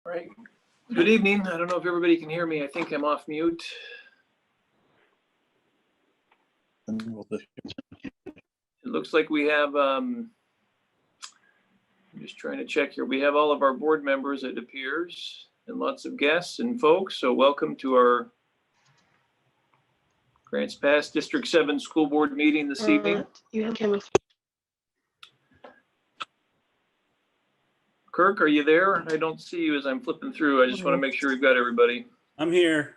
All right. Good evening. I don't know if everybody can hear me. I think I'm off mute. It looks like we have, I'm just trying to check here. We have all of our board members, it appears, and lots of guests and folks. So welcome to our Grants Pass District 7 School Board meeting this evening. You have chemistry. Kirk, are you there? I don't see you as I'm flipping through. I just want to make sure we've got everybody. I'm here.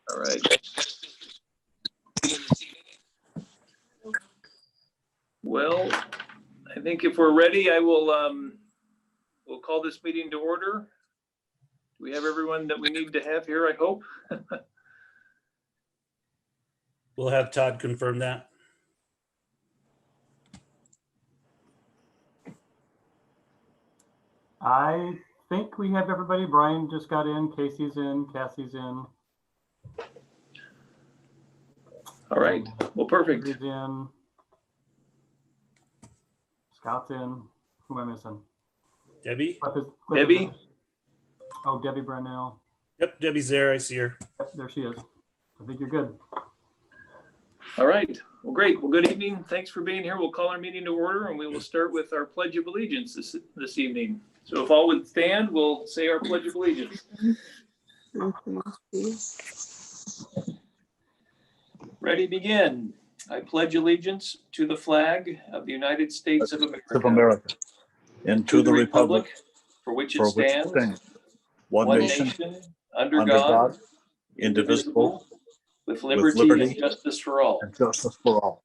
All right. Well, I think if we're ready, I will we'll call this meeting to order. Do we have everyone that we need to have here, I hope? We'll have Todd confirm that. I think we have everybody. Brian just got in, Casey's in, Cassie's in. All right, well, perfect. He's in. Scott's in. Who am I missing? Debbie? Cliff Debbie? Oh, Debbie Brunel. Yep, Debbie's there. I see her. Yep, there she is. I think you're good. All right, well, great. Well, good evening. Thanks for being here. We'll call our meeting to order and we will start with our Pledge of Allegiance this evening. So if all would stand, we'll say our Pledge of Allegiance. Ready, begin. I pledge allegiance to the flag of the United States of America, and to the republic for which it stands, one nation, under God, indivisible, with liberty and justice for all. and justice for all.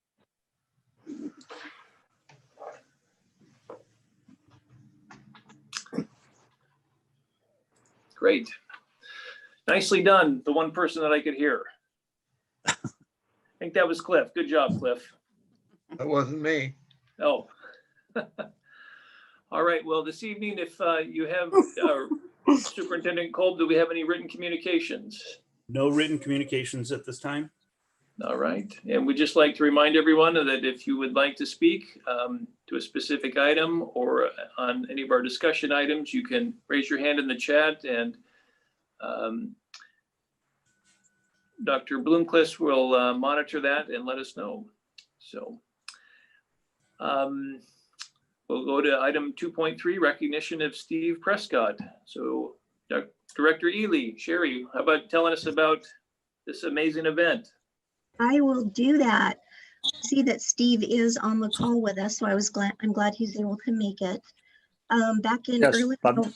Great. Nicely done. The one person that I could hear. I think that was Cliff. Good job, Cliff. That wasn't me. Oh. All right. Well, this evening, if you have Superintendent Kolb, do we have any written communications? No written communications at this time. All right. And we'd just like to remind everyone that if you would like to speak to a specific item or on any of our discussion items, you can raise your hand in the chat and Dr. Bloomquist will monitor that and let us know. So we'll go to item 2.3, recognition of Steve Prescott. So Director Ely, Sherry, how about telling us about this amazing event? I will do that. See that Steve is on the call with us, so I'm glad he's able to make it. Back in Yes, early, Bob.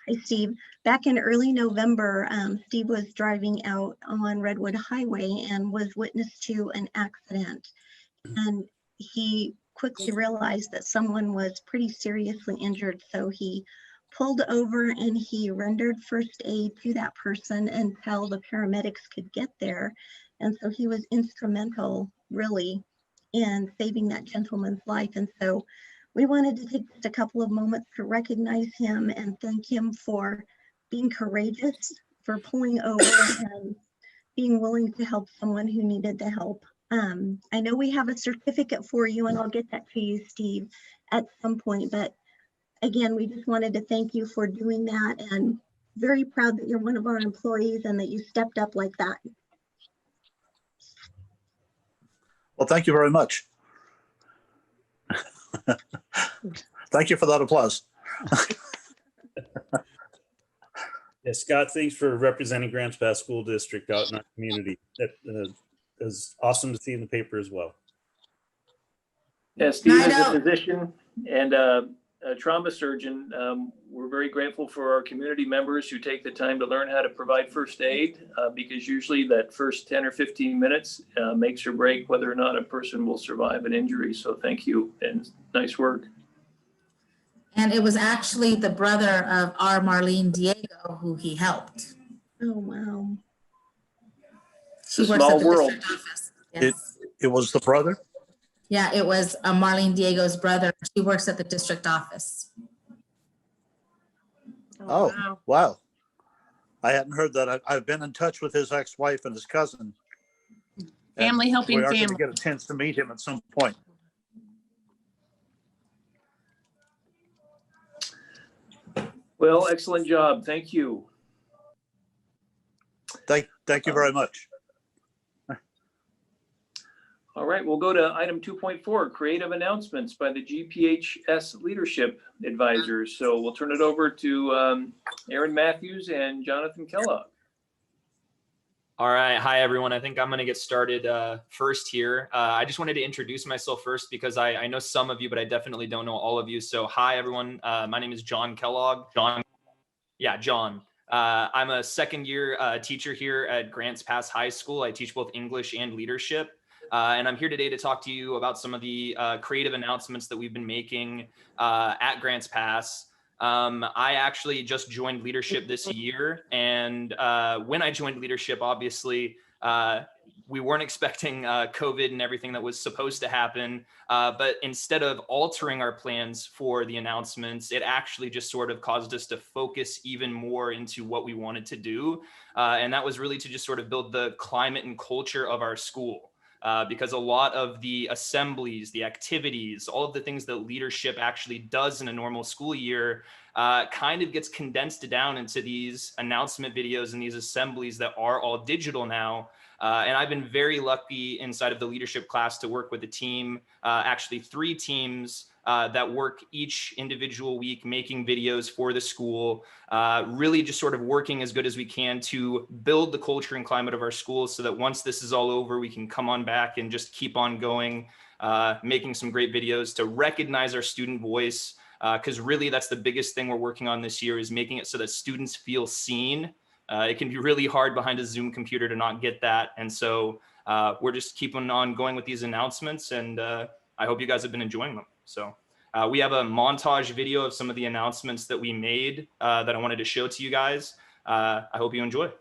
Hi Steve. Back in early November, Steve was driving out on Redwood Highway and was witness to an accident. And he quickly realized that someone was pretty seriously injured, so he pulled over and he rendered first aid to that person until the paramedics could get there. And so he was instrumental, really, in saving that gentleman's life. And so we wanted to take just a couple of moments to recognize him and thank him for being courageous, for pulling over and being willing to help someone who needed the help. I know we have a certificate for you, and I'll get that to you, Steve, at some point. But again, we just wanted to thank you for doing that, and very proud that you're one of our employees and that you stepped up like that. Well, thank you very much. Thank you for that applause. Yeah, Scott, thanks for representing Grants Pass School District out in our community. That is awesome to see in the paper as well. Yeah, Steve is a physician and a trauma surgeon. We're very grateful for our community members who take the time to learn how to provide first aid because usually that first 10 or 15 minutes makes or break whether or not a person will survive an injury. So thank you and nice work. And it was actually the brother of our Marlene Diego who he helped. Oh, wow. It's a small world. Yes. It was the brother? Yeah, it was Marlene Diego's brother. She works at the district office. Oh, wow. I hadn't heard that. I've been in touch with his ex-wife and his cousin. Family helping we are family. going to get a chance to meet him at some point. Well, excellent job. Thank you. Thank you very much. All right, we'll go to item 2.4, creative announcements by the GPHS leadership advisors. So we'll turn it over to Aaron Matthews and Jonathan Kellogg. All right. Hi, everyone. I think I'm going to get started first here. I just wanted to introduce myself first because I know some of you, but I definitely don't know all of you. So hi, everyone. My name is John Kellogg. John. I'm a second year teacher here at Grants Pass High School. I teach both English and leadership. And I'm here today to talk to you about some of the creative announcements that we've been making at Grants Pass. I actually just joined leadership this year. And when I joined leadership, obviously, we weren't expecting COVID and everything that was supposed to happen. But instead of altering our plans for the announcements, it actually just sort of caused us to focus even more into what we wanted to do. And that was really to just sort of build the climate and culture of our school. Because a lot of the assemblies, the activities, all of the things that leadership actually does in a normal school year kind of gets condensed down into these announcement videos and these assemblies that are all digital now. And I've been very lucky inside of the leadership class to work with a team, actually 3 teams that work each individual week making videos for the school, really just sort of working as good as we can to build the culture and climate of our schools so that once this is all over, we can come on back and just keep on going, making some great videos to recognize our student voice. Because really that's the biggest thing we're working on this year is making it so that students feel seen. It can be really hard behind a Zoom computer to not get that. And so we're just keeping on going with these announcements, and I hope you guys have been enjoying them. So we have a montage video of some of the announcements that we made that I wanted to show to you guys. I hope you enjoy.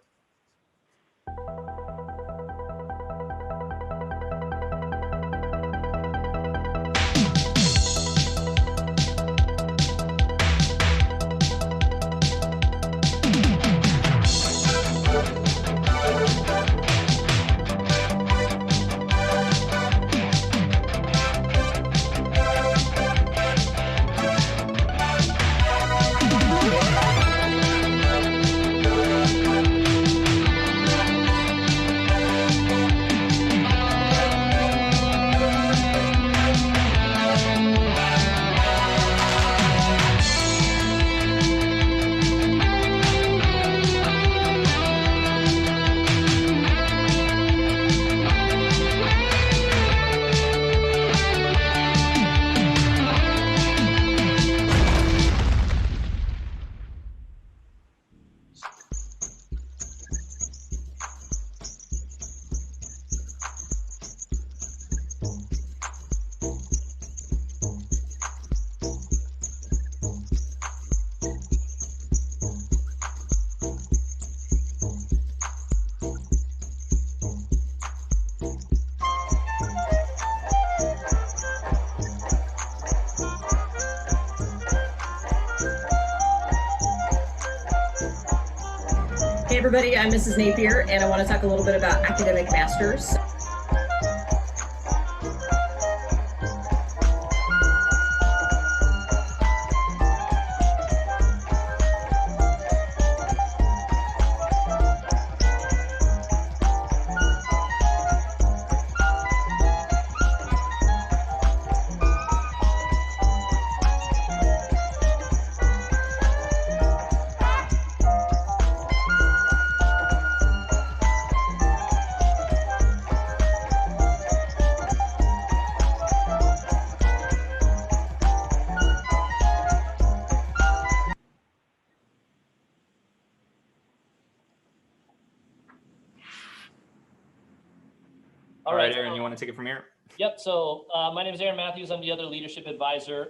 Hey everybody, I'm Mrs. Napier, and I want to talk a little bit about academic masters. All right, Aaron, you want to take it from here? Yep. So my name is Aaron Matthews. I'm the other leadership advisor.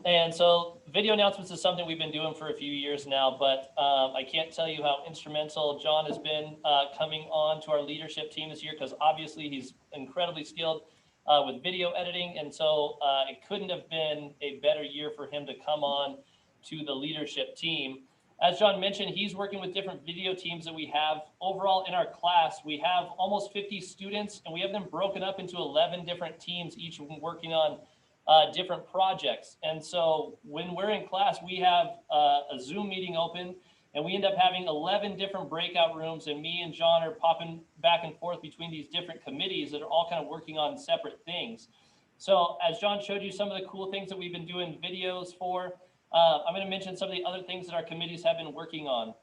And so video announcements is something we've been doing for a few years now, but I can't tell you how instrumental John has been coming on to our leadership team this year, because obviously he's incredibly skilled with video editing. And so it couldn't have been a better year for him to come on to the leadership team. As John mentioned, he's working with different video teams that we have. Overall in our class, we have almost 50 students, and we have them broken up into 11 different teams, each working on different projects. And so when we're in class, we have a Zoom meeting open, and we end up having 11 different breakout rooms, and me and John are popping back and forth between these different committees that are all kind of working on separate things. So as John showed you some of the cool things that we've been doing videos for, I'm going to mention some of the other things that our committees have been working on.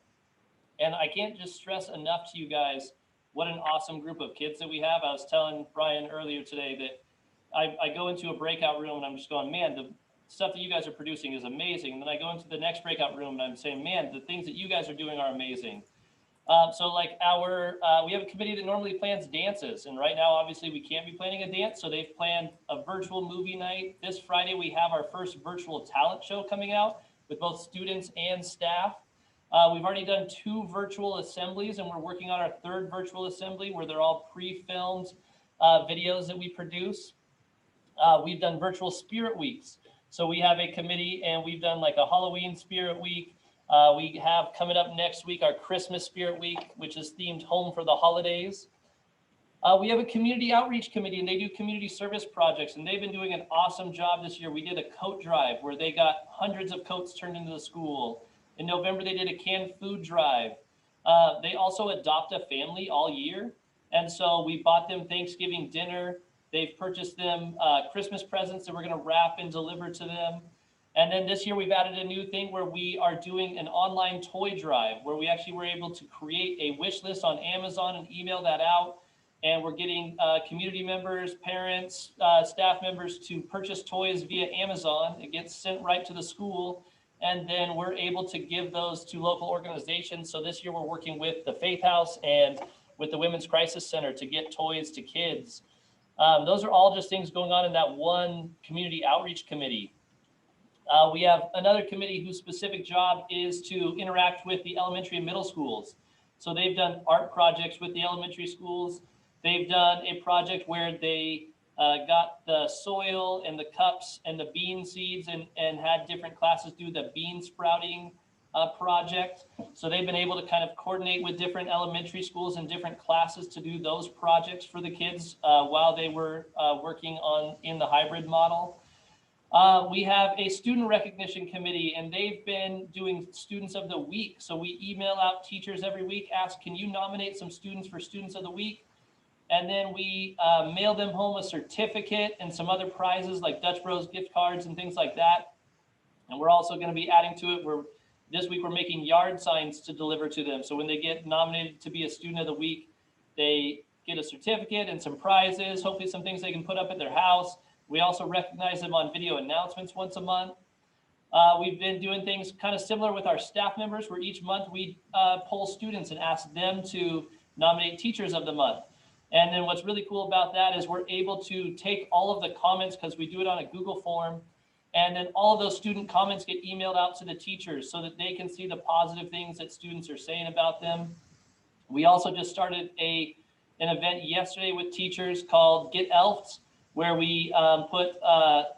And I can't just stress enough to you guys what an awesome group of kids that we have. I was telling Brian earlier today that I go into a breakout room and I'm just going, man, the stuff that you guys are producing is amazing. And then I go into the next breakout room and I'm saying, man, the things that you guys are doing are amazing. So like we have a committee that normally plans dances. And right now, obviously we can't be planning a dance. So they've planned a virtual movie night. This Friday, we have our first virtual talent show coming out with both students and staff. We've already done 2 virtual assemblies, and we're working on our 3rd virtual assembly where they're all pre-filmed videos that we produce. We've done virtual spirit weeks. So we have a committee and we've done like a Halloween spirit week. We have coming up next week our Christmas spirit week, which is themed Home for the Holidays. We have a community outreach committee, and they do community service projects, and they've been doing an awesome job this year. We did a coat drive where they got hundreds of coats turned into the school. In November, they did a canned food drive. They also adopt a family all year. And so we bought them Thanksgiving dinner. They've purchased them Christmas presents that we're going to wrap and deliver to them. And then this year we've added a new thing where we are doing an online toy drive where we actually were able to create a wish list on Amazon and email that out. And we're getting community members, parents, staff members to purchase toys via Amazon. It gets sent right to the school. And then we're able to give those to local organizations. So this year we're working with the Faith House and with the Women's Crisis Center to get toys to kids. Those are all just things going on in that one community outreach committee. We have another committee whose specific job is to interact with the elementary and middle schools. So they've done art projects with the elementary schools. They've done a project where they got the soil and the cups and the bean seeds and had different classes do the bean sprouting project. So they've been able to kind of coordinate with different elementary schools and different classes to do those projects for the kids while they were working in the hybrid model. We have a student recognition committee, and they've been doing students of the week. So we email out teachers every week, ask, can you nominate some students for students of the week? And then we mail them home a certificate and some other prizes like Dutch Bros gift cards and things like that. And we're also going to be adding to it. This week we're making yard signs to deliver to them. So when they get nominated to be a student of the week, they get a certificate and some prizes, hopefully some things they can put up at their house. We also recognize them on video announcements once a month. We've been doing things kind of similar with our staff members where each month we poll students and ask them to nominate teachers of the month. And then what's really cool about that is we're able to take all of the comments because we do it on a Google form. And then all of those student comments get emailed out to the teachers so that they can see the positive things that students are saying about them. We also just started an event yesterday with teachers called Get Elfed, where we put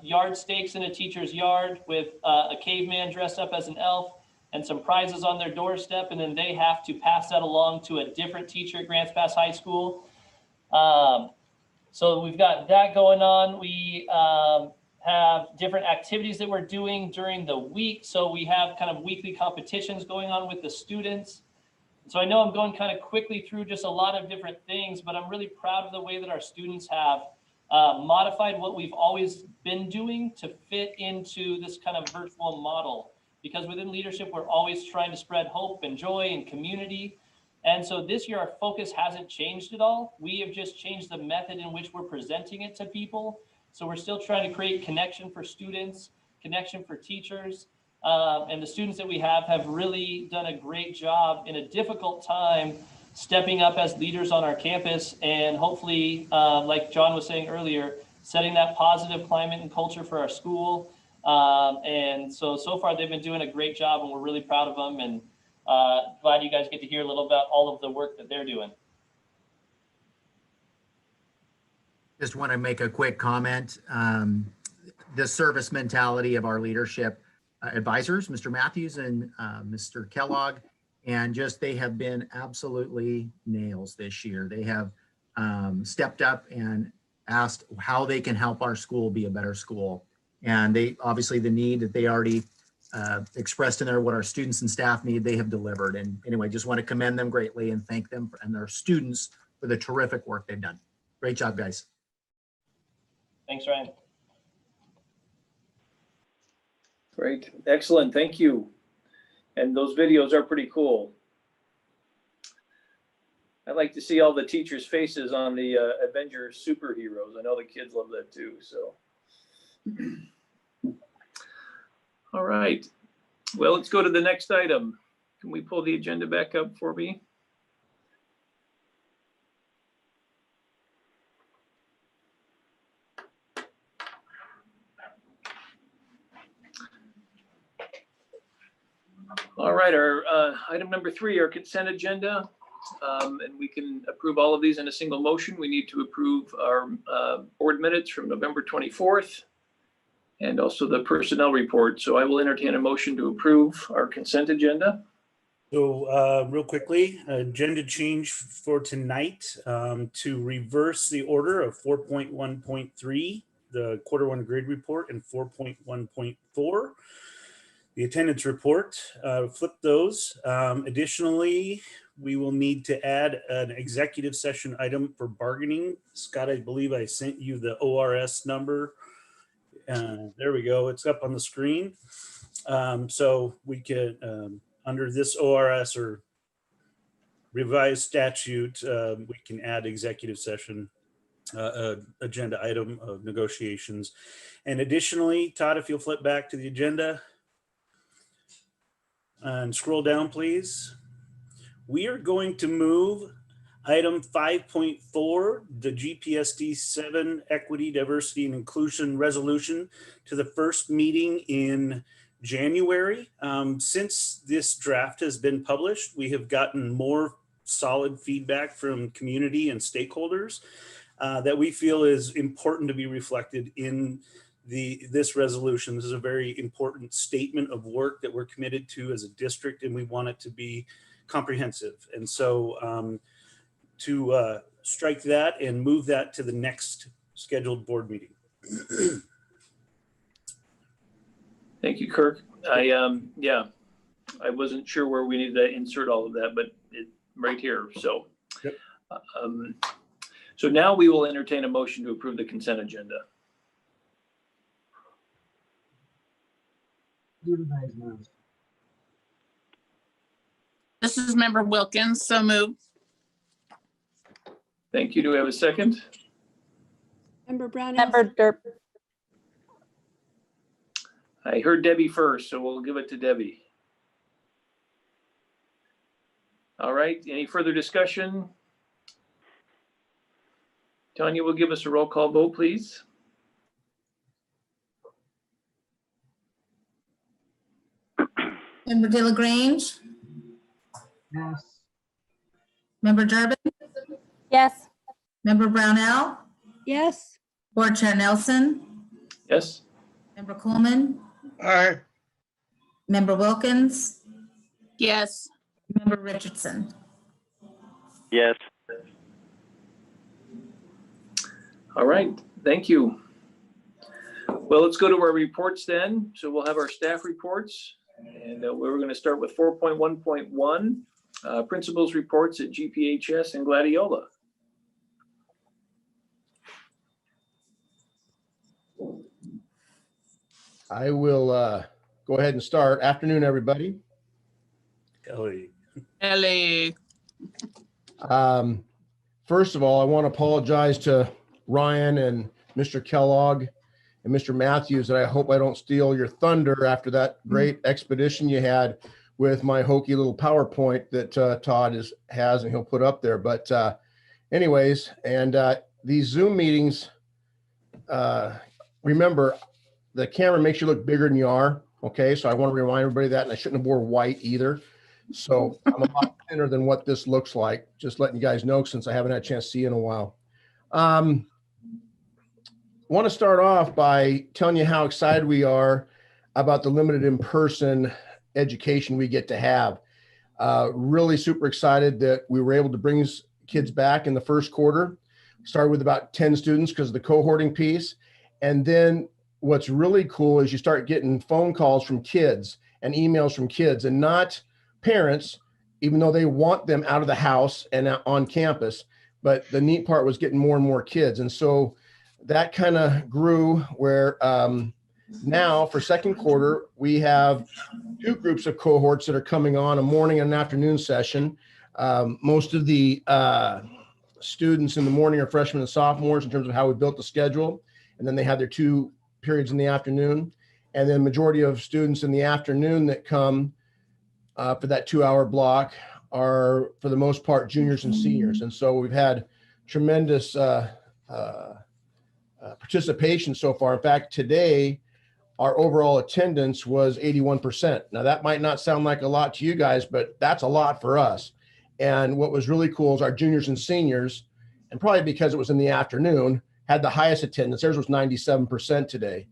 yard stakes in a teacher's yard with a caveman dressed up as an elf and some prizes on their doorstep. And then they have to pass that along to a different teacher at Grants Pass High School. So we've got that going on. We have different activities that we're doing during the week. So we have kind of weekly competitions going on with the students. So I know I'm going kind of quickly through just a lot of different things, but I'm really proud of the way that our students have modified what we've always been doing to fit into this kind of virtual model. Because within leadership, we're always trying to spread hope and joy and community. And so this year, our focus hasn't changed at all. We have just changed the method in which we're presenting it to people. So we're still trying to create connection for students, connection for teachers. And the students that we have really done a great job in a difficult time, stepping up as leaders on our campus and hopefully, like John was saying earlier, setting that positive climate and culture for our school. And so far they've been doing a great job and we're really proud of them and glad you guys get to hear a little about all of the work that they're doing. Just want to make a quick comment. The service mentality of our leadership advisors, Mr. Matthews and Mr. Kellogg, and just they have been absolutely nails this year. They have stepped up and asked how they can help our school be a better school. And they, obviously the need that they already expressed in there, what our students and staff need, they have delivered. And anyway, just want to commend them greatly and thank them and their students for the terrific work they've done. Great job, guys. Thanks, Ryan. Great, excellent, thank you. And those videos are pretty cool. I like to see all the teachers' faces on the Avenger superheroes. I know the kids love that too, so. All right, well, let's go to the next item. Can we pull the agenda back up for me? All right, our item number 3, our consent agenda. And we can approve all of these in a single motion. We need to approve our board minutes from November 24th and also the personnel report. So I will entertain a motion to approve our consent agenda. So real quickly, agenda change for tonight to reverse the order of 4.1.3, the quarter 1 grade report, and 4.1.4. The attendance report, flip those. Additionally, we will need to add an executive session item for bargaining. Scott, I believe I sent you the ORS number. There we go, it's up on the screen. So we could, under this ORS or revised statute, we can add executive session agenda item of negotiations. And additionally, Todd, if you'll flip back to the agenda, and scroll down, please. We are going to move item 5.4, the GPSD7 Equity, Diversity, and Inclusion Resolution, to the first meeting in January. Since this draft has been published, we have gotten more solid feedback from community and stakeholders that we feel is important to be reflected in this resolution. This is a very important statement of work that we're committed to as a district, and we want it to be comprehensive. And so to strike that and move that to the next scheduled board meeting. Thank you, Kirk. Yeah, I wasn't sure where we needed to insert all of that, but right here. So, yep. So now we will entertain a motion to approve the consent agenda. This is Member Wilkins, so moved. Thank you. Do we have a second? Member Brown. Member Derp. I heard Debbie first, so we'll give it to Debbie. All right, any further discussion? Tanya will give us a roll call vote, please. Member De La Grange, Yes. Member Durbin, Yes. Member Brownell, Yes. Board Chair Nelson, Yes. Member Coleman, Aye. Member Wilkins, Yes. Member Richardson. Yes. All right, thank you. Well, let's go to our reports then. So we'll have our staff reports, and we're going to start with 4.1.1, principals reports at GPHS and Gladiola. I will go ahead and start. Afternoon, everybody. Kelly. Ellie. First of all, I want to apologize to Ryan and Mr. Kellogg and Mr. Matthews that I hope I don't steal your thunder after that great expedition you had with my hokey little PowerPoint that Todd has and he'll put up there. But anyways, and these Zoom meetings, remember, the camera makes you look bigger than you are. Okay, so I want to remind everybody that, and I shouldn't have wore white either. So I'm a lot thinner than what this looks like. Just letting you guys know since I haven't had a chance to see you in a while. Want to start off by telling you how excited we are about the limited in-person education we get to have. Really super excited that we were able to bring kids back in the first quarter. Started with about 10 students because of the cohorting piece. And then what's really cool is you start getting phone calls from kids and emails from kids, and not parents, even though they want them out of the house and on campus. But the neat part was getting more and more kids. And so that kind of grew where now for second quarter, we have 2 groups of cohorts that are coming on, a morning and an afternoon session. Most of the students in the morning are freshmen and sophomores in terms of how we built the schedule. And then they have their 2 periods in the afternoon. And then majority of students in the afternoon that come for that 2-hour block are, for the most part, juniors and seniors. And so we've had tremendous participation so far. In fact, today, our overall attendance was 81%. Now, that might not sound like a lot to you guys, but that's a lot for us. And what was really cool is our juniors and seniors, and probably because it was in the afternoon, had the highest attendance. Theirs was 97% today,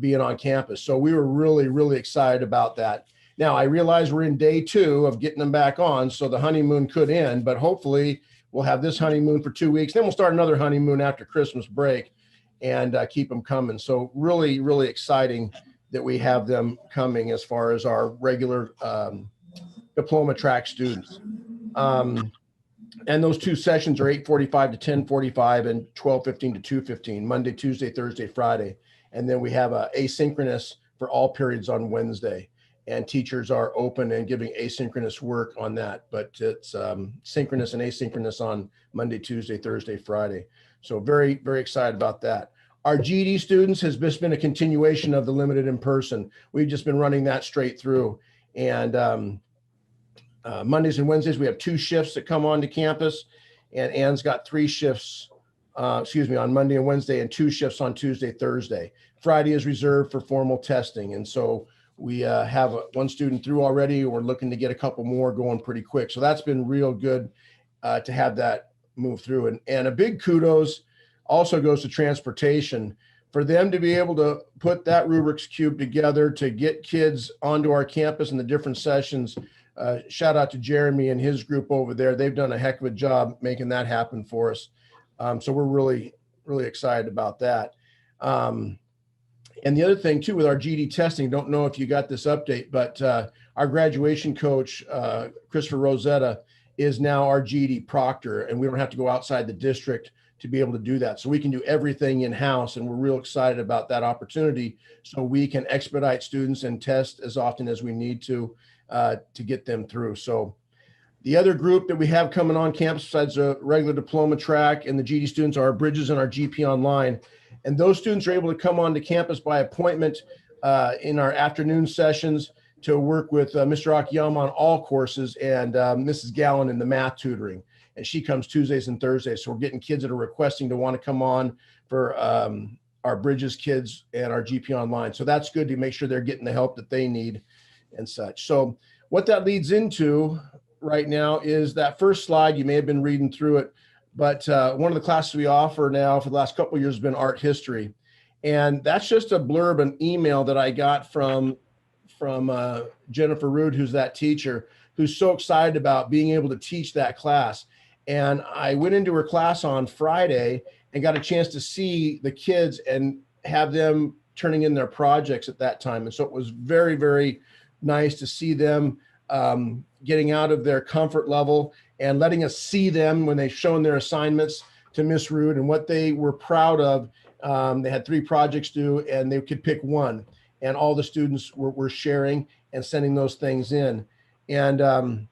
being on campus. So we were really, really excited about that. Now, I realize we're in day 2 of getting them back on, so the honeymoon could end, but hopefully we'll have this honeymoon for 2 weeks. Then we'll start another honeymoon after Christmas break and keep them coming. So really, really exciting that we have them coming as far as our regular diploma track students. And those 2 sessions are 8:45 to 10:45 and 12:15 to 2:15, Monday, Tuesday, Thursday, Friday. And then we have a asynchronous for all periods on Wednesday. And teachers are open and giving asynchronous work on that, but it's synchronous and asynchronous on Monday, Tuesday, Thursday, Friday. So very, very excited about that. Our GED students has just been a continuation of the limited in person. We've just been running that straight through. And Mondays and Wednesdays, we have 2 shifts that come onto campus, and Ann's got 3 shifts, on Monday and Wednesday, and 2 shifts on Tuesday, Thursday. Friday is reserved for formal testing. And so we have 1 student through already. We're looking to get a couple more going pretty quick. So that's been real good to have that move through. And a big kudos also goes to transportation. For them to be able to put that Rubik's Cube together to get kids onto our campus in the different sessions, shout out to Jeremy and his group over there. They've done a heck of a job making that happen for us. So we're really, really excited about that. And the other thing too, with our GED testing, don't know if you got this update, but our graduation coach, Christopher Rosetta, is now our GED proctor, and we don't have to go outside the district to be able to do that. So we can do everything in-house, and we're real excited about that opportunity so we can expedite students and test as often as we need to get them through. So the other group that we have coming on campus besides the regular diploma track and the GED students are our Bridges and our GP Online. And those students are able to come onto campus by appointment in our afternoon sessions to work with Mr. Akiyama on all courses and Mrs. Gallen in the math tutoring. And she comes Tuesdays and Thursdays. So we're getting kids that are requesting to want to come on for our Bridges kids and our GP Online. So that's good to make sure they're getting the help that they need and such. So what that leads into right now is that first slide. You may have been reading through it, but one of the classes we offer now for the last couple of years has been art history. And that's just a blurb, an email that I got from Jennifer Rood, who's that teacher, who's so excited about being able to teach that class. And I went into her class on Friday and got a chance to see the kids and have them turning in their projects at that time. And so it was very, very nice to see them getting out of their comfort level and letting us see them when they've shown their assignments to Miss Rood and what they were proud of. They had 3 projects due and they could pick one. And all the students were sharing and sending those things in. And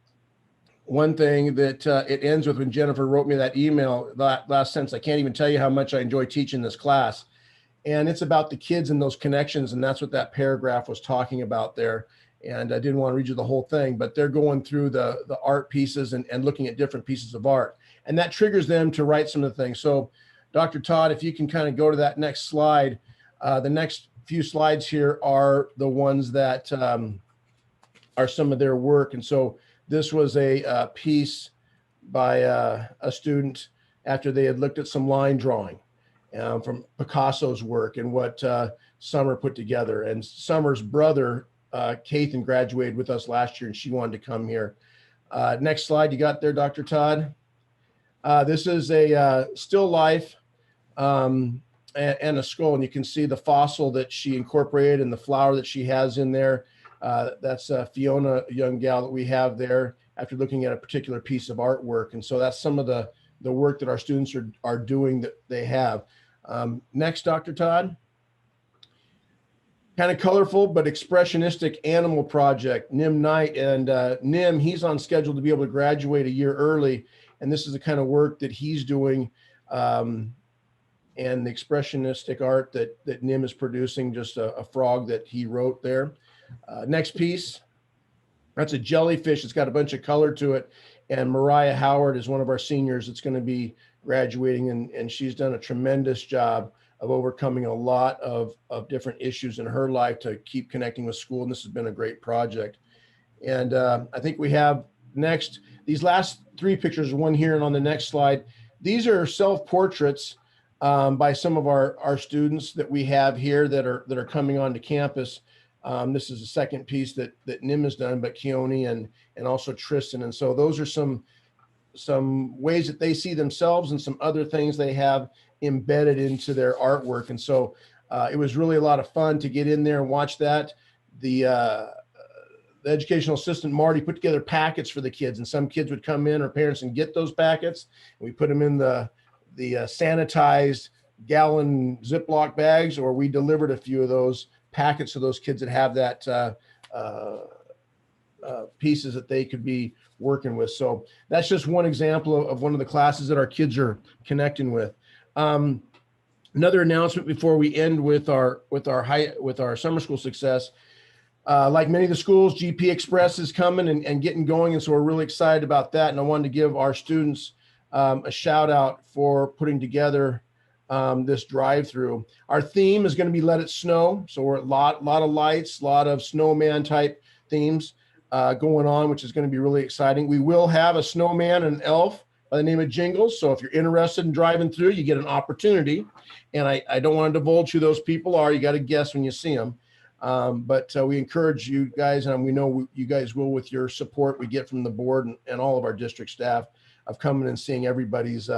one thing that it ends with when Jennifer wrote me that email, that last sentence, I can't even tell you how much I enjoy teaching this class. And it's about the kids and those connections. And that's what that paragraph was talking about there. And I didn't want to read you the whole thing, but they're going through the art pieces and looking at different pieces of art. And that triggers them to write some of the things. So Dr. Todd, if you can kind of go to that next slide, the next few slides here are the ones that are some of their work. And so this was a piece by a student after they had looked at some line drawing from Picasso's work and what Summer put together. And Summer's brother, Kathan, graduated with us last year and she wanted to come here. Next slide you got there, Dr. Todd. This is a still life and a skull. And you can see the fossil that she incorporated and the flower that she has in there. That's Fiona, a young gal that we have there after looking at a particular piece of artwork. And so that's some of the work that our students are doing that they have. Next, Dr. Todd. Kind of colorful, but expressionistic animal project, Nim Knight. And Nim, he's on schedule to be able to graduate a year early. And this is the kind of work that he's doing. And the expressionistic art that Nim is producing, just a frog that he wrote there. Next piece, that's a jellyfish. It's got a bunch of color to it. And Mariah Howard is one of our seniors that's going to be graduating. And she's done a tremendous job of overcoming a lot of different issues in her life to keep connecting with school. And this has been a great project. And I think we have next, these last three pictures, one here and on the next slide. These are self-portraits by some of our students that we have here that are coming onto campus. This is the second piece that Nim has done, but Keone and also Tristan. And so those are some ways that they see themselves and some other things they have embedded into their artwork. And so it was really a lot of fun to get in there and watch that. The educational assistant, Marty, put together packets for the kids, and some kids would come in or parents and get those packets. And we put them in the sanitized gallon Ziploc bags, or we delivered a few of those packets to those kids that have that pieces that they could be working with. So that's just one example of one of the classes that our kids are connecting with. Another announcement before we end with our summer school success. Like many of the schools, GP Express is coming and getting going. And so we're really excited about that. And I wanted to give our students a shout out for putting together this drive-through. Our theme is going to be Let It Snow. So we're a lot of lights, a lot of snowman type themes going on, which is going to be really exciting. We will have a snowman and an elf by the name of Jingles. So if you're interested in driving through, you get an opportunity. And I don't want to divulge who those people are. You got to guess when you see them. But we encourage you guys, and we know you guys will with your support we get from the board and all of our district staff of coming and seeing everybody's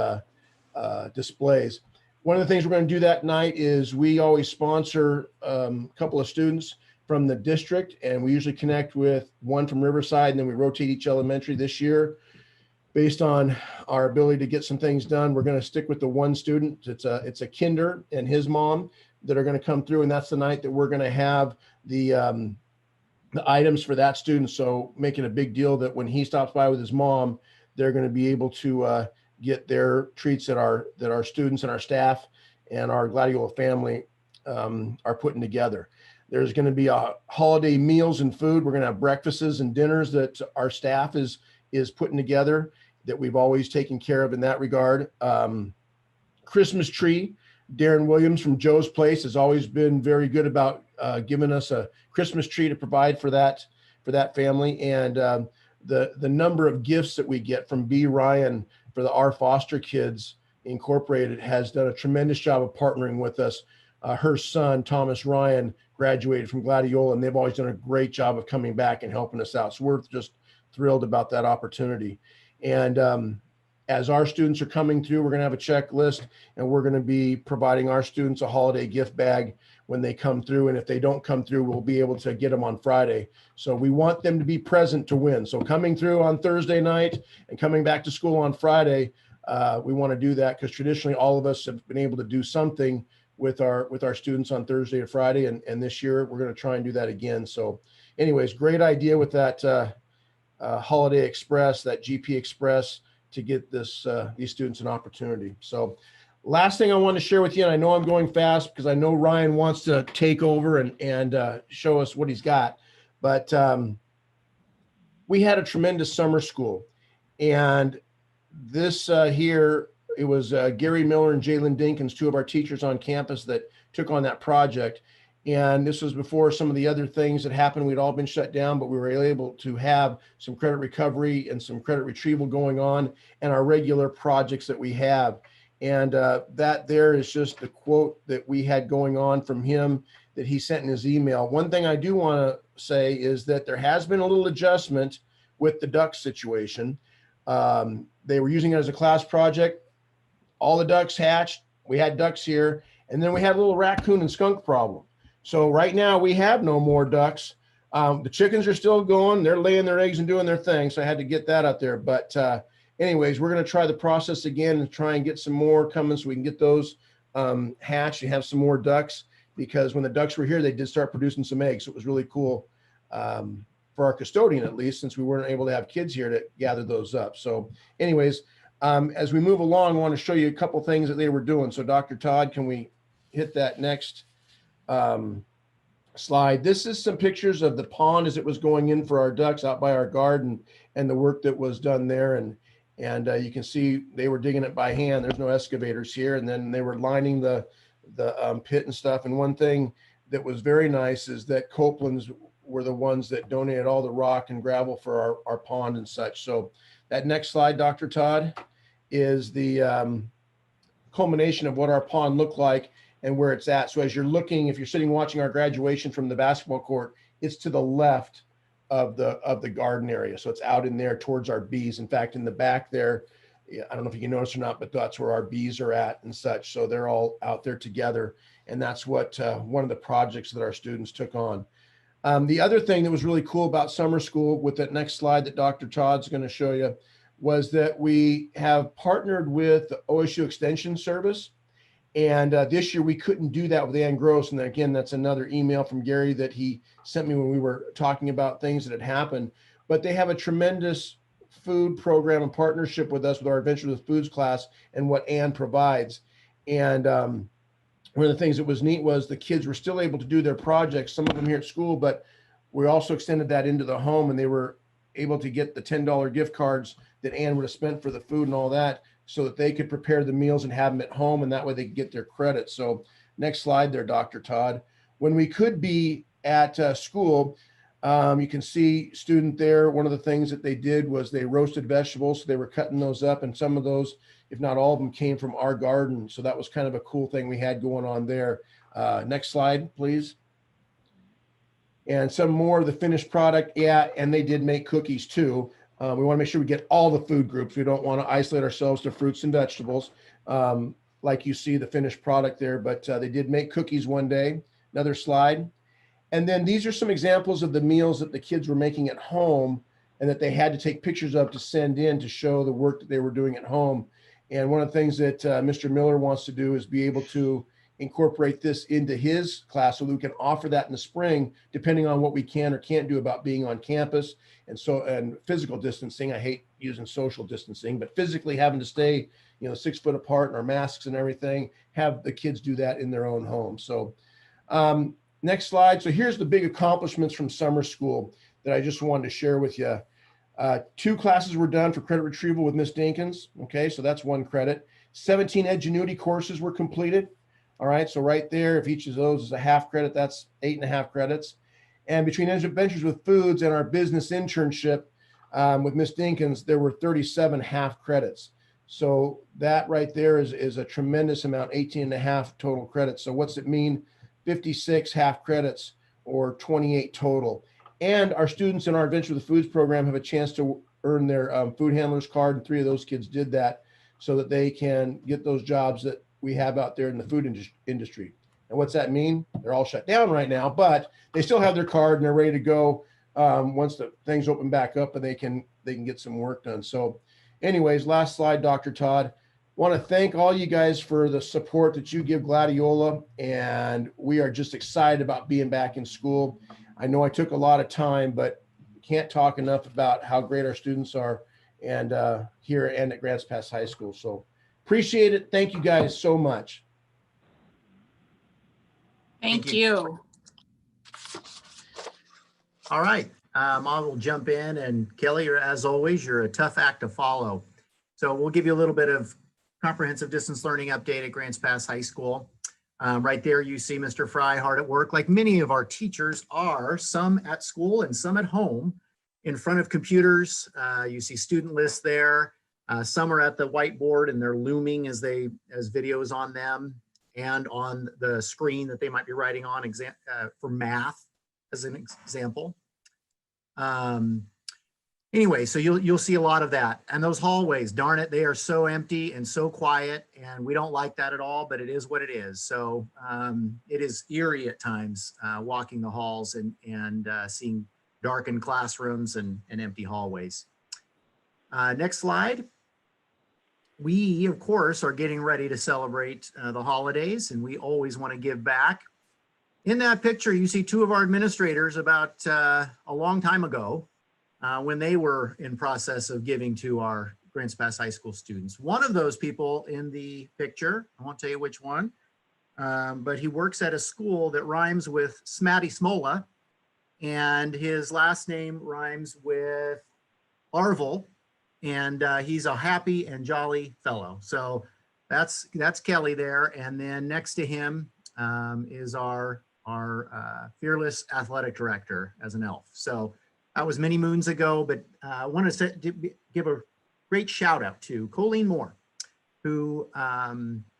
displays. One of the things we're going to do that night is we always sponsor a couple of students from the district, and we usually connect with one from Riverside, and then we rotate each elementary. This year, based on our ability to get some things done, we're going to stick with the one student. It's a kinder and his mom that are going to come through, and that's the night that we're going to have the items for that student. So making a big deal that when he stops by with his mom, they're going to be able to get their treats that our students and our staff and our Gladiola family are putting together. There's going to be a holiday meals and food. We're going to have breakfasts and dinners that our staff is putting together that we've always taken care of in that regard. Christmas tree. Darren Williams from Joe's Place has always been very good about giving us a Christmas tree to provide for that family. And the number of gifts that we get from B. Ryan for our foster kids incorporated has done a tremendous job of partnering with us. Her son, Thomas Ryan, graduated from Gladiola, and they've always done a great job of coming back and helping us out. So we're just thrilled about that opportunity. And as our students are coming through, we're going to have a checklist, and we're going to be providing our students a holiday gift bag when they come through. And if they don't come through, we'll be able to get them on Friday. So we want them to be present to win. So coming through on Thursday night and coming back to school on Friday, we want to do that because traditionally all of us have been able to do something with our students on Thursday or Friday. And this year we're going to try and do that again. So anyways, great idea with that Holiday Express, that GP Express, to get these students an opportunity. So last thing I want to share with you, and I know I'm going fast because I know Ryan wants to take over and show us what he's got, but we had a tremendous summer school. And this here, it was Gary Miller and Jalen Dinkins, two of our teachers on campus that took on that project. And this was before some of the other things that happened. We'd all been shut down, but we were able to have some credit recovery and some credit retrieval going on and our regular projects that we have. And that there is just the quote that we had going on from him that he sent in his email. One thing I do want to say is that there has been a little adjustment with the duck situation. They were using it as a class project. All the ducks hatched. We had ducks here. And then we had a little raccoon and skunk problem. So right now we have no more ducks. The chickens are still going. They're laying their eggs and doing their thing. So I had to get that out there. But anyways, we're going to try the process again and try and get some more coming so we can get those hatched and have some more ducks, because when the ducks were here, they did start producing some eggs. So it was really cool for our custodian, at least, since we weren't able to have kids here to gather those up. So anyways, as we move along, I want to show you a couple things that they were doing. So Dr. Todd, can we hit that next slide? This is some pictures of the pond as it was going in for our ducks out by our garden and the work that was done there. And you can see they were digging it by hand. There's no excavators here. And then they were lining the pit and stuff. And one thing that was very nice is that Copeland's were the ones that donated all the rock and gravel for our pond and such. So that next slide, Dr. Todd, is the culmination of what our pond looked like and where it's at. So as you're looking, if you're sitting watching our graduation from the basketball court, it's to the left of the garden area. So it's out in there towards our bees. In fact, in the back there, I don't know if you can notice or not, but that's where our bees are at and such. So they're all out there together. And that's what one of the projects that our students took on. The other thing that was really cool about summer school, with that next slide that Dr. Todd's going to show you, was that we have partnered with the OSU Extension Service. And this year we couldn't do that with Ann Gross. And again, that's another email from Gary that he sent me when we were talking about things that had happened. But they have a tremendous food program and partnership with us with our Adventure with Foods class and what Ann provides. And one of the things that was neat was the kids were still able to do their projects, some of them here at school, but we also extended that into the home, and they were able to get the $10 gift cards that Ann would have spent for the food and all that, so that they could prepare the meals and have them at home, and that way they could get their credit. So next slide there, Dr. Todd. When we could be at school, you can see student there. One of the things that they did was they roasted vegetables. So they were cutting those up, and some of those, if not all of them, came from our garden. So that was kind of a cool thing we had going on there. Next slide, please. And some more of the finished product. Yeah, and they did make cookies too. We want to make sure we get all the food groups. We don't want to isolate ourselves to fruits and vegetables, like you see the finished product there. But they did make cookies one day. Another slide. And then these are some examples of the meals that the kids were making at home and that they had to take pictures of to send in to show the work that they were doing at home. And one of the things that Mr. Miller wants to do is be able to incorporate this into his class so that we can offer that in the spring, depending on what we can or can't do about being on campus. And physical distancing. I hate using social distancing, but physically having to stay, 6 foot apart and our masks and everything, have the kids do that in their own home. So next slide. So here's the big accomplishments from summer school that I just wanted to share with you. 2 classes were done for credit retrieval with Miss Dinkins. Okay, so that's 1 credit. 17 Edgenuity courses were completed. All right, so right there, if each of those is a half credit, that's 8.5 credits. And between Adventures with Foods and our business internship with Miss Dinkins, there were 37 half credits. So that right there is a tremendous amount, 18.5 total credits. So what's it mean? 56 half credits or 28 total. And our students in our Adventure with Foods program have a chance to earn their food handler's card. And 3 of those kids did that so that they can get those jobs that we have out there in the food industry. And what's that mean? They're all shut down right now, but they still have their card and they're ready to go once the things open back up and they can get some work done. So anyways, last slide, Dr. Todd. Want to thank all you guys for the support that you give Gladiola, and we are just excited about being back in school. I know I took a lot of time, but can't talk enough about how great our students are and here and at Grants Pass High School. So appreciate it. Thank you guys so much. Thank you. All right, I will jump in, and Kelly, as always, you're a tough act to follow. So we'll give you a little bit of comprehensive distance learning update at Grants Pass High School. Right there, you see Mr. Fry hard at work, like many of our teachers are, some at school and some at home, in front of computers. You see student lists there. Some are at the whiteboard and they're looming as videos on them and on the screen that they might be writing on for math, as an example. Anyway, so you'll see a lot of that. And those hallways, darn it, they are so empty and so quiet, and we don't like that at all, but it is what it is. So it is eerie at times walking the halls and seeing darkened classrooms and empty hallways. Next slide. We, of course, are getting ready to celebrate the holidays, and we always want to give back. In that picture, you see two of our administrators about a long time ago, when they were in process of giving to our Grants Pass High School students. One of those people in the picture, I won't tell you which one, but he works at a school that rhymes with Smatty Smola, and his last name rhymes with Arvel, and he's a happy and jolly fellow. So that's Kelly there, and then next to him is our fearless athletic director as an elf. So that was many moons ago, but I want to give a great shout out to Colleen Moore, who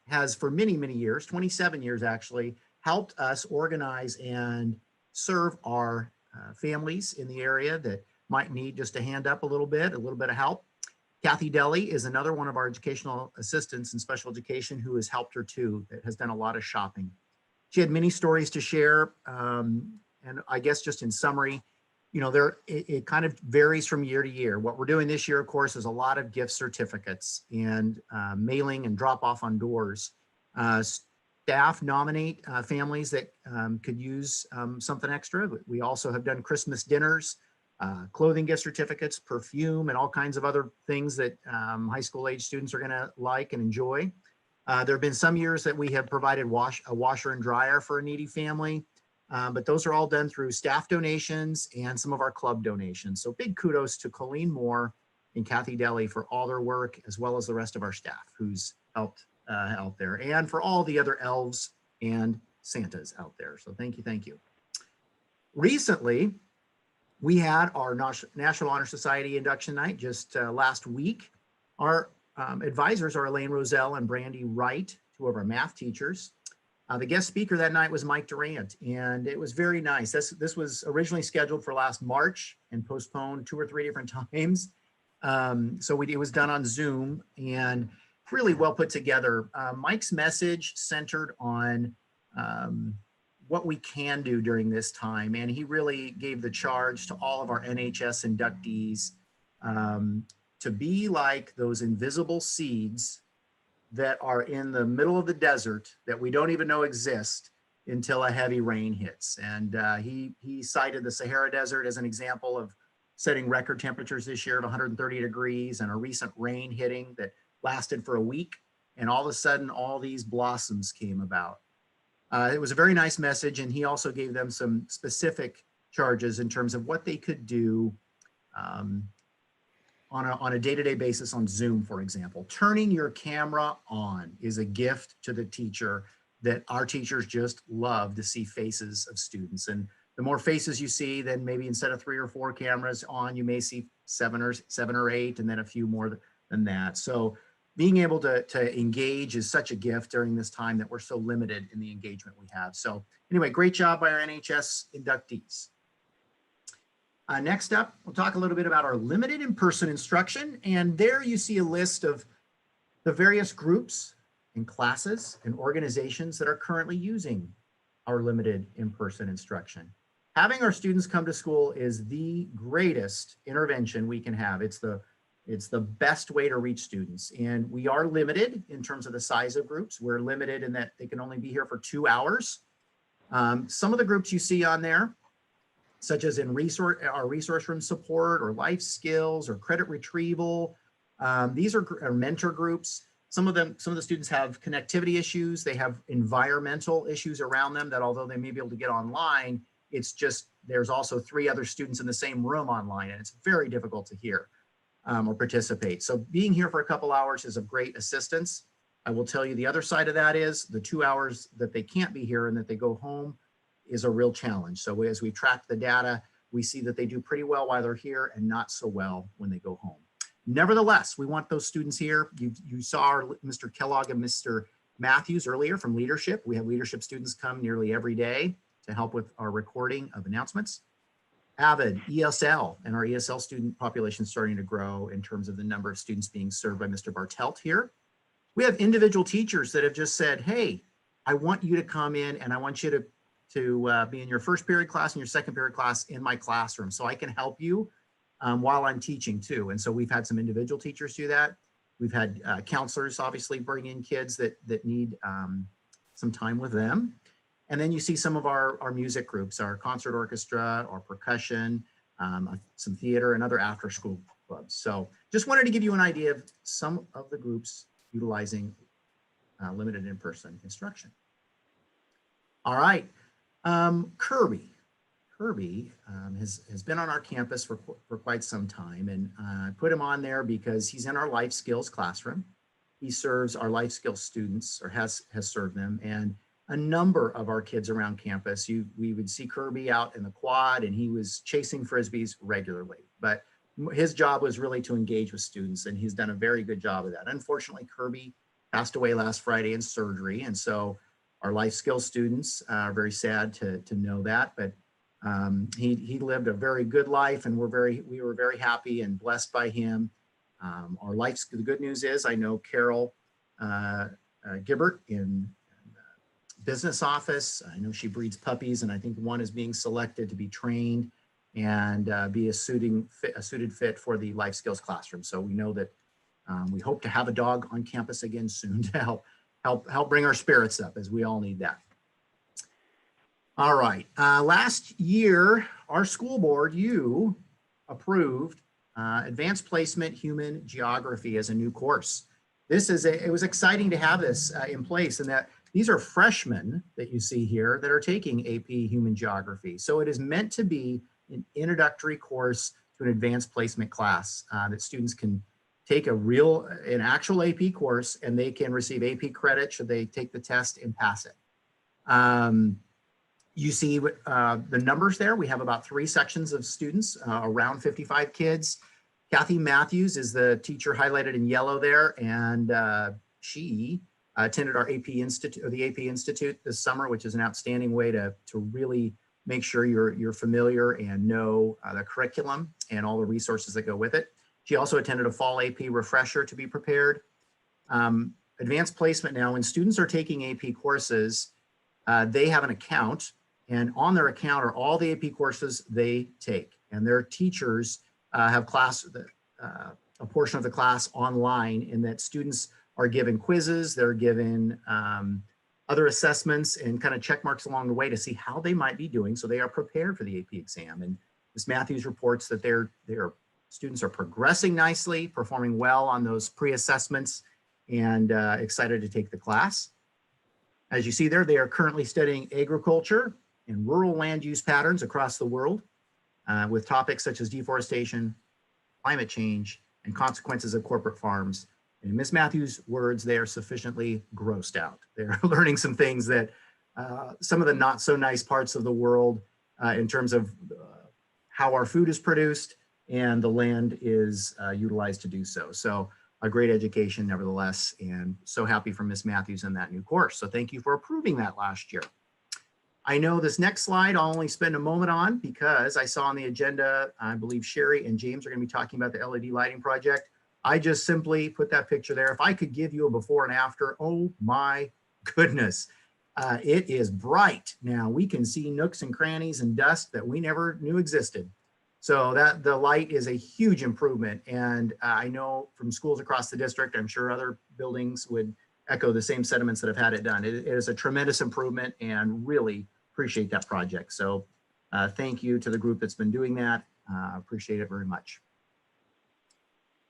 has for many, many years, 27 years actually, helped us organize and serve our families in the area that might need just a hand up a little bit of help. Kathy Deli is another one of our educational assistants in special education who has helped her too, that has done a lot of shopping. She had many stories to share, and I guess just in summary, you know, it kind of varies from year to year. What we're doing this year, of course, is a lot of gift certificates and mailing and drop off on doors. Staff nominate families that could use something extra. We also have done Christmas dinners, clothing gift certificates, perfume, and all kinds of other things that high school age students are gonna like and enjoy. There have been some years that we have provided a washer and dryer for a needy family. But those are all done through staff donations and some of our club donations. So big kudos to Colleen Moore and Kathy Deli for all their work, as well as the rest of our staff who's helped out there, and for all the other elves and Santas out there. So thank you, thank you. Recently, we had our National Honor Society induction night just last week. Our advisors are Elaine Roselle and Brandy Wright, two of our math teachers. The guest speaker that night was Mike Durant, and it was very nice. This was originally scheduled for last March and postponed 2 or 3 different times. So it was done on Zoom and really well put together. Mike's message centered on what we can do during this time, and he really gave the charge to all of our NHS inductees to be like those invisible seeds that are in the middle of the desert that we don't even know exist until a heavy rain hits. And he cited the Sahara Desert as an example of setting record temperatures this year of 130 degrees and a recent rain hitting that lasted for a week. And all of a sudden, all these blossoms came about. It was a very nice message. And he also gave them some specific charges in terms of what they could do on a day-to-day basis on Zoom, for example. Turning your camera on is a gift to the teacher that our teachers just love to see faces of students. And the more faces you see, then maybe instead of 3 or 4 cameras on, you may see 7 or 8, and then a few more than that. So being able to engage is such a gift during this time that we're so limited in the engagement we have. So anyway, great job by our NHS inductees. Next up, we'll talk a little bit about our limited in-person instruction. And there you see a list of the various groups and classes and organizations that are currently using our limited in-person instruction. Having our students come to school is the greatest intervention we can have. It's the best way to reach students. And we are limited in terms of the size of groups. We're limited in that they can only be here for 2 hours. Some of the groups you see on there, such as in our resource room support or life skills or credit retrieval. These are mentor groups. Some of the students have connectivity issues. They have environmental issues around them that although they may be able to get online, it's just, there's also 3 other students in the same room online, and it's very difficult to hear or participate. So being here for a couple hours is of great assistance. I will tell you the other side of that is the 2 hours that they can't be here and that they go home is a real challenge. So as we track the data, we see that they do pretty well while they're here and not so well when they go home. Nevertheless, we want those students here. You saw Mr. Kellogg and Mr. Matthews earlier from leadership. We have leadership students come nearly every day to help with our recording of announcements. Avid, ESL, and our ESL student population is starting to grow in terms of the number of students being served by Mr. Bartelt here. We have individual teachers that have just said, hey, I want you to come in and I want you to be in your first period class and your second period class in my classroom so I can help you while I'm teaching too. And so we've had some individual teachers do that. We've had counselors obviously bring in kids that need some time with them. And then you see some of our music groups, our concert orchestra, or percussion, some theater and other after school clubs. So just wanted to give you an idea of some of the groups utilizing limited in-person instruction. All right, Kirby. Kirby has been on our campus for quite some time, and I put him on there because he's in our life skills classroom. He serves our life skills students, or has served them, and a number of our kids around campus. We would see Kirby out in the quad, and he was chasing Frisbees regularly, but his job was really to engage with students, and he's done a very good job of that. Unfortunately, Kirby passed away last Friday in surgery, and so our life skills students are very sad to know that, but he lived a very good life, and we were very happy and blessed by him. The good news is I know Carol Gibbert in business office. I know she breeds puppies, and I think one is being selected to be trained and be a suited fit for the life skills classroom. So we know that we hope to have a dog on campus again soon to help bring our spirits up, as we all need that. All right, last year, our school board, you approved Advanced Placement Human Geography as a new course. It was exciting to have this in place, and that these are freshmen that you see here that are taking AP Human Geography. So it is meant to be an introductory course to an advanced placement class that students can take an actual AP course, and they can receive AP credit should they take the test and pass it. You see the numbers there. We have about 3 sections of students, around 55 kids. Kathy Matthews is the teacher highlighted in yellow there, and she attended our AP Institute, or the AP Institute this summer, which is an outstanding way to really make sure you're familiar and know the curriculum and all the resources that go with it. She also attended a fall AP refresher to be prepared. Advanced placement now, when students are taking AP courses, they have an account, and on their account are all the AP courses they take, and their teachers have a portion of the class online, in that students are given quizzes, they're given other assessments and kind of check marks along the way to see how they might be doing, so they are prepared for the AP exam. And Ms. Matthews reports that their students are progressing nicely, performing well on those pre-assessments, and excited to take the class. As you see there, they are currently studying agriculture and rural land use patterns across the world, with topics such as deforestation, climate change, and consequences of corporate farms. And in Ms. Matthews' words, they are sufficiently grossed out. They're learning some things that some of the not so nice parts of the world in terms of how our food is produced and the land is utilized to do so. So a great education nevertheless, and so happy for Ms. Matthews in that new course. So thank you for approving that last year. I know this next slide I'll only spend a moment on because I saw on the agenda, I believe Sherry and James are going to be talking about the LED lighting project. I just simply put that picture there. If I could give you a before and after, oh my goodness, it is bright. Now we can see nooks and crannies and dust that we never knew existed. So the light is a huge improvement. And I know from schools across the district, I'm sure other buildings would echo the same sentiments that have had it done. It is a tremendous improvement, and really appreciate that project. So thank you to the group that's been doing that. Appreciate it very much.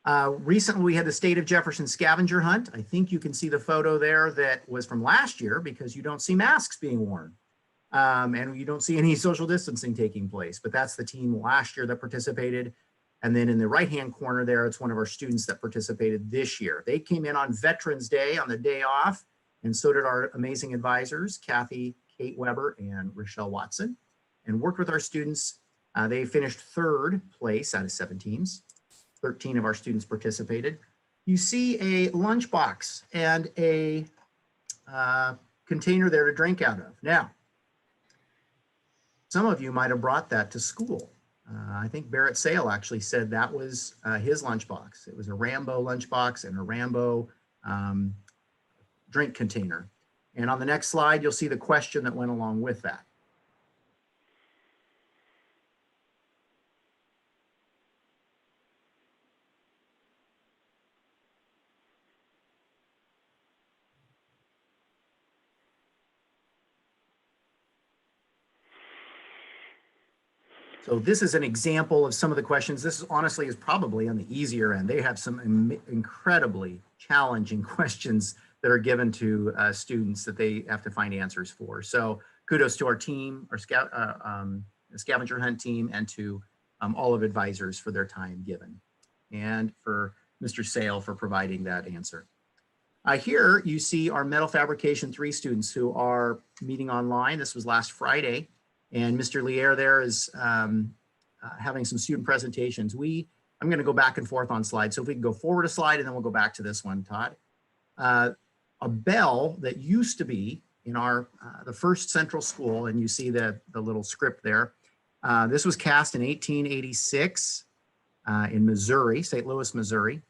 Recently, we had the State of Jefferson scavenger hunt. I think you can see the photo there that was from last year, because you don't see masks being worn. And you don't see any social distancing taking place, but that's the team last year that participated. And then in the right-hand corner there, it's one of our students that participated this year. They came in on Veterans Day, on the day off, and so did our amazing advisors, Kathy, Kate Weber, and Rochelle Watson, and worked with our students. They finished 3rd place out of 7 teams. 13 of our students participated. You see a lunchbox and a container there to drink out of. Now, some of you might have brought that to school. I think Barrett Sale actually said that was his lunchbox. It was a Rambo lunchbox and a Rambo drink container. And on the next slide, you'll see the question that went along with that. So this is an example of some of the questions. This is honestly is probably on the easier end. They have some incredibly challenging questions that are given to students that they have to find answers for. So kudos to our team, our scavenger hunt team, and to all of advisors for their time given, and for Mr. Sale for providing that answer. Here you see our metal fabrication 3 students who are meeting online. This was last Friday. And Mr. Lier there is having some student presentations. I'm going to go back and forth on slides. So if we can go forward a slide and then we'll go back to this one, Todd. A bell that used to be in our the first central school, and you see the little script there. This was cast in 1886 in Missouri, St. Louis, Missouri,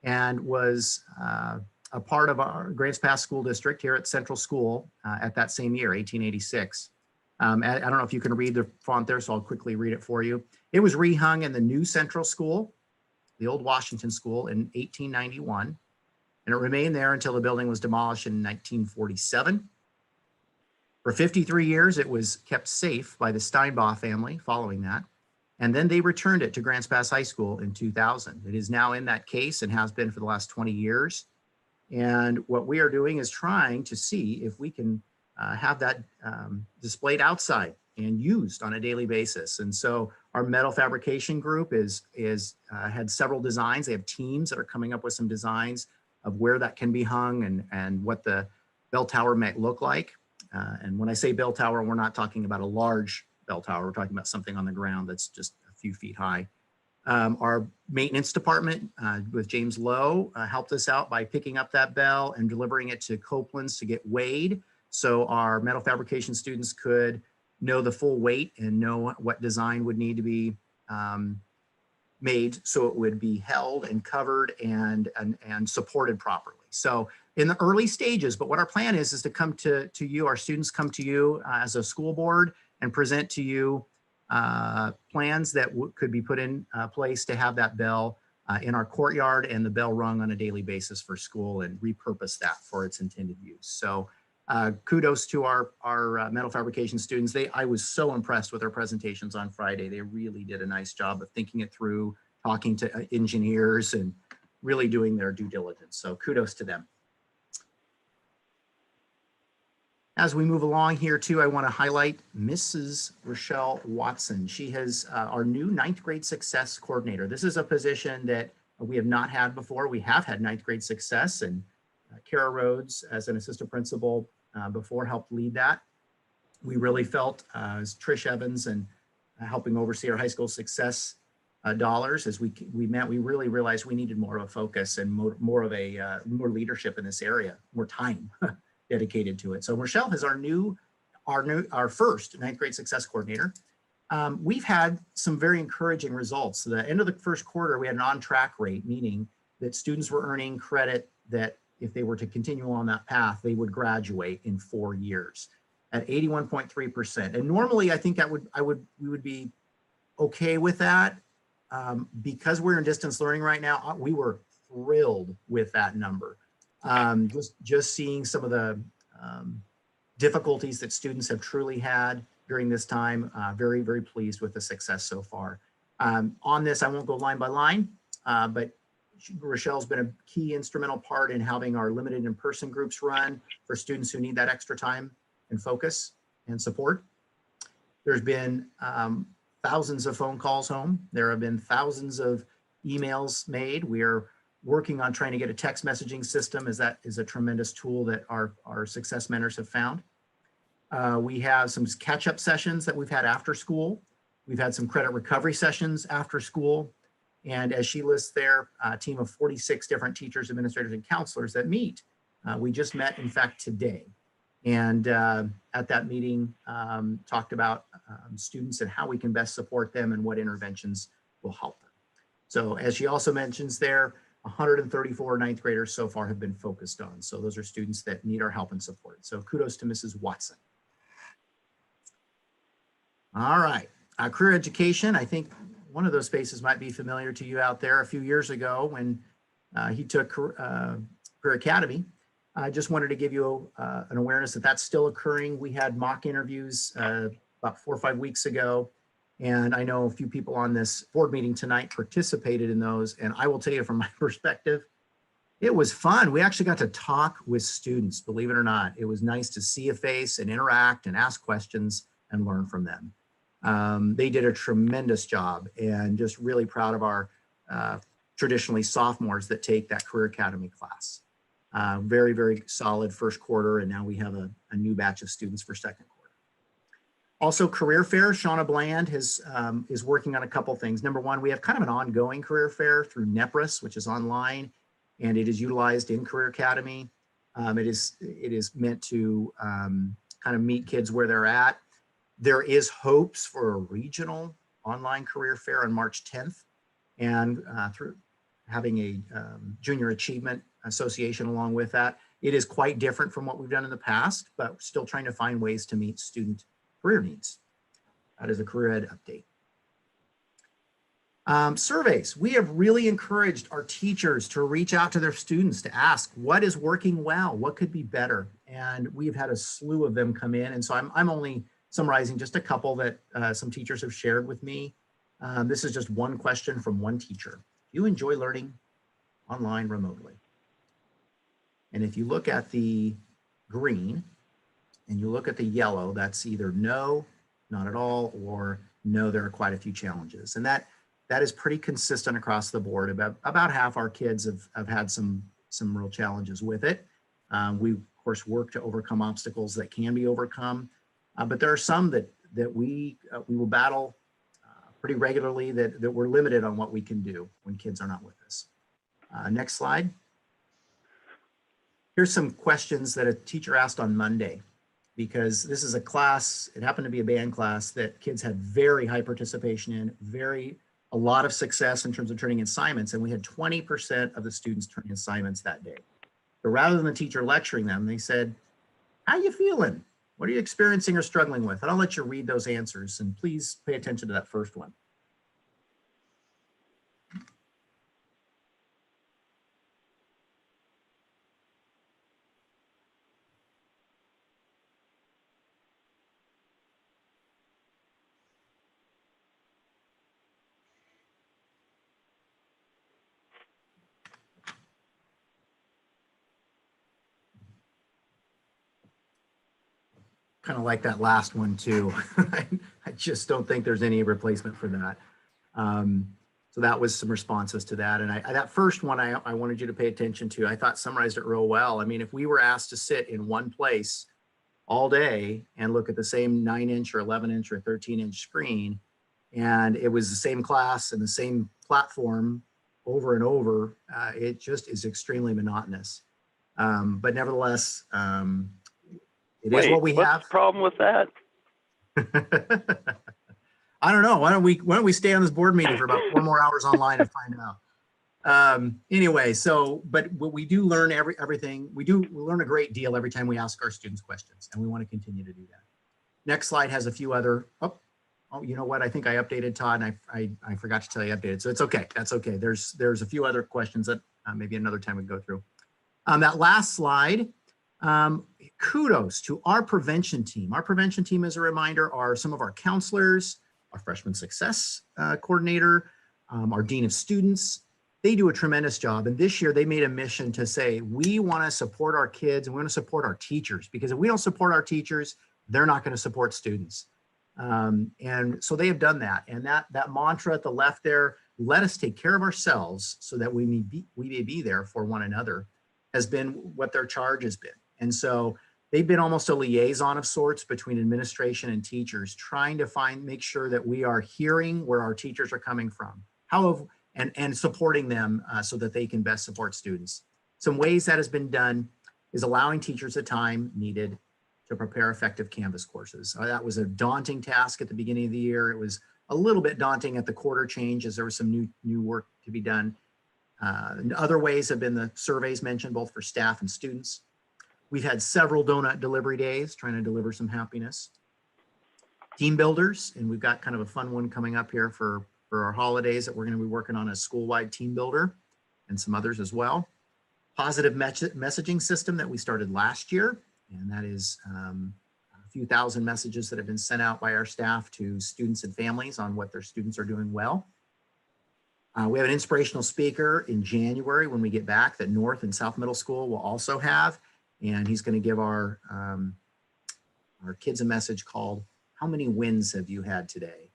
and was a part of our Grants Pass School District here at Central School at that same year, 1886. I don't know if you can read the font there, so I'll quickly read it for you. It was rehung in the new Central School, the old Washington School, in 1891, and it remained there until the building was demolished in 1947. For 53 years, it was kept safe by the Steinbach family following that, and then they returned it to Grants Pass High School in 2000. It is now in that case and has been for the last 20 years. And what we are doing is trying to see if we can have that displayed outside and used on a daily basis. And so our metal fabrication group had several designs. They have teams that are coming up with some designs of where that can be hung and what the bell tower might look like. And when I say bell tower, we're not talking about a large bell tower. We're talking about something on the ground that's just a few feet high. Our maintenance department with James Lowe helped us out by picking up that bell and delivering it to Copeland's to get weighed. So our metal fabrication students could know the full weight and know what design would need to be made so it would be held and covered and supported properly. So in the early stages, but what our plan is to come to you, our students come to you as a school board and present to you plans that could be put in place to have that bell in our courtyard and the bell rung on a daily basis for school and repurpose that for its intended use. So kudos to our metal fabrication students. I was so impressed with their presentations on Friday. They really did a nice job of thinking it through, talking to engineers and really doing their due diligence. So kudos to them. As we move along here too, I want to highlight Mrs. Rochelle Watson. She is our new 9th grade success coordinator. This is a position that we have not had before. We have had 9th grade success, and Kara Rhodes as an assistant principal before helped lead that. We really felt as Trish Evans and helping oversee our high school success dollars as we met, we really realized we needed more of a focus and more leadership in this area, more time dedicated to it. So Rochelle is our first 9th grade success coordinator. We've had some very encouraging results. The end of the first quarter, we had an on-track rate, meaning that students were earning credit that if they were to continue on that path, they would graduate in 4 years at 81.3%. And normally I think we would be okay with that. Because we're in distance learning right now, we were thrilled with that number. Just seeing some of the difficulties that students have truly had during this time, very, very pleased with the success so far. On this, I won't go line by line, but Rochelle's been a key instrumental part in having our limited in-person groups run for students who need that extra time and focus and support. There's been thousands of phone calls home. There have been thousands of emails made. We are working on trying to get a text messaging system, as that is a tremendous tool that our success mentors have found. We have some catch-up sessions that we've had after school. We've had some credit recovery sessions after school. And as she lists there, a team of 46 different teachers, administrators, and counselors that meet. We just met, in fact, today. And at that meeting, talked about students and how we can best support them and what interventions will help them. So as she also mentions there, 134 ninth graders so far have been focused on. So those are students that need our help and support. So kudos to Mrs. Watson. All right, career education. I think one of those spaces might be familiar to you out there. A few years ago when he took Career Academy, I just wanted to give you an awareness that that's still occurring. We had mock interviews about 4 or 5 weeks ago. And I know a few people on this board meeting tonight participated in those. And I will tell you from my perspective, it was fun. We actually got to talk with students, believe it or not. It was nice to see a face and interact and ask questions and learn from them. They did a tremendous job, and just really proud of our traditionally sophomores that take that Career Academy class. Very, very solid first quarter, and now we have a new batch of students for second quarter. Also, career fair. Shauna Bland is working on a couple things. Number one, we have kind of an ongoing career fair through NEPRIS, which is online, and it is utilized in Career Academy. It is meant to kind of meet kids where they're at. There is hopes for a regional online career fair on March 10th, and through having a junior achievement association along with that. It is quite different from what we've done in the past, but still trying to find ways to meet student career needs. That is a career ed update. Surveys. We have really encouraged our teachers to reach out to their students to ask what is working well, what could be better. And we've had a slew of them come in. And so I'm only summarizing just a couple that some teachers have shared with me. This is just one question from one teacher. Do you enjoy learning online remotely? And if you look at the green and you look at the yellow, that's either no, not at all, or no, there are quite a few challenges. And that is pretty consistent across the board. About half our kids have had some real challenges with it. We, of course, work to overcome obstacles that can be overcome. But there are some that we will battle pretty regularly that we're limited on what we can do when kids are not with us. Next slide. Here's some questions that a teacher asked on Monday, because this is a class, it happened to be a band class that kids had very high participation in, a lot of success in terms of turning assignments, and we had 20% of the students turning assignments that day. But rather than the teacher lecturing them, they said, how you feeling? What are you experiencing or struggling with? And I'll let you read those answers, and please pay attention to that first one. Kind of like that last one too. I just don't think there's any replacement for that. So that was some responses to that. And that first one I wanted you to pay attention to. I thought summarized it real well. I mean, if we were asked to sit in one place all day and look at the same 9-inch or 11-inch or 13-inch screen, and it was the same class and the same platform over and over, it just is extremely monotonous. But nevertheless, it is what we have. What's the problem with that? I don't know. Why don't we stay on this board meeting for about 4 more hours online and find out. Anyway, but we do learn everything. We learn a great deal every time we ask our students questions, and we want to continue to do that. Next slide has a few other, oh, you know what? I think I updated Todd, and I forgot to tell you I updated. So it's okay. That's okay. There's a few other questions that maybe another time we can go through. That last slide, kudos to our prevention team. Our prevention team, as a reminder, are some of our counselors, our freshman success coordinator, our dean of students. They do a tremendous job. And this year they made a mission to say, we want to support our kids and we want to support our teachers, because if we don't support our teachers, they're not going to support students. And so they have done that. And that mantra at the left there, let us take care of ourselves so that we may be there for one another, has been what their charge has been. And so they've been almost a liaison of sorts between administration and teachers, trying to make sure that we are hearing where our teachers are coming from, and supporting them so that they can best support students. Some ways that has been done is allowing teachers the time needed, to prepare effective Canvas courses. That was a daunting task at the beginning of the year. It was a little bit daunting at the quarter change as there was some new work to be done. Other ways have been the surveys mentioned, both for staff and students. We've had several donut delivery days trying to deliver some happiness. Team builders, and we've got kind of a fun one coming up here for our holidays that we're going to be working on, a school-wide team builder and some others as well. Positive messaging system that we started last year, and that is a few thousand messages that have been sent out by our staff to students and families on what their students are doing well. We have an inspirational speaker in January when we get back that North and South Middle School will also have, and he's going to give our kids a message called "How many wins have you had today?"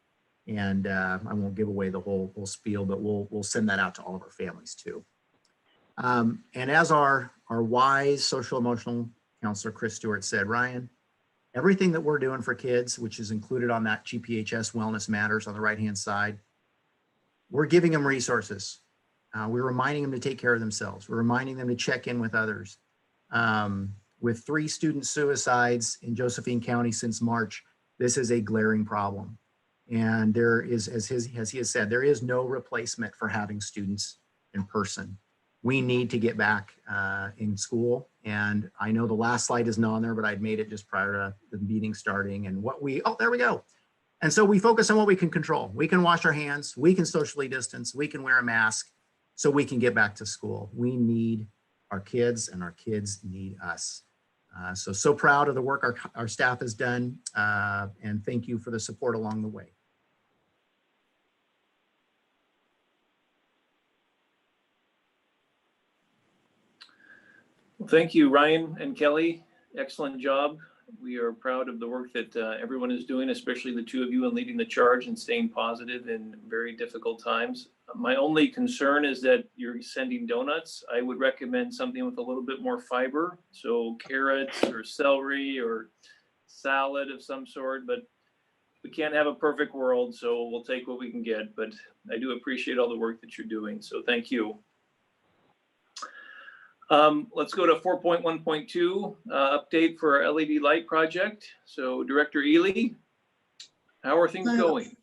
And I won't give away the whole spiel, but we'll send that out to all of our families too. And as our wise social emotional counselor Chris Stewart said, Ryan, everything that we're doing for kids, which is included on that GPHS Wellness Matters on the right-hand side, we're giving them resources. We're reminding them to take care of themselves. We're reminding them to check in with others. With 3 student suicides in Josephine County since March, this is a glaring problem. And there is, as he has said, there is no replacement for having students in person. We need to get back in school. And I know the last slide isn't on there, but I'd made it just prior to the meeting starting. And there we go. And so we focus on what we can control. We can wash our hands, we can socially distance, we can wear a mask so we can get back to school. We need our kids and our kids need us. So proud of the work our staff has done, and thank you for the support along the way. Well, thank you, Ryan and Kelly. Excellent job. We are proud of the work that everyone is doing, especially the 2 of you in leading the charge and staying positive in very difficult times. My only concern is that you're sending donuts. I would recommend something with a little bit more fiber. So carrots or celery or salad of some sort, but we can't have a perfect world, so we'll take what we can get. But I do appreciate all the work that you're doing, so thank you. Let's go to 4.1.2, update for our LED light project. So Director Ely, how are things going?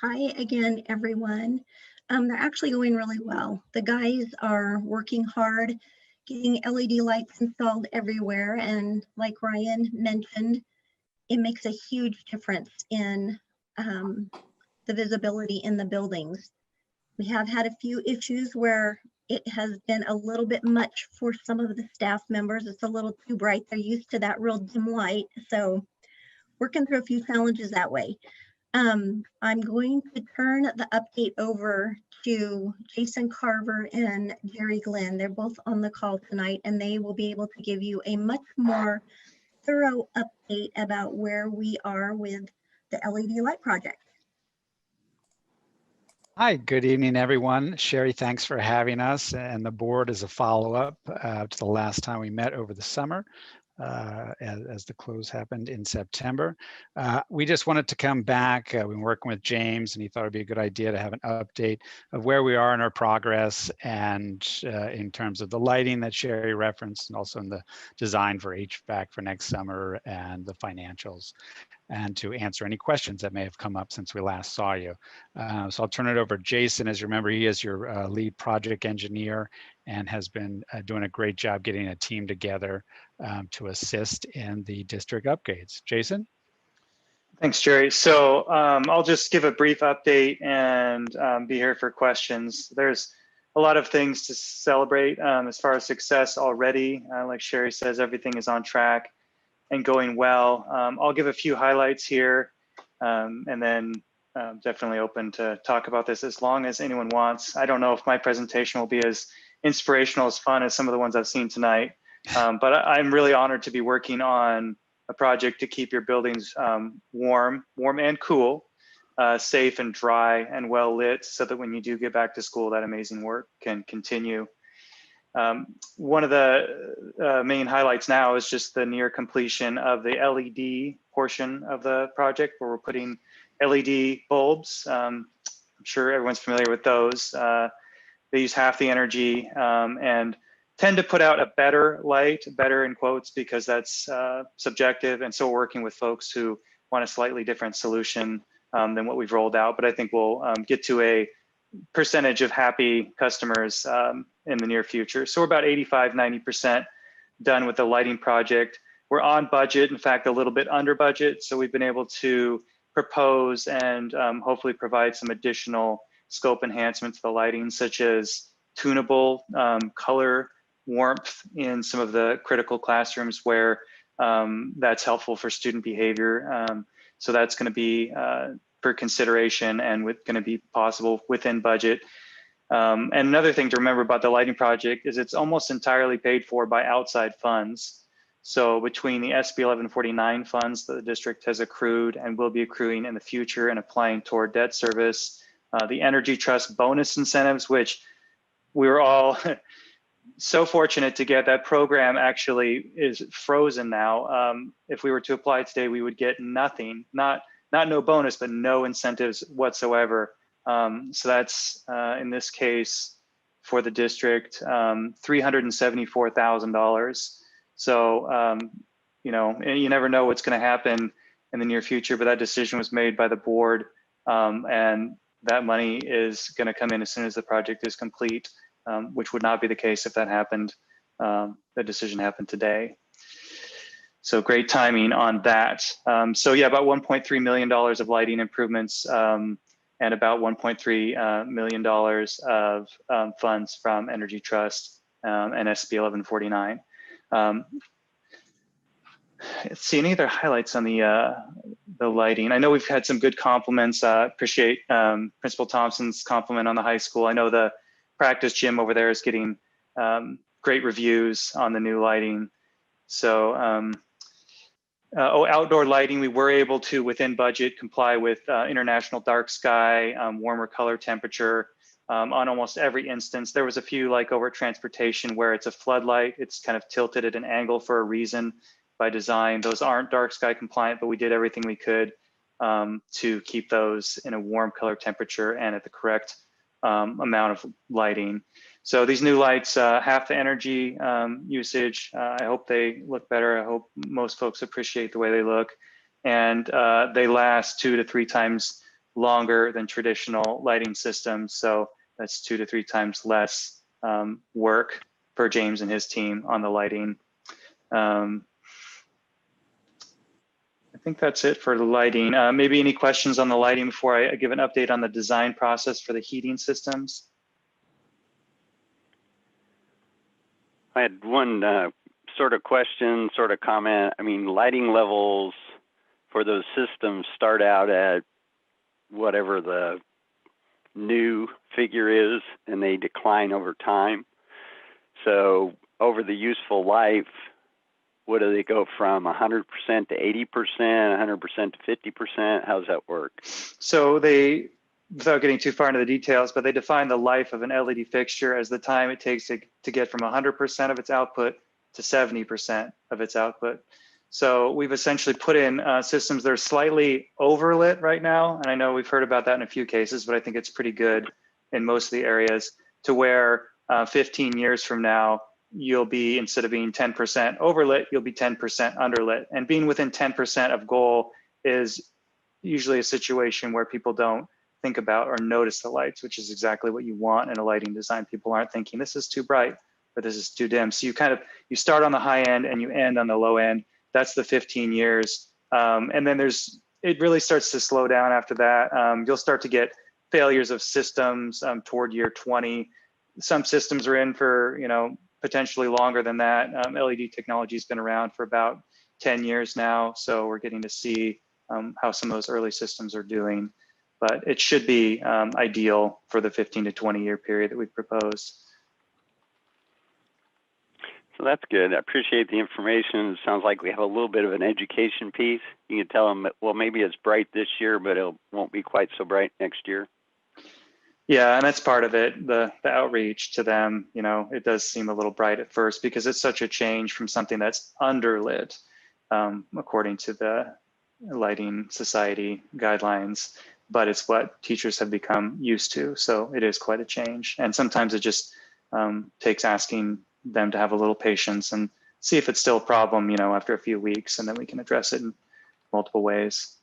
Hi again, everyone. They're actually going really well. The guys are working hard, getting LED lights installed everywhere. And like Ryan mentioned, it makes a huge difference in the visibility in the buildings. We have had a few issues where it has been a little bit much for some of the staff members. It's a little too bright. They're used to that real dim light. So working through a few challenges that way. I'm going to turn the update over to Jason Carver and Jerry Glenn. They're both on the call tonight, and they will be able to give you a much more thorough update about where we are with the LED light project. Hi, good evening, everyone. Sherry, thanks for having us, and the board as a follow-up to the last time we met over the summer. As the close happened in September. We just wanted to come back. We've been working with James, and he thought it'd be a good idea to have an update of where we are in our progress, and in terms of the lighting that Sherry referenced, and also in the design for HVAC for next summer and the financials, and to answer any questions that may have come up since we last saw you. So I'll turn it over to Jason. As you remember, he is your lead project engineer and has been doing a great job getting a team together to assist in the district upgrades. Jason? Thanks, Jerry. So I'll just give a brief update and be here for questions. There's a lot of things to celebrate as far as success already. Like Sherry says, everything is on track and going well. I'll give a few highlights here, and then definitely open to talk about this as long as anyone wants. I don't know if my presentation will be as inspirational, as fun as some of the ones I've seen tonight, but I'm really honored to be working on a project to keep your buildings warm and cool, safe and dry and well lit, so that when you do get back to school, that amazing work can continue. One of the main highlights now is just the near completion of the LED portion of the project, where we're putting LED bulbs. I'm sure everyone's familiar with those. They use half the energy, and tend to put out a better light, better in quotes, because that's subjective. And so we're working with folks who want a slightly different solution than what we've rolled out. But I think we'll get to a percentage of happy customers in the near future. So we're about 85, 90% done with the lighting project. We're on budget, in fact, a little bit under budget. So we've been able to propose and hopefully provide some additional scope enhancements to the lighting, such as tunable color warmth in some of the critical classrooms where that's helpful for student behavior. So that's going to be for consideration and going to be possible within budget. And another thing to remember about the lighting project is it's almost entirely paid for by outside funds. So between the SB 1149 funds that the district has accrued and will be accruing in the future and applying toward debt service, the Energy Trust bonus incentives, which we were all so fortunate to get. That program actually is frozen now. If we were to apply today, we would get nothing, not no bonus, but no incentives whatsoever. So that's in this case for the district, $374,000. So, you know, you never know what's going to happen in the near future, but that decision was made by the board, and that money is going to come in as soon as the project is complete, which would not be the case if that happened. The decision happened today. So great timing on that. So yeah, about $1.3 million of lighting improvements and about $1.3 million of funds from Energy Trust and SB 1149. Let's see, any other highlights on the lighting? I know we've had some good compliments. Appreciate Principal Thompson's compliment on the high school. I know the practice gym over there is getting great reviews on the new lighting. So outdoor lighting, we were able to, within budget, comply with international dark sky, warmer color temperature on almost every instance. There was a few, like over transportation, where it's a floodlight. It's kind of tilted at an angle for a reason by design. Those aren't dark sky compliant, but we did everything we could to keep those in a warm color temperature and at the correct amount of lighting. So these new lights, half the energy usage. I hope they look better. I hope most folks appreciate the way they look. And they last 2 to 3 times longer than traditional lighting systems. So that's 2 to 3 times less work for James and his team on the lighting. I think that's it for the lighting. Maybe any questions on the lighting before I give an update on the design process for the heating systems? I had one sort of question, sort of comment. I mean, lighting levels for those systems start out at whatever the new figure is, and they decline over time. So over the useful life, what do they go from 100% to 80%, 100% to 50%? How does that work? So they, without getting too far into the details, but they define the life of an LED fixture as the time it takes to get from 100% of its output to 70% of its output. So we've essentially put in systems that are slightly overlit right now. And I know we've heard about that in a few cases, but I think it's pretty good in most of the areas, to where 15 years from now, you'll be, instead of being 10% overlit, you'll be 10% underlit. And being within 10% of goal is usually a situation where people don't think about or notice the lights, which is exactly what you want in a lighting design. People aren't thinking this is too bright or this is too dim. So you start on the high end and you end on the low end. That's the 15 years. And then it really starts to slow down after that. You'll start to get failures of systems toward year 20. Some systems are in for, potentially longer than that. LED technology has been around for about 10 years now. So we're getting to see how some of those early systems are doing, but it should be ideal for the 15 to 20 year period that we've proposed. So that's good. I appreciate the information. It sounds like we have a little bit of an education piece. You can tell them, well, maybe it's bright this year, but it won't be quite so bright next year. Yeah, and that's part of it, the outreach to them. It does seem a little bright at first because it's such a change from something that's underlit, according to the Lighting Society guidelines, but it's what teachers have become used to. So it is quite a change. And sometimes it just takes asking them to have a little patience and see if it's still a problem, you know, after a few weeks, and then we can address it in multiple ways.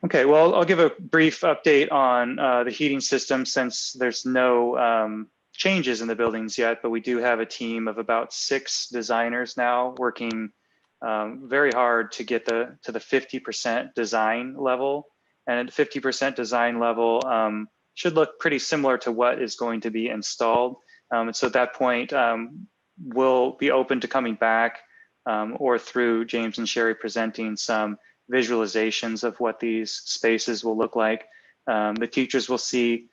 Okay, well, I'll give a brief update on the heating system since there's no changes in the buildings yet, but we do have a team of about 6 designers now working very hard to get to the 50% design level. And at 50% design level should look pretty similar to what is going to be installed. And so at that point, we'll be open to coming back or through James and Sherry presenting some visualizations of what these spaces will look like. The teachers will see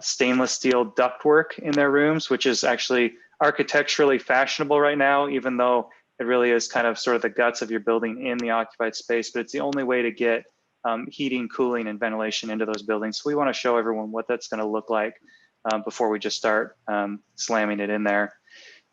stainless steel ductwork in their rooms, which is actually architecturally fashionable right now, even though it really is kind of sort of the guts of your building in the occupied space, but it's the only way to get heating, cooling, and ventilation into those buildings. So we want to show everyone what that's going to look like before we just start slamming it in there.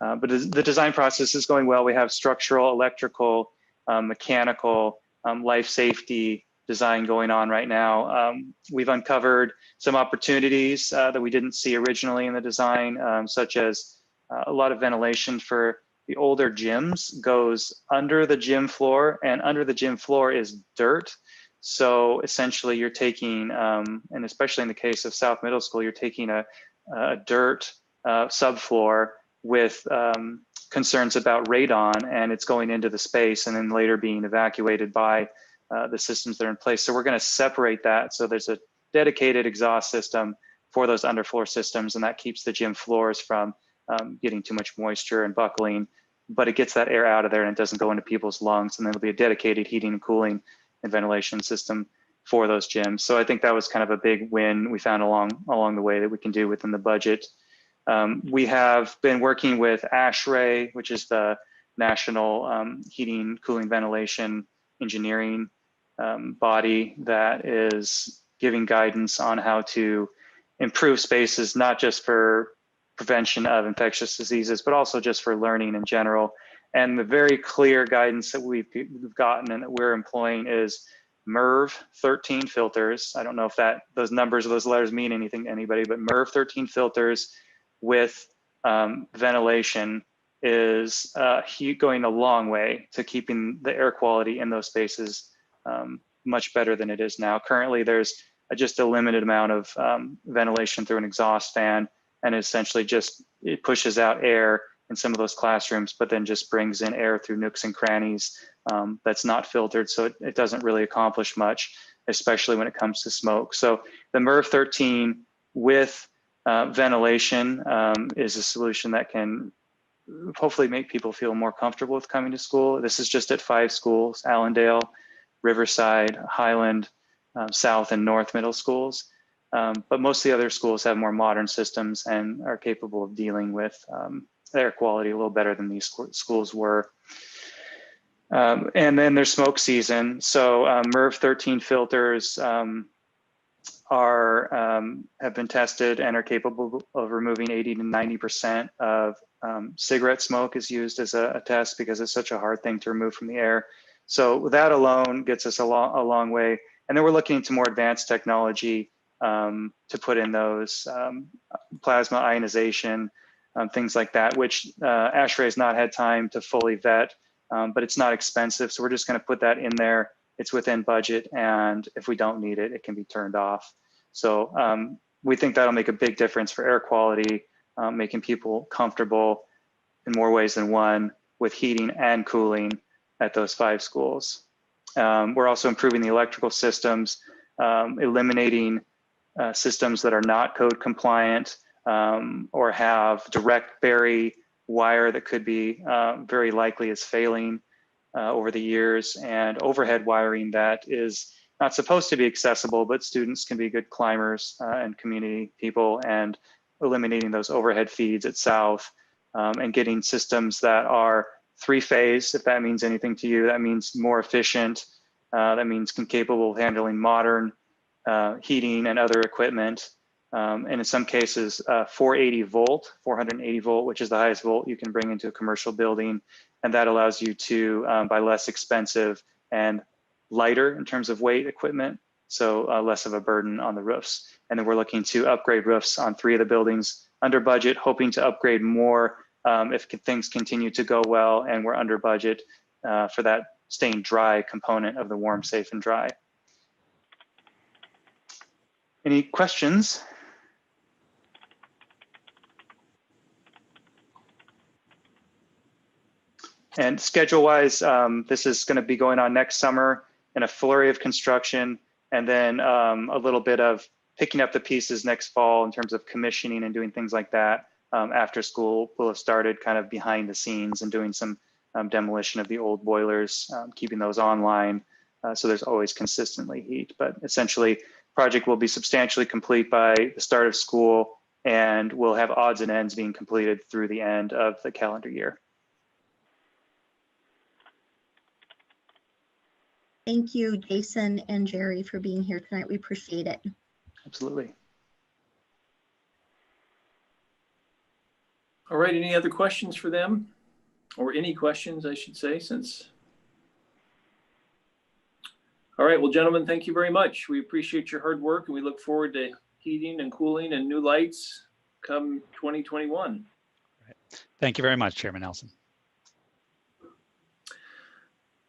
But the design process is going well. We have structural, electrical, mechanical, life safety design going on right now. We've uncovered some opportunities that we didn't see originally in the design, such as a lot of ventilation for the older gyms goes under the gym floor, and under the gym floor is dirt. So essentially you're taking, and especially in the case of South Middle School, you're taking a dirt subfloor with concerns about radon, and it's going into the space and then later being evacuated by the systems that are in place. So we're going to separate that. So there's a dedicated exhaust system for those underfloor systems, and that keeps the gym floors from getting too much moisture and buckling, but it gets that air out of there and it doesn't go into people's lungs. And there'll be a dedicated heating and cooling and ventilation system for those gyms. So I think that was kind of a big win we found along the way that we can do within the budget. We have been working with ASHRAE, which is the National Heating, Cooling, Ventilation Engineering body that is giving guidance on how to improve spaces, not just for prevention of infectious diseases, but also just for learning in general. And the very clear guidance that we've gotten and that we're employing is MERV 13 filters. I don't know if those numbers or those letters mean anything to anybody, but MERV 13 filters with ventilation is going a long way to keeping the air quality in those spaces much better than it is now. Currently, there's just a limited amount of ventilation through an exhaust fan, and essentially it pushes out air in some of those classrooms, but then just brings in air through nooks and crannies that's not filtered. So it doesn't really accomplish much, especially when it comes to smoke. So the MERV 13 with ventilation is a solution that can hopefully make people feel more comfortable with coming to school. This is just at 5 schools: Allendale, Riverside, Highland, South and North middle schools. But most of the other schools have more modern systems and are capable of dealing with air quality a little better than these schools were. And then there's smoke season. So MERV 13 filters have been tested and are capable of removing 80 to 90% of cigarette smoke is used as a test because it's such a hard thing to remove from the air. So that alone gets us a long way. And then we're looking into more advanced technology to put in those plasma ionization, things like that, which ASHRAE has not had time to fully vet, but it's not expensive. So we're just going to put that in there. It's within budget, and if we don't need it, it can be turned off. So we think that'll make a big difference for air quality, making people comfortable in more ways than one with heating and cooling at those 5 schools. We're also improving the electrical systems, eliminating systems that are not code compliant or have direct bury wire that could be very likely is failing over the years, and overhead wiring that is not supposed to be accessible, but students can be good climbers and community people, and eliminating those overhead feeds at South and getting systems that are 3-phase, if that means anything to you. That means more efficient. That means capable of handling modern heating and other equipment. And in some cases, 480 volt, which is the highest volt you can bring into a commercial building. And that allows you to buy less expensive and lighter in terms of weight equipment so less of a burden on the roofs. And then we're looking to upgrade roofs on 3 of the buildings under budget, hoping to upgrade more if things continue to go well and we're under budget for that staying dry component of the warm, safe, and dry. Any questions? And schedule-wise, this is going to be going on next summer in a flurry of construction, and then a little bit of picking up the pieces next fall in terms of commissioning and doing things like that. After school will have started kind of behind the scenes and doing some demolition of the old boilers, keeping those online. So there's always consistently heat, but essentially project will be substantially complete by the start of school, and we'll have odds and ends being completed through the end of the calendar year. Thank you, Jason and Jerry, for being here tonight. We appreciate it. Absolutely. All right, any other questions for them? Or any questions, I should say, since. All right, well, gentlemen, thank you very much. We appreciate your hard work, and we look forward to heating and cooling and new lights come 2021. Thank you very much, Chairman Nelson.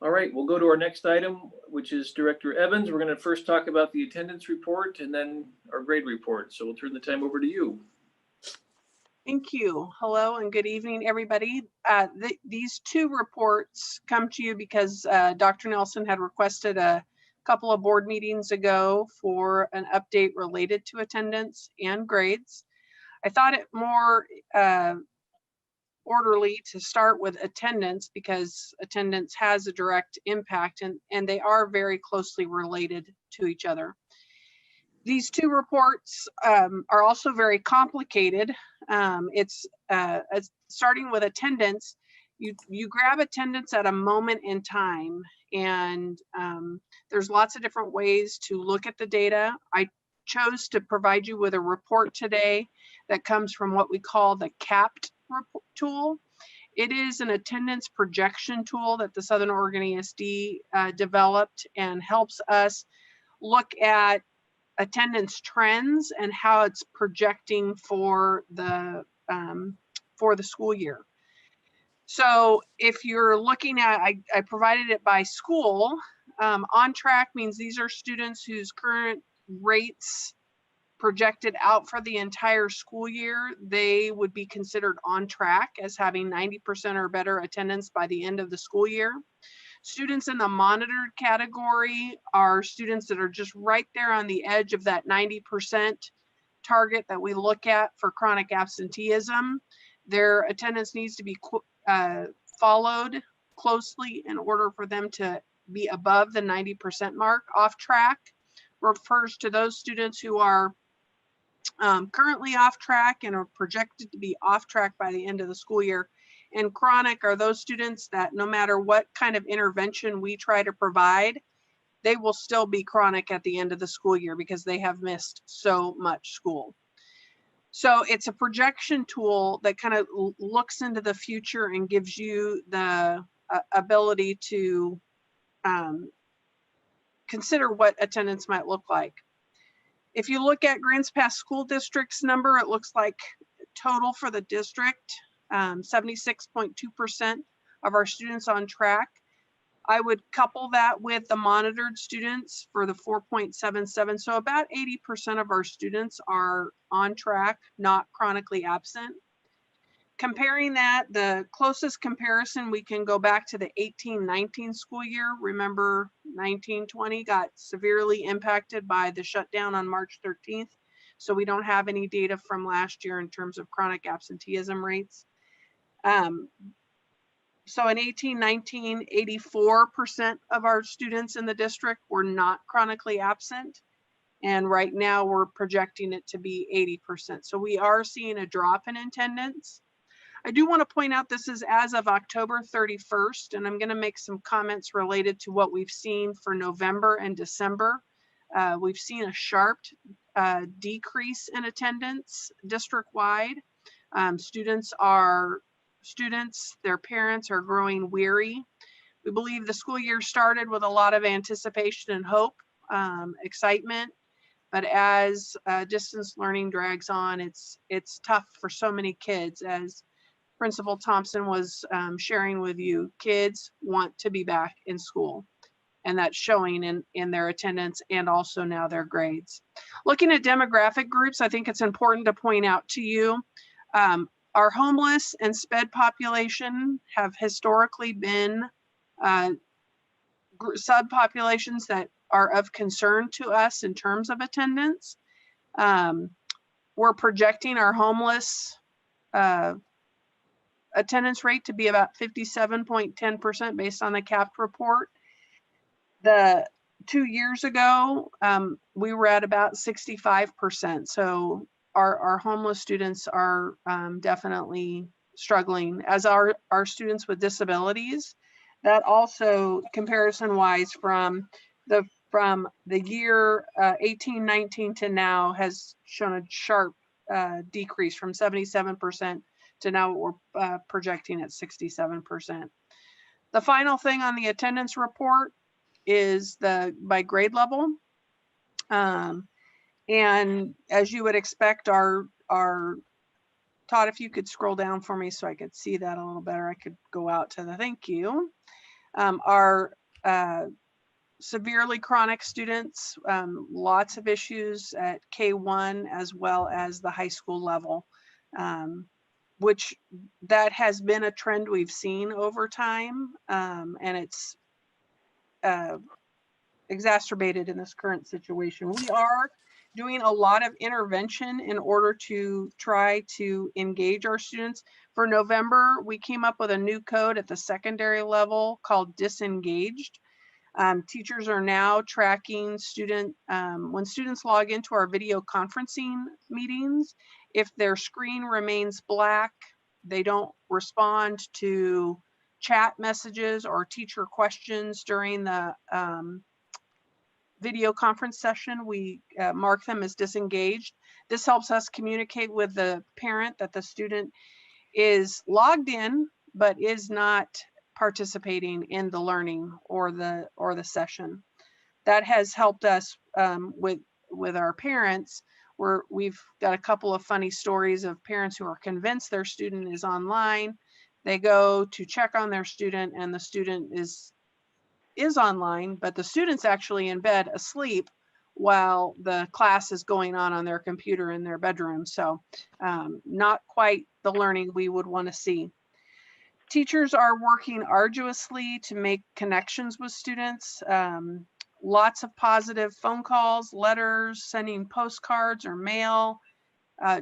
All right, we'll go to our next item, which is Director Evans. We're going to first talk about the attendance report and then our grade report. So we'll turn the time over to you. Thank you. Hello and good evening, everybody. These two reports come to you because Dr. Nelson had requested a couple of board meetings ago for an update related to attendance and grades. I thought it more orderly to start with attendance because attendance has a direct impact and they are very closely related to each other. These two reports are also very complicated. It's starting with attendance. You grab attendance at a moment in time, and there's lots of different ways to look at the data. I chose to provide you with a report today that comes from what we call the CAPT tool. It is an attendance projection tool that the Southern Oregon ESD developed and helps us look at attendance trends and how it's projecting for the school year. So if you're looking at, I provided it by school. On track means these are students whose current rates projected out for the entire school year. They would be considered on track as having 90% or better attendance by the end of the school year. Students in the monitored category are students that are just right there on the edge of that 90% target that we look at for chronic absenteeism. Their attendance needs to be followed closely in order for them to be above the 90% mark. Off track refers to those students who are currently off track and are projected to be off track by the end of the school year. And chronic are those students that no matter what kind of intervention we try to provide, they will still be chronic at the end of the school year because they have missed so much school. So it's a projection tool that kind of looks into the future and gives you the ability to consider what attendance might look like. If you look at Grants Pass School District's number, it looks like total for the district, 76.2% of our students on track. I would couple that with the monitored students for the 4.77. So about 80% of our students are on track, not chronically absent. Comparing that, the closest comparison, we can go back to the 18-19 school year. Remember, 19-20 got severely impacted by the shutdown on March 13th. So we don't have any data from last year in terms of chronic absenteeism rates. So in 18-19, 84% of our students in the district were not chronically absent. And right now we're projecting it to be 80%. So we are seeing a drop in attendance. I do want to point out this is as of October 31st, and I'm going to make some comments related to what we've seen for November and December. We've seen a sharp decrease in attendance district-wide. Students, their parents are growing weary. We believe the school year started with a lot of anticipation and hope. excitement. But as distance learning drags on, it's tough for so many kids. As Principal Thompson was sharing with you, kids want to be back in school, and that's showing in their attendance and also now their grades. Looking at demographic groups, I think it's important to point out to you, our homeless and SPED population have historically been subpopulations that are of concern to us in terms of attendance. We're projecting our homeless attendance rate to be about 57.10% based on the CAPT report. The 2 years ago, we were at about 65%. So our homeless students are definitely struggling, as are our students with disabilities. That also, comparison-wise, from the year 18-19 to now, has shown a sharp decrease from 77% to now what we're projecting at 67%. The final thing on the attendance report is by grade level. And as you would expect, our Todd, if you could scroll down for me so I could see that a little better, I could go out to the thank you. Our severely chronic students, lots of issues at K1 as well as the high school level, which that has been a trend we've seen over time, and it's exacerbated in this current situation. We are doing a lot of intervention in order to try to engage our students. For November, we came up with a new code at the secondary level called disengaged. Teachers are now tracking when students log into our video conferencing meetings, if their screen remains black, they don't respond to chat messages or teacher questions during the video conference session, we mark them as disengaged. This helps us communicate with the parent that the student is logged in, but is not participating in the learning or the session. That has helped us with our parents, where we've got a couple of funny stories of parents who are convinced their student is online. They go to check on their student and the student is online, but the student's actually in bed asleep while the class is going on their computer in their bedroom. So not quite the learning we would want to see. Teachers are working arduously to make connections with students. Lots of positive phone calls, letters, sending postcards or mail,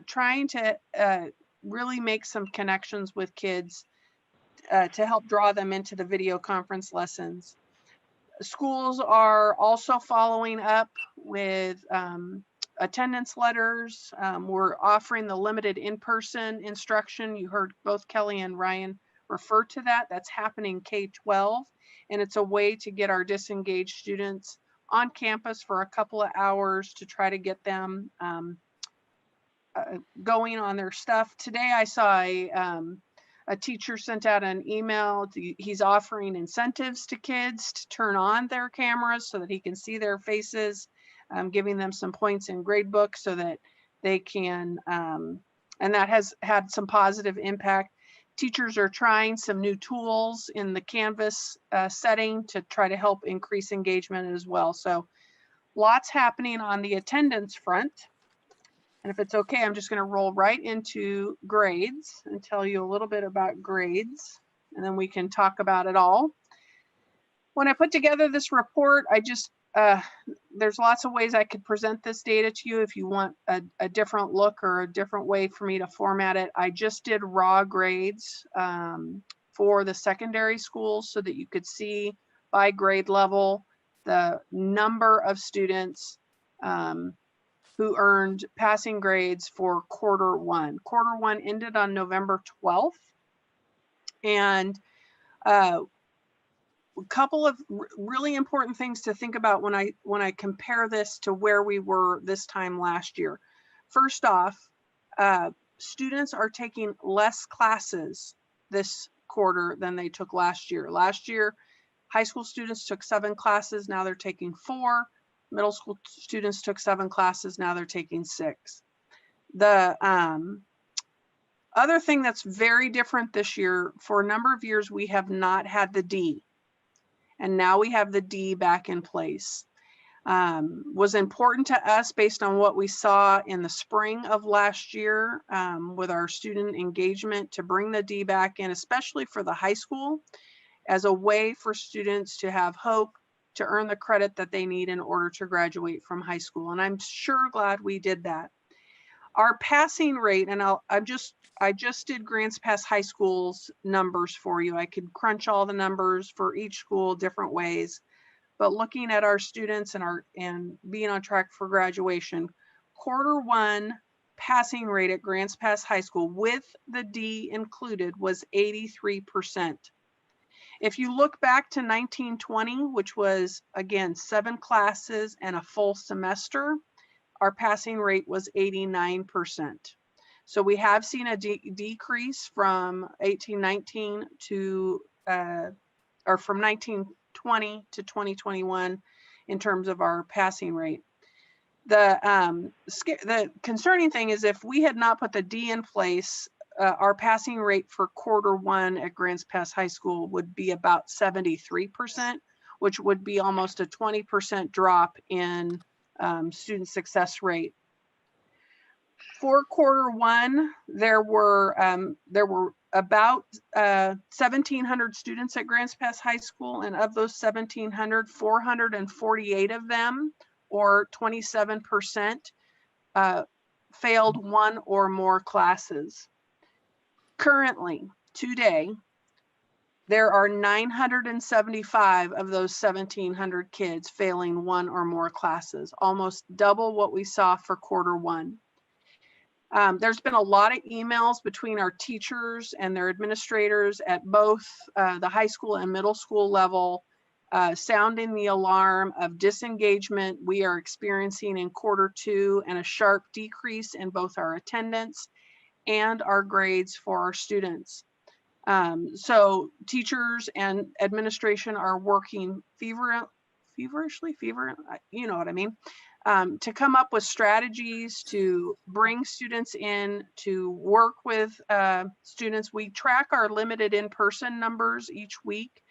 trying to really make some connections with kids to help draw them into the video conference lessons. Schools are also following up with attendance letters. We're offering the limited in-person instruction. You heard both Kelly and Ryan refer to that. That's happening K-12, and it's a way to get our disengaged students on campus for a couple of hours to try to get them going on their stuff. Today I saw a teacher sent out an email. He's offering incentives to kids to turn on their cameras so that he can see their faces, giving them some points in gradebook so that they can, and that has had some positive impact. Teachers are trying some new tools in the Canvas setting to try to help increase engagement as well. So lots happening on the attendance front. And if it's okay, I'm just going to roll right into grades and tell you a little bit about grades, and then we can talk about it all. When I put together this report, there's lots of ways I could present this data to you if you want a different look or a different way for me to format it. I just did raw grades for the secondary schools so that you could see by grade level the number of students who earned passing grades for quarter one. Quarter one ended on November 12th. And a couple of really important things to think about when I compare this to where we were this time last year. First off, students are taking less classes this quarter than they took last year. Last year, high school students took 7 classes, now they're taking 4. middle school students took 7 classes. Now they're taking 6. The other thing that's very different this year, for a number of years, we have not had the D. And now we have the D back in place. Was important to us based on what we saw in the spring of last year with our student engagement to bring the D back in, especially for the high school, as a way for students to have hope to earn the credit that they need in order to graduate from high school. And I'm sure glad we did that. Our passing rate, and I just did Grants Pass High School's numbers for you. I could crunch all the numbers for each school different ways. But looking at our students and being on track for graduation, Q1 passing rate at Grants Pass High School with the D included was 83%. If you look back to 1920, which was again 7 classes and a full semester, our passing rate was 89%. So we have seen a decrease from 1819 to or from 1920 to 2021 in terms of our passing rate. The concerning thing is if we had not put the D in place, our passing rate for Q1 at Grants Pass High School would be about 73%, which would be almost a 20% drop in student success rate. For Q1, there were about 1,700 students at Grants Pass High School, and of those 1,700, 448 of them, or 27%, failed 1 or more classes. Currently, today, there are 975 of those 1,700 kids failing 1 or more classes, almost double what we saw for Q1. There's been a lot of emails between our teachers and their administrators at both the high school and middle school level, sounding the alarm of disengagement we are experiencing in Q2 and a sharp decrease in both our attendance and our grades for our students. So teachers and administration are working feverishly, you know what I mean, to come up with strategies to bring students in, to work with students. We track our limited in-person numbers each week.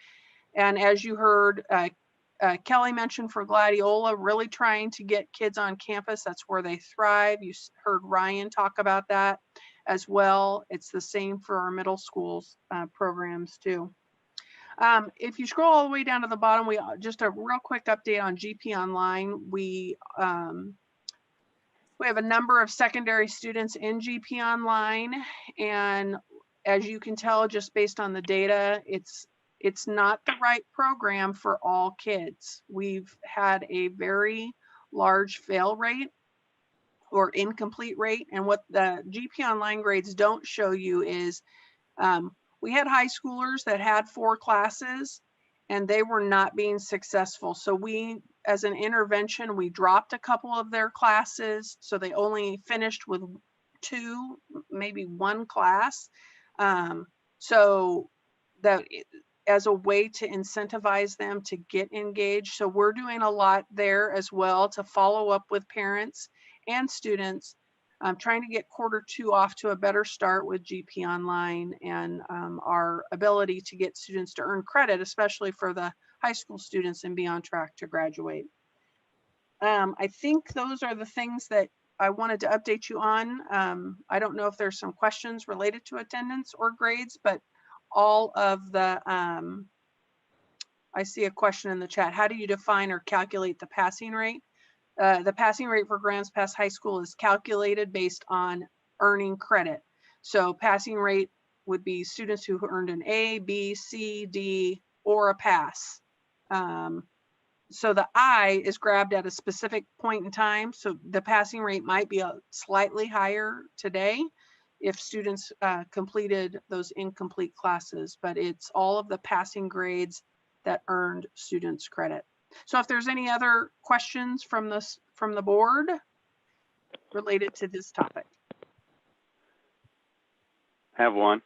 And as you heard Kelly mentioned for Gladiola, really trying to get kids on campus. That's where they thrive. You heard Ryan talk about that as well. It's the same for our middle schools programs too. If you scroll all the way down to the bottom, just a real quick update on GP Online. We have a number of secondary students in GP Online, and as you can tell, just based on the data, it's not the right program for all kids. We've had a very large fail rate or incomplete rate, and what the GP Online grades don't show you is we had high schoolers that had 4 classes and they were not being successful. So we, as an intervention, we dropped a couple of their classes. So they only finished with 2, maybe 1 class. So that as a way to incentivize them to get engaged. So we're doing a lot there as well to follow up with parents and students, trying to get Q2 off to a better start with GP Online and our ability to get students to earn credit, especially for the high school students, and be on track to graduate. I think those are the things that I wanted to update you on. I don't know if there's some questions related to attendance or grades, but all of the, I see a question in the chat. How do you define or calculate the passing rate? The passing rate for Grants Pass High School is calculated based on earning credit. So passing rate would be students who earned an A, B, C, D, or a pass. So the I is grabbed at a specific point in time. So the passing rate might be slightly higher today if students completed those incomplete classes, but it's all of the passing grades that earned students credit. So if there's any other questions from the board related to this topic. I have one.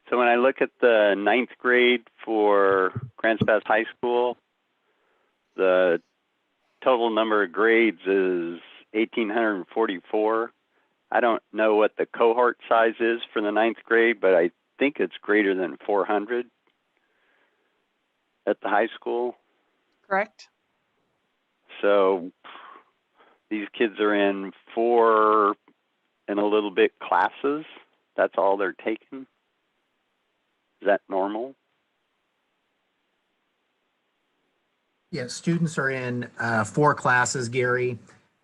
So when I look at the 9th grade for Grants Pass High School, the total number of grades is 1,844. I don't know what the cohort size is for the 9th grade, but I think it's greater than 400 at the high school. Correct. So these kids are in 4 and a little bit classes. That's all they're taking. Is that normal? Yeah, students are in 4 classes, Gary.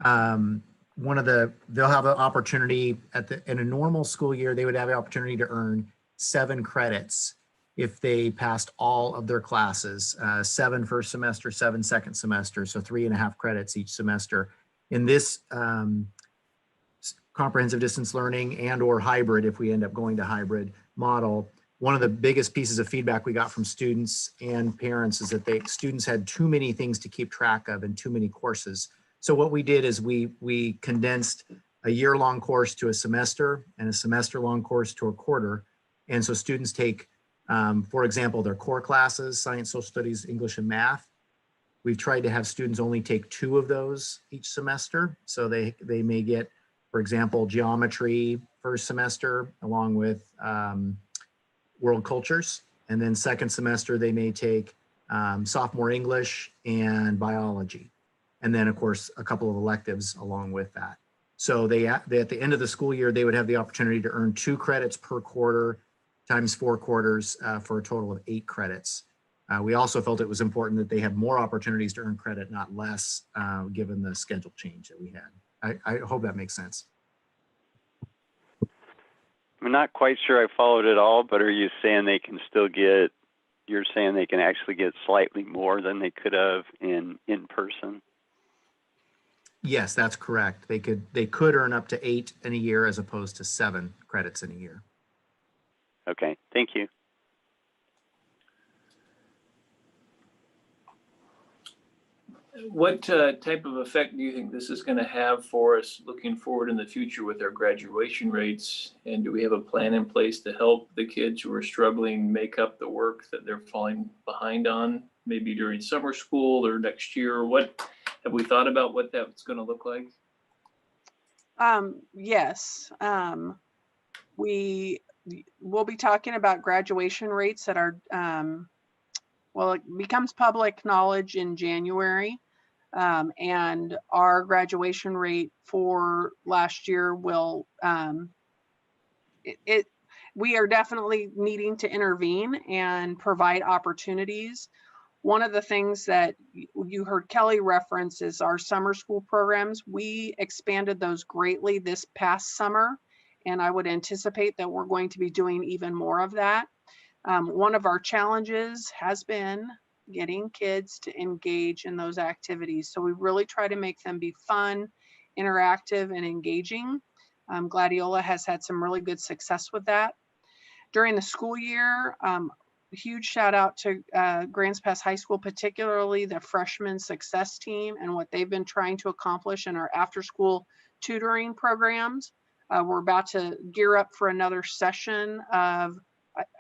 They'll have an opportunity in a normal school year, they would have the opportunity to earn 7 credits if they passed all of their classes, 7 first semester, 7 second semester, so 3.5 credits each semester. In this comprehensive distance learning and or hybrid, if we end up going to hybrid model, one of the biggest pieces of feedback we got from students and parents is that students had too many things to keep track of and too many courses. So what we did is we condensed a year-long course to a semester and a semester-long course to a quarter. And so students take, for example, their core classes, science, social studies, English, and math. We've tried to have students only take 2 of those each semester. So they may get, for example, geometry first semester along with world cultures. And then second semester, they may take sophomore English and biology. And then of course, a couple of electives along with that. So they at the end of the school year, they would have the opportunity to earn 2 credits per quarter times 4 quarters for a total of 8 credits. We also felt it was important that they have more opportunities to earn credit, not less, given the schedule change that we had. I hope that makes sense. I'm not quite sure I followed it all, but are you saying they can still get, you're saying they can actually get slightly more than they could have in person? Yes, that's correct. They could earn up to 8 in a year as opposed to 7 credits in a year. Okay, thank you. What type of effect do you think this is going to have for us looking forward in the future with our graduation rates? And do we have a plan in place to help the kids who are struggling make up the work that they're falling behind on, maybe during summer school or next year? What have we thought about what that's going to look like? Yes. We will be talking about graduation rates that are, well, it becomes public knowledge in January. And our graduation rate for last year will, we are definitely needing to intervene and provide opportunities. One of the things that you heard Kelly reference is our summer school programs. We expanded those greatly this past summer, and I would anticipate that we're going to be doing even more of that. One of our challenges has been getting kids to engage in those activities. So we really try to make them be fun, interactive, and engaging. Gladiola has had some really good success with that. During the school year, huge shout out to Grants Pass High School, particularly the freshman success team and what they've been trying to accomplish in our after school tutoring programs. We're about to gear up for another session of,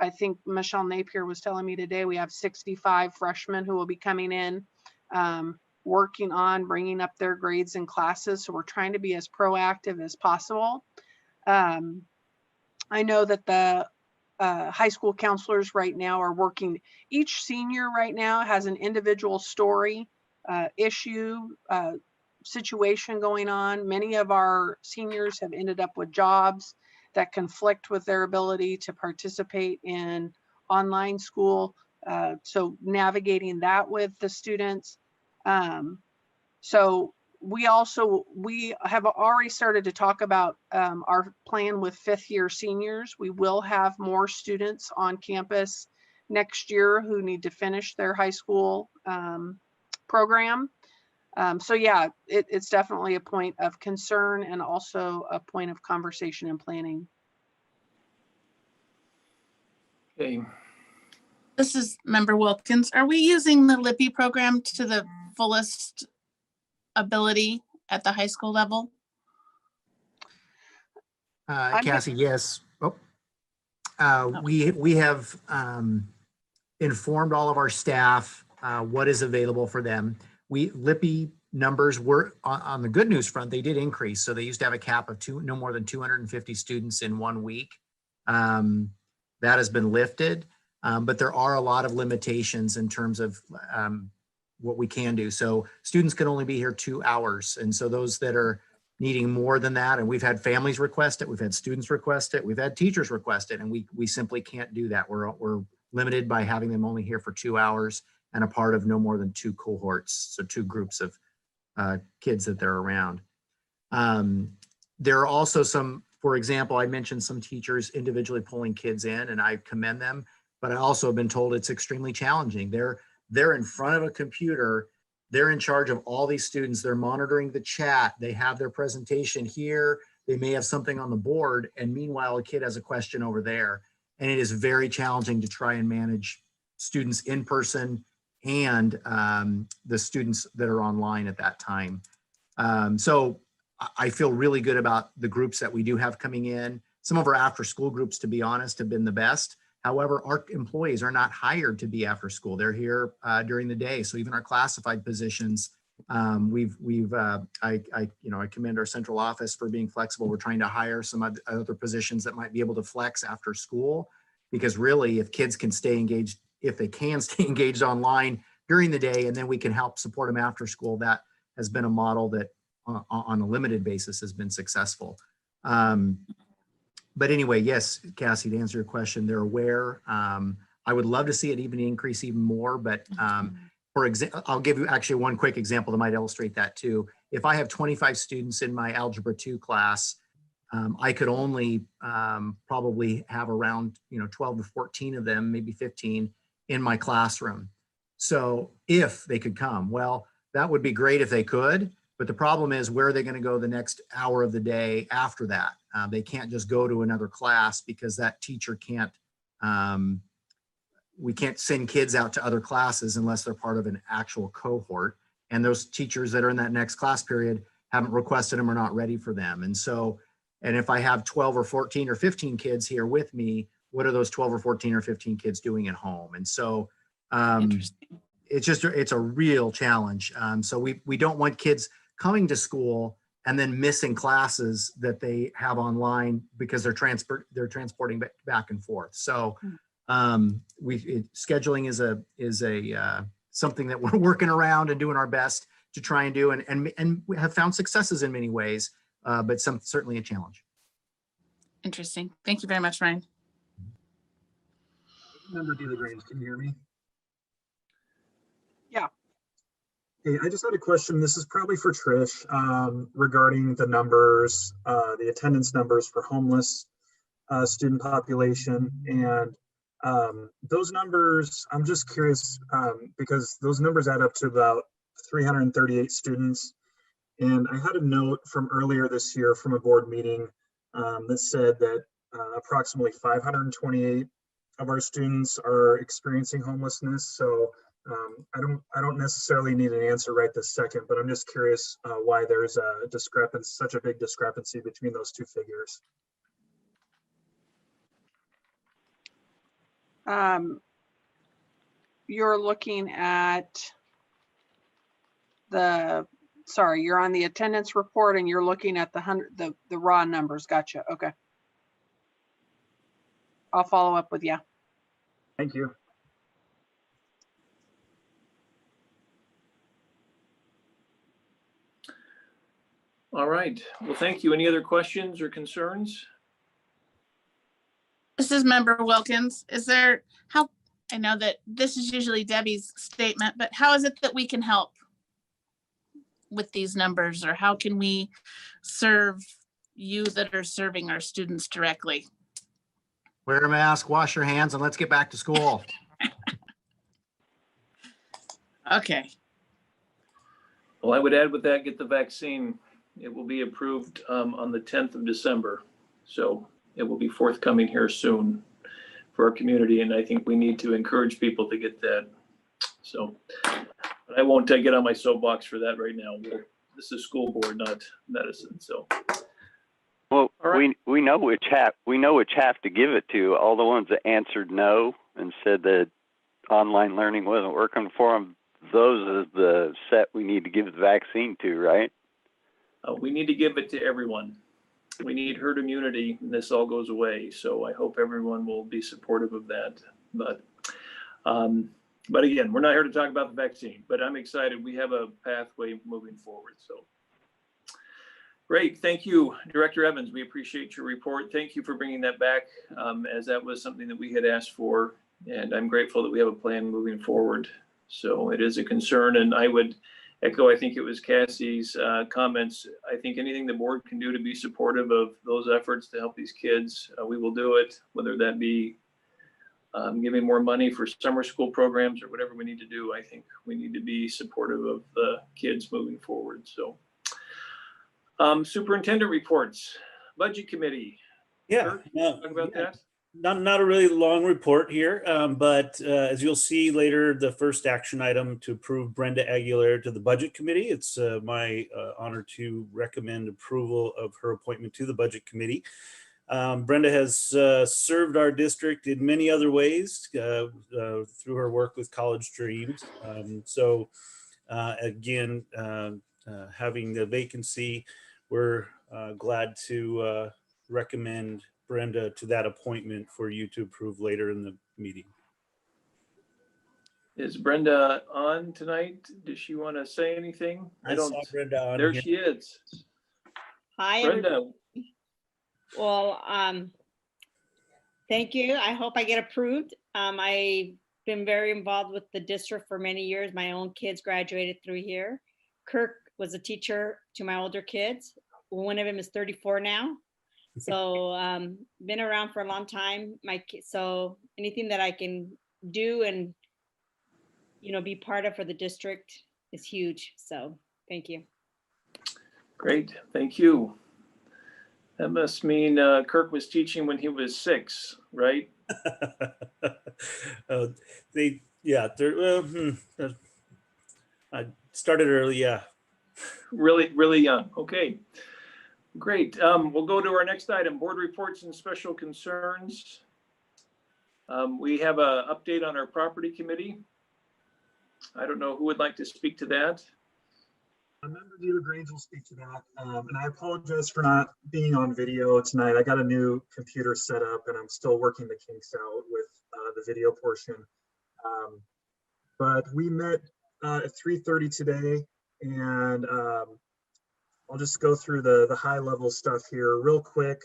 I think Michelle Napier was telling me today, we have 65 freshmen who will be coming in, working on bringing up their grades in classes. So we're trying to be as proactive as possible. I know that the high school counselors right now are working. Each senior right now has an individual story, issue, situation going on. Many of our seniors have ended up with jobs that conflict with their ability to participate in online school. So navigating that with the students. So we have already started to talk about our plan with 5th year seniors. We will have more students on campus next year who need to finish their high school program. So yeah, it's definitely a point of concern and also a point of conversation and planning. Okay. This is Member Wilkins. Are we using the Lippy program to the fullest ability at the high school level? Cassie, yes. We have informed all of our staff what is available for them. Lippy numbers were on the good news front, they did increase. So they used to have a cap of no more than 250 students in 1 week. That has been lifted, but there are a lot of limitations in terms of what we can do. So students can only be here 2 hours. And so those that are needing more than that, and we've had families request it, we've had students request it, we've had teachers request it, and we simply can't do that. We're limited by having them only here for 2 hours and a part of no more than 2 cohorts, so 2 groups of kids that they're around. There are also some, for example, I mentioned some teachers individually pulling kids in, and I commend them, but I also have been told it's extremely challenging. They're in front of a computer, they're in charge of all these students, they're monitoring the chat, they have their presentation here, they may have something on the board, and meanwhile a kid has a question over there. And it is very challenging to try and manage students in person and the students that are online at that time. So I feel really good about the groups that we do have coming in. Some of our after school groups, to be honest, have been the best. However, our employees are not hired to be after school. They're here during the day. So even our classified positions, I commend our central office for being flexible. We're trying to hire some other positions that might be able to flex after school, because really if kids can stay engaged, if they can stay engaged online during the day, and then we can help support them after school, that has been a model that on a limited basis has been successful. But anyway, yes, Cassie, to answer your question, they're aware. I would love to see it even increase even more, but for example, I'll give you actually one quick example that might illustrate that too. If I have 25 students in my Algebra 2 class, I could only probably have around 12 to 14 of them, maybe 15 in my classroom. So if they could come, well, that would be great if they could, but the problem is where are they going to go the next hour of the day after that? They can't just go to another class because that teacher can't, we can't send kids out to other classes unless they're part of an actual cohort. And those teachers that are in that next class period haven't requested them or not ready for them. And so, and if I have 12 or 14 or 15 kids here with me, what are those 12 or 14 or 15 kids doing at home? And so it's a real challenge. So we don't want kids coming to school and then missing classes that they have online because they're transporting back and forth. So scheduling is something that we're working around and doing our best to try and do, and we have found successes in many ways, but certainly a challenge. Interesting. Thank you very much, Ryan. Member DeLaGrange, can you hear me? Yeah. Hey, I just had a question. This is probably for Trish regarding the numbers, the attendance numbers for homeless student population. And those numbers, I'm just curious because those numbers add up to about 338 students. And I had a note from earlier this year from a board meeting that said that approximately 528 of our students are experiencing homelessness. So I don't necessarily need an answer right this second, but I'm just curious why there's a discrepancy, such a big discrepancy between those two figures. You're looking at you're on the attendance report and you're looking at the raw numbers. Gotcha. Okay. I'll follow up with you. Thank you. All right. Well, thank you. Any other questions or concerns? This is Member Wilkins. I know that this is usually Debbie's statement, but how is it that we can help with these numbers, or how can we serve you that are serving our students directly? Wear a mask, wash your hands, and let's get back to school. Okay. Well, I would add with that, get the vaccine. It will be approved on the 10th of December. So it will be forthcoming here soon for our community. And I think we need to encourage people to get that. So but I won't get on my soapbox for that right now. This is school board, not medicine. So. Well, right. we know which half to give it to. All the ones that answered no and said that online learning wasn't working for them, those are the set we need to give the vaccine to, right? We need to give it to everyone. We need herd immunity, and this all goes away. So I hope everyone will be supportive of that. But again, we're not here to talk about the vaccine, but I'm excited. We have a pathway moving forward. So great. Thank you, Director Evans. We appreciate your report. Thank you for bringing that back, as that was something that we had asked for. And I'm grateful that we have a plan moving forward. So it is a concern, and I would echo, I think it was Cassie's comments. I think anything the board can do to be supportive of those efforts to help these kids, we will do it, whether that be giving more money for summer school programs or whatever we need to do. I think we need to be supportive of the kids moving forward. So superintendent reports, budget committee. Yeah, Kurt, talk about that. Not a really long report here, but as you'll see later, the first action item to approve Brenda Aguilera to the Budget Committee. It's my honor to recommend approval of her appointment to the Budget Committee. Brenda has served our district in many other ways through her work with College Dreams. Again, having the vacancy, we're glad to recommend Brenda to that appointment for you to approve later in the meeting. Is Brenda on tonight? Does she want to say anything? I saw Brenda on there here. she is. Hi, Brenda. everybody. Well, thank you. I hope I get approved. I've been very involved with the district for many years. My own kids graduated through here. Kirk was a teacher to my older kids. One of them is 34 now. So been around for a long time. So anything that I can do and be part of for the district is huge. So thank you. Great, thank you. That must mean Kirk was teaching when he was 6, right? I started early, yeah. Really young. Okay, great. We'll go to our next item, board reports and special concerns. We have an update on our property committee. I don't know who would like to speak to that. Member DeLaGrange will speak to that. And I apologize for not being on video tonight. I got a new computer set up and I'm still working the kinks out with the video portion. But we met at 3:30 today, and I'll just go through the high level stuff here real quick.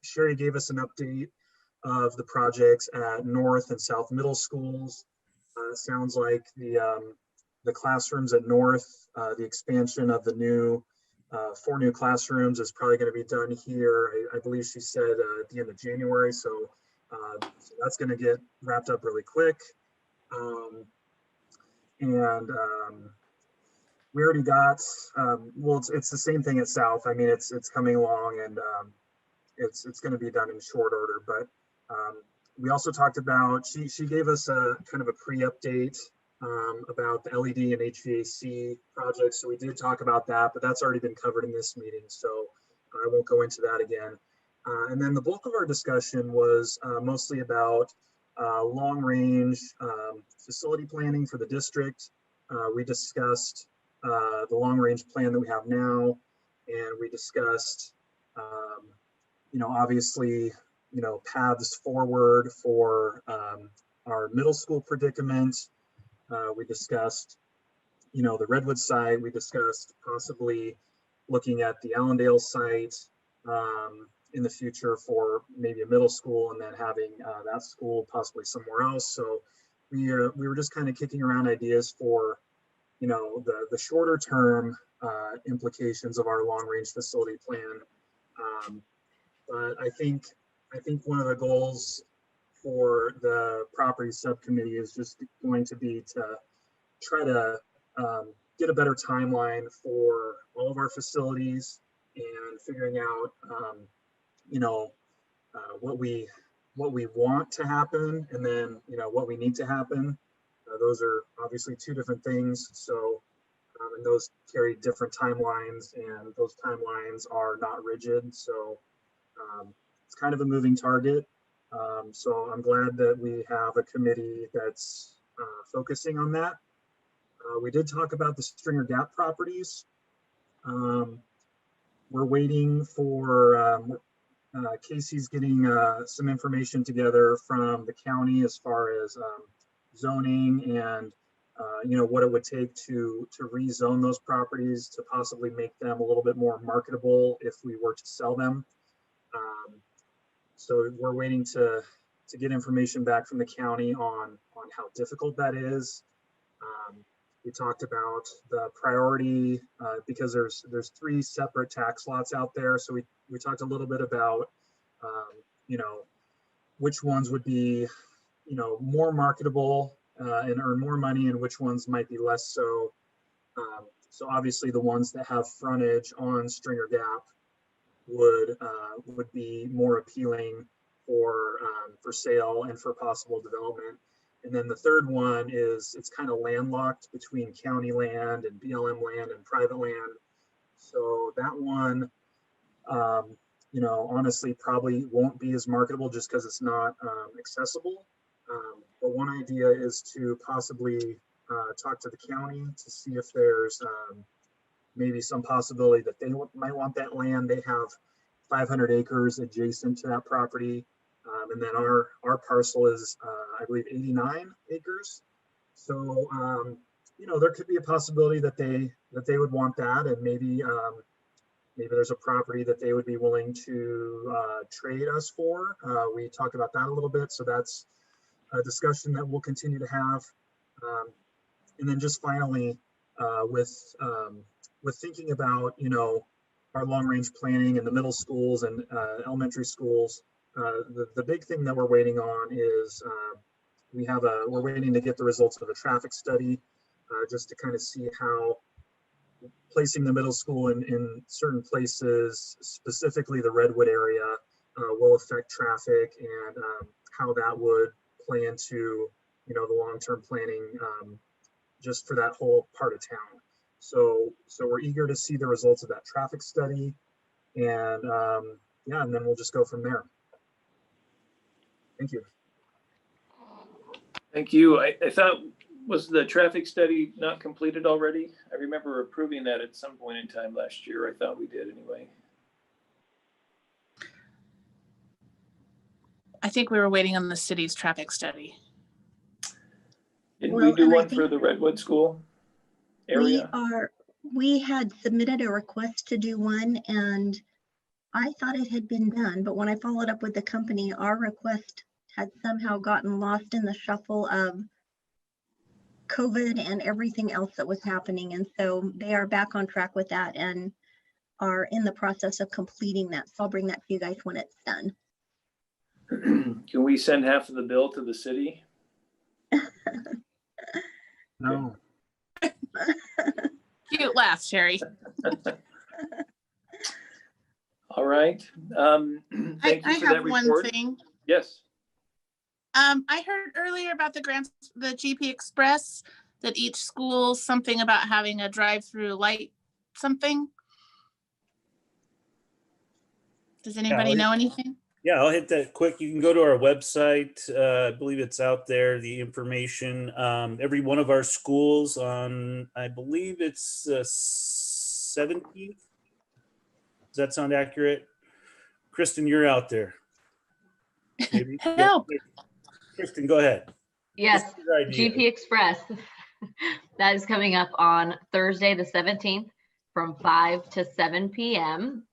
Sherry gave us an update of the projects at North and South Middle Schools. Sounds like the classrooms at North, the expansion of the new 4 new classrooms is probably going to be done here. I believe she said at the end of January. So that's going to get wrapped up really quick. We already got, well, it's the same thing at South. I mean, it's coming along, and it's going to be done in short order. But we also talked about, she gave us a kind of a pre-update about the LED and HVAC projects. So we did talk about that, but that's already been covered in this meeting. So I won't go into that again. And then the bulk of our discussion was mostly about long-range facility planning for the district. We discussed the long-range plan that we have now, and we discussed, obviously, paths forward for our middle school predicament. We discussed, the Redwood site. We discussed possibly looking at the Allendale site in the future for maybe a middle school, and then having that school possibly somewhere else. So we were just kind of kicking around ideas for, the shorter term implications of our long range facility plan. But I think one of the goals for the property subcommittee is just going to be to try to get a better timeline for all of our facilities and figuring out, what we want to happen, and then, what we need to happen. Those are obviously 2 different things. So, and those carry different timelines, and those timelines are not rigid. So it's kind of a moving target. So I'm glad that we have a committee that's focusing on that. We did talk about the Stringer Gap properties. We're waiting for Casey's getting some information together from the county as far as zoning and what it would take to rezone those properties to possibly make them a little bit more marketable if we were to sell them. So we're waiting to get information back from the county on how difficult that is. We talked about the priority because there's 3 separate tax lots out there. So we talked a little bit about which ones would be more marketable and earn more money, and which ones might be less so. So obviously the ones that have frontage on Stringer Gap would be more appealing for sale and for possible development. And then the third one is it's kind of landlocked between county land and BLM land and private land. So that one, honestly probably won't be as marketable just because it's not accessible. But one idea is to possibly talk to the county to see if there's maybe some possibility that they might want that land. They have 500 acres adjacent to that property. And then our parcel is, I believe, 89 acres. So, there could be a possibility that they would want that, and maybe there's a property that they would be willing to trade us for. We talked about that a little bit, so that's a discussion that we'll continue to have. And then just finally, with thinking about our long-range planning in the middle schools and elementary schools. The big thing that we're waiting on is we're waiting to get the results of a traffic study just to kind of see how placing the middle school in certain places, specifically the Redwood area, will affect traffic and how that would play into the long-term planning just for that whole part of town. So we're eager to see the results of that traffic study, and and then we'll just go from there. Thank you. Thank you. I thought, was the traffic study not completed already? I remember approving that at some point in time last year. I thought we did anyway. I think we were waiting on the city's traffic study. Didn't we do one for the Redwood School area? We had submitted a request to do one, and I thought it had been done, but when I followed up with the company, our request had somehow gotten lost in the shuffle of COVID and everything else that was happening. And so they are back on track with that and are in the process of completing that. So I'll bring that to you guys when it's done. Can we send half of the bill to the city? No. Cute laugh, Sherry. All right. Thank you for that report. One thing. Yes. I heard earlier about the grants, the GP Express, that each school, something about having a drive-through light, something. Does anybody know anything? Yeah, I'll hit that quick. You can go to our website. I believe it's out there, the information. Every one of our schools on, I believe it's 17th. Does that sound accurate? Kristen, you're out there. Maybe. Help. Kristen, go ahead. Yes, GP Express. That is coming up on Thursday, the 17th from 5 to 7 p.m.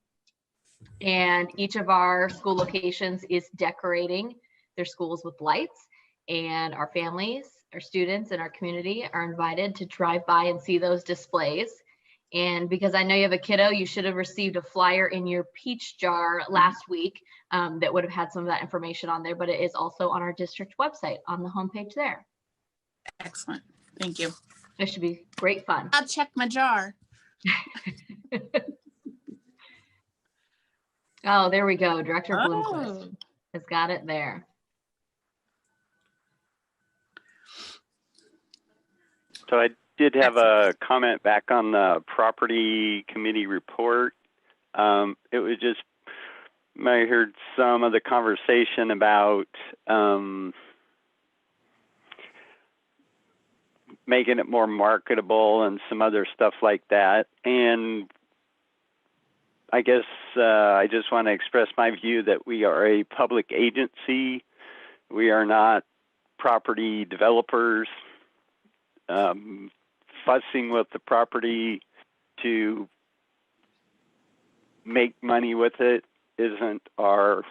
And each of our school locations is decorating their schools with lights, and our families, our students, and our community are invited to drive by and see those displays. And because I know you have a kiddo, you should have received a flyer in your peach jar last week that would have had some of that information on there, but it is also on our district website on the homepage there. Excellent. Thank you. It should be great fun. I'll check my jar. Oh, there we go. Director Bloomquist has got it there. So I did have a comment back on the property committee report. It was just, I heard some of the conversation about making it more marketable and some other stuff like that. And I guess I just want to express my view that we are a public agency. We are not property developers fussing with the property to make money with it isn't our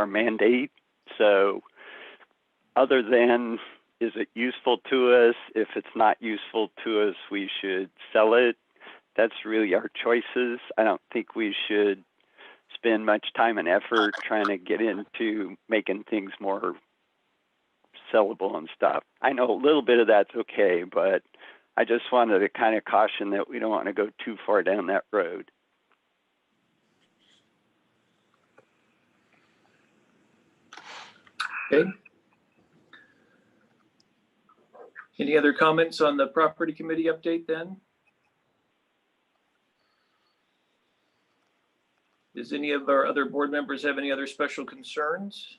mandate. So other than, is it useful to us? If it's not useful to us, we should sell it. That's really our choices. I don't think we should spend much time and effort trying to get into making things more sellable and stuff. I know a little bit of that's okay, but I just wanted to kind of caution that we don't want to go too far down that road. Okay. Any other comments on the property committee update then? Does any of our other board members have any other special concerns?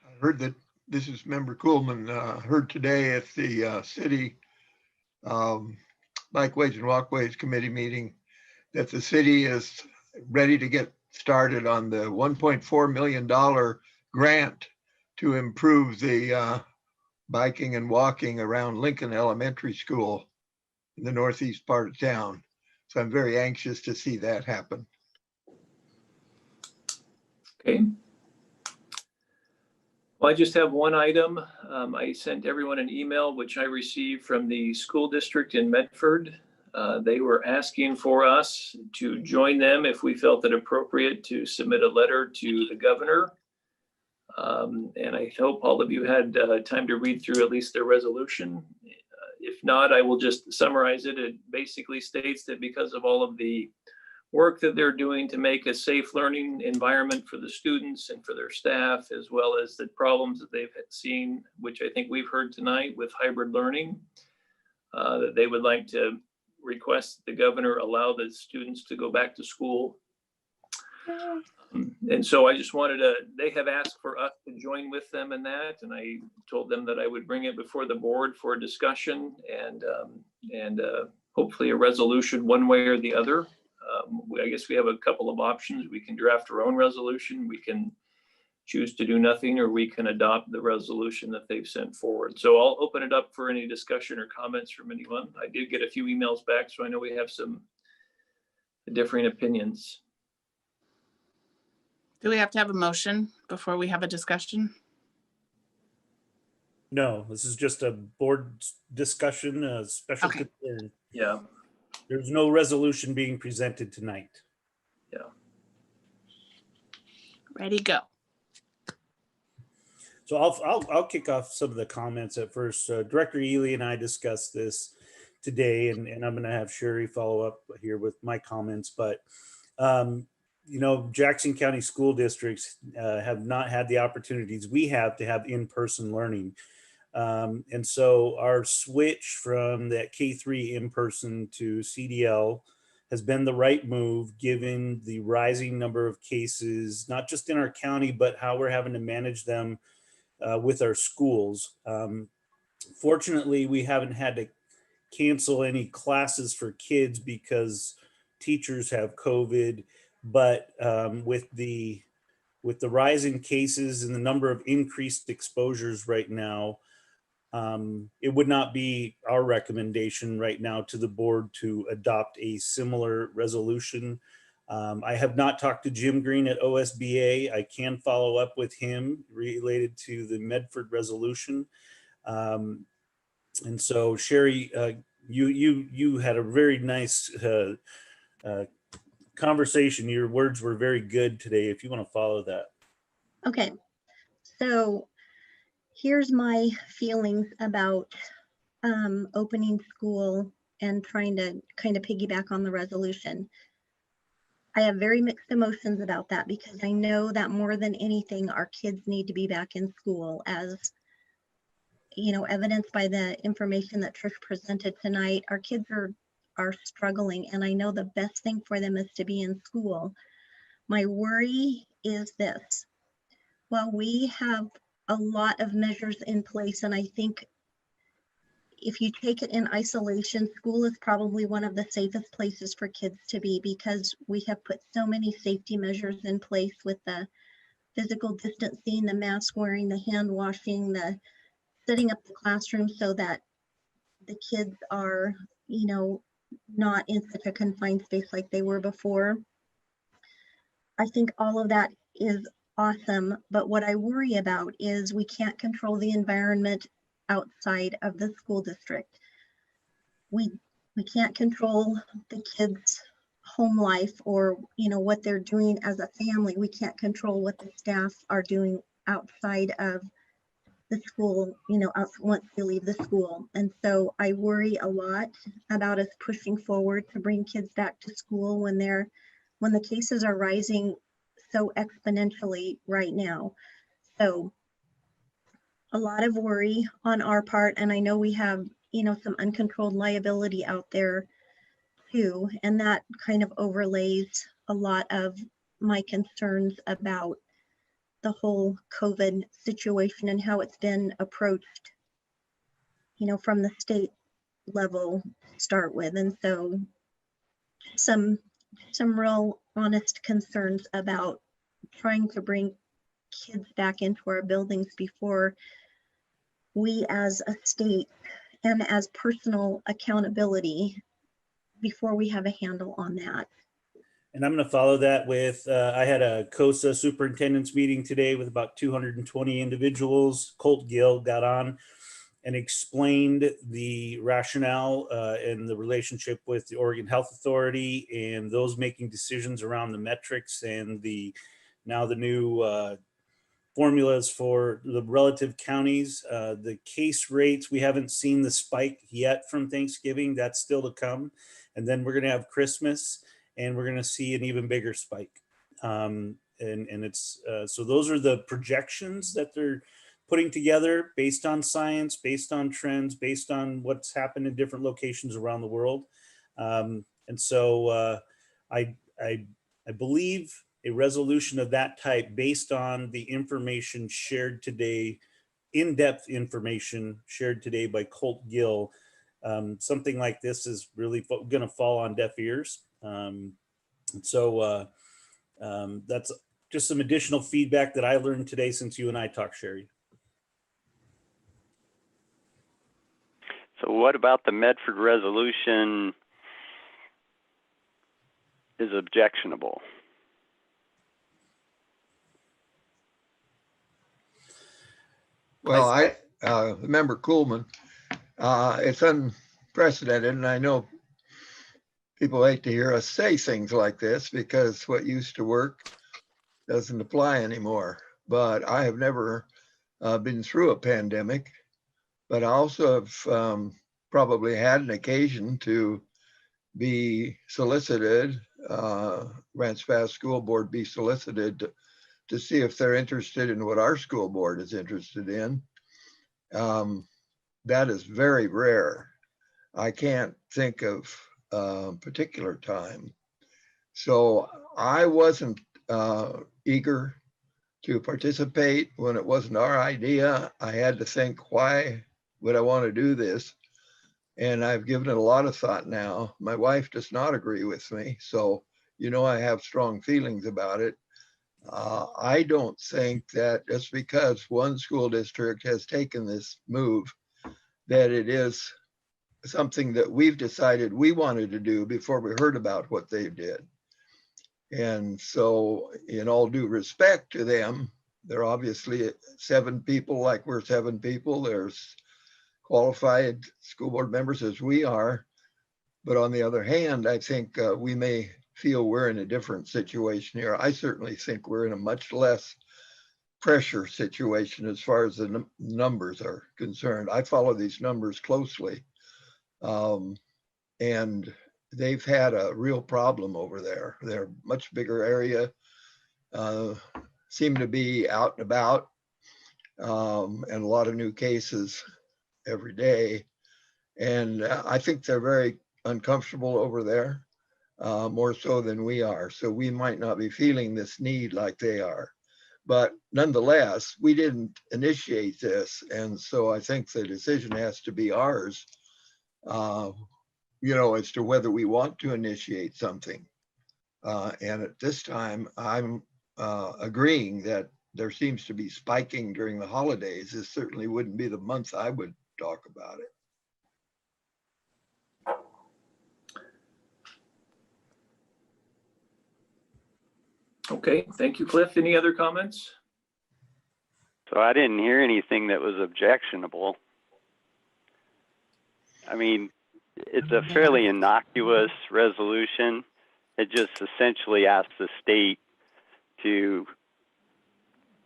I heard that, this is Member Coolman, heard today at the city Bikeways and Walkways Committee meeting that the city is ready to get started on the $1.4 million grant to improve the biking and walking around Lincoln Elementary School in the northeast part of town. So I'm very anxious to see that happen. Okay. Well, I just have one item. I sent everyone an email, which I received from the school district in Medford. They were asking for us to join them if we felt it appropriate to submit a letter to the governor. And I hope all of you had time to read through at least their resolution. If not, I will just summarize it. It basically states that because of all of the work that they're doing to make a safe learning environment for the students and for their staff, as well as the problems that they've seen, which I think we've heard tonight with hybrid learning, that they would like to request the governor allow the students to go back to school. And so I just wanted to, they have asked for us to join with them in that. And I told them that I would bring it before the board for a discussion and hopefully a resolution one way or the other. I guess we have a couple of options. We can draft our own resolution. We can choose to do nothing, or we can adopt the resolution that they've sent forward. So I'll open it up for any discussion or comments from anyone. I did get a few emails back, so I know we have some differing opinions. Do we have to have a motion before we have a discussion? No, this is just a board discussion, a special Okay. concern. Yeah. There's no resolution being presented tonight. Yeah. Ready, go. So I'll kick off some of the comments at first. Director Ely and I discussed this today, and I'm going to have Sherry follow up here with my comments. But you know, Jackson County school districts have not had the opportunities we have to have in-person learning. And so our switch from that K3 in-person to CDL has been the right move, given the rising number of cases, not just in our county, but how we're having to manage them with our schools. Fortunately, we haven't had to cancel any classes for kids because teachers have COVID, but with the rising cases and the number of increased exposures right now, it would not be our recommendation right now to the board to adopt a similar resolution. I have not talked to Jim Green at OSBA. I can follow up with him related to the Medford resolution. And so Sherry, you had a very nice conversation. Your words were very good today. If you want to follow that. Okay, so here's my feelings about opening school and trying to kind of piggyback on the resolution. I have very mixed emotions about that because I know that more than anything, our kids need to be back in school, as you know, evidenced by the information that Trish presented tonight. Our kids are struggling, and I know the best thing for them is to be in school. My worry is this: Well, we have a lot of measures in place, and I think if you take it in isolation, school is probably one of the safest places for kids to be, because we have put so many safety measures in place with the physical distancing, the mask wearing, the hand washing, the setting up the classroom so that the kids are, you know, not in such a confined space like they were before. I think all of that is awesome, but what I worry about is we can't control the environment outside of the school district. We can't control the kids' home life, or, you know, what they're doing as a family. We can't control what the staff are doing outside of the school, you know, once they leave the school. And so I worry a lot about us pushing forward to bring kids back to school when the cases are rising so exponentially right now. So a lot of worry on our part, and I know we have, you know, some uncontrolled liability out there too, and that kind of overlays a lot of my concerns about the whole COVID situation and how it's been approached, you know, from the state level to start with. And so some real honest concerns about trying to bring kids back into our buildings before we as a state and as personal accountability, before we have a handle on that. And I'm going to follow that with, I had a COSA superintendent's meeting today with about 220 individuals. Colt Gill got on and explained the rationale and the relationship with the Oregon Health Authority and those making decisions around the metrics and the new formulas for the relative counties. The case rates, we haven't seen the spike yet from Thanksgiving. That's still to come. And then we're going to have Christmas, and we're going to see an even bigger spike. And it's so those are the projections that they're putting together based on science, based on trends, based on what's happened in different locations around the world. And so I believe a resolution of that type, based on the information shared today, in-depth information shared today by Colt Gill, something like this is really going to fall on deaf ears. So that's just some additional feedback that I learned today since you and I talked, Sherry. So what about the Medford resolution is objectionable? Well, Member Kuhlman, it's unprecedented, and I know people hate to hear us say things like this because what used to work doesn't apply anymore. But I have never been through a pandemic, but I also have probably had an occasion to be solicited, Grants Pass School Board be solicited to see if they're interested in what our school board is interested in. That is very rare. I can't think of a particular time. So I wasn't eager to participate when it wasn't our idea. I had to think, why would I want to do this? And I've given it a lot of thought now. My wife does not agree with me. So, you know, I have strong feelings about it. I don't think that just because one school district has taken this move, that it is something that we've decided we wanted to do before we heard about what they did. And so, in all due respect to them, they're obviously 7 people like we're 7 people. There's qualified school board members as we are. But on the other hand, I think we may feel we're in a different situation here. I certainly think we're in a much less pressure situation as far as the numbers are concerned. I follow these numbers closely. And they've had a real problem over there. They're a much bigger area, seem to be out and about, and a lot of new cases every day. And I think they're very uncomfortable over there, more so than we are. So we might not be feeling this need like they are. But nonetheless, we didn't initiate this. And so I think the decision has to be ours, as to whether we want to initiate something. And at this time, I'm agreeing that there seems to be spiking during the holidays. This certainly wouldn't be the month I would talk about it. Okay, thank you, Cliff. Any other comments? So I didn't hear anything that was objectionable. I mean, it's a fairly innocuous resolution. It just essentially asks the state to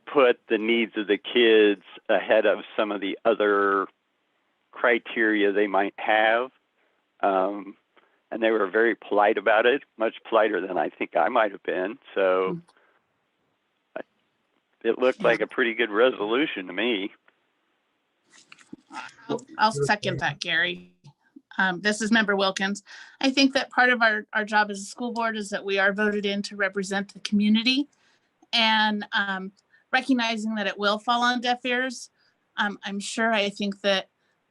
put the needs of the kids ahead of some of the other criteria they might have. And they were very polite about it, much politer than I think I might have been. So it looked like a pretty good resolution to me. I'll second that, Gary. This is Member Wilkins. I think that part of our job as a school board is that we are voted in to represent the community, and recognizing that it will fall on deaf ears. I'm sure I think that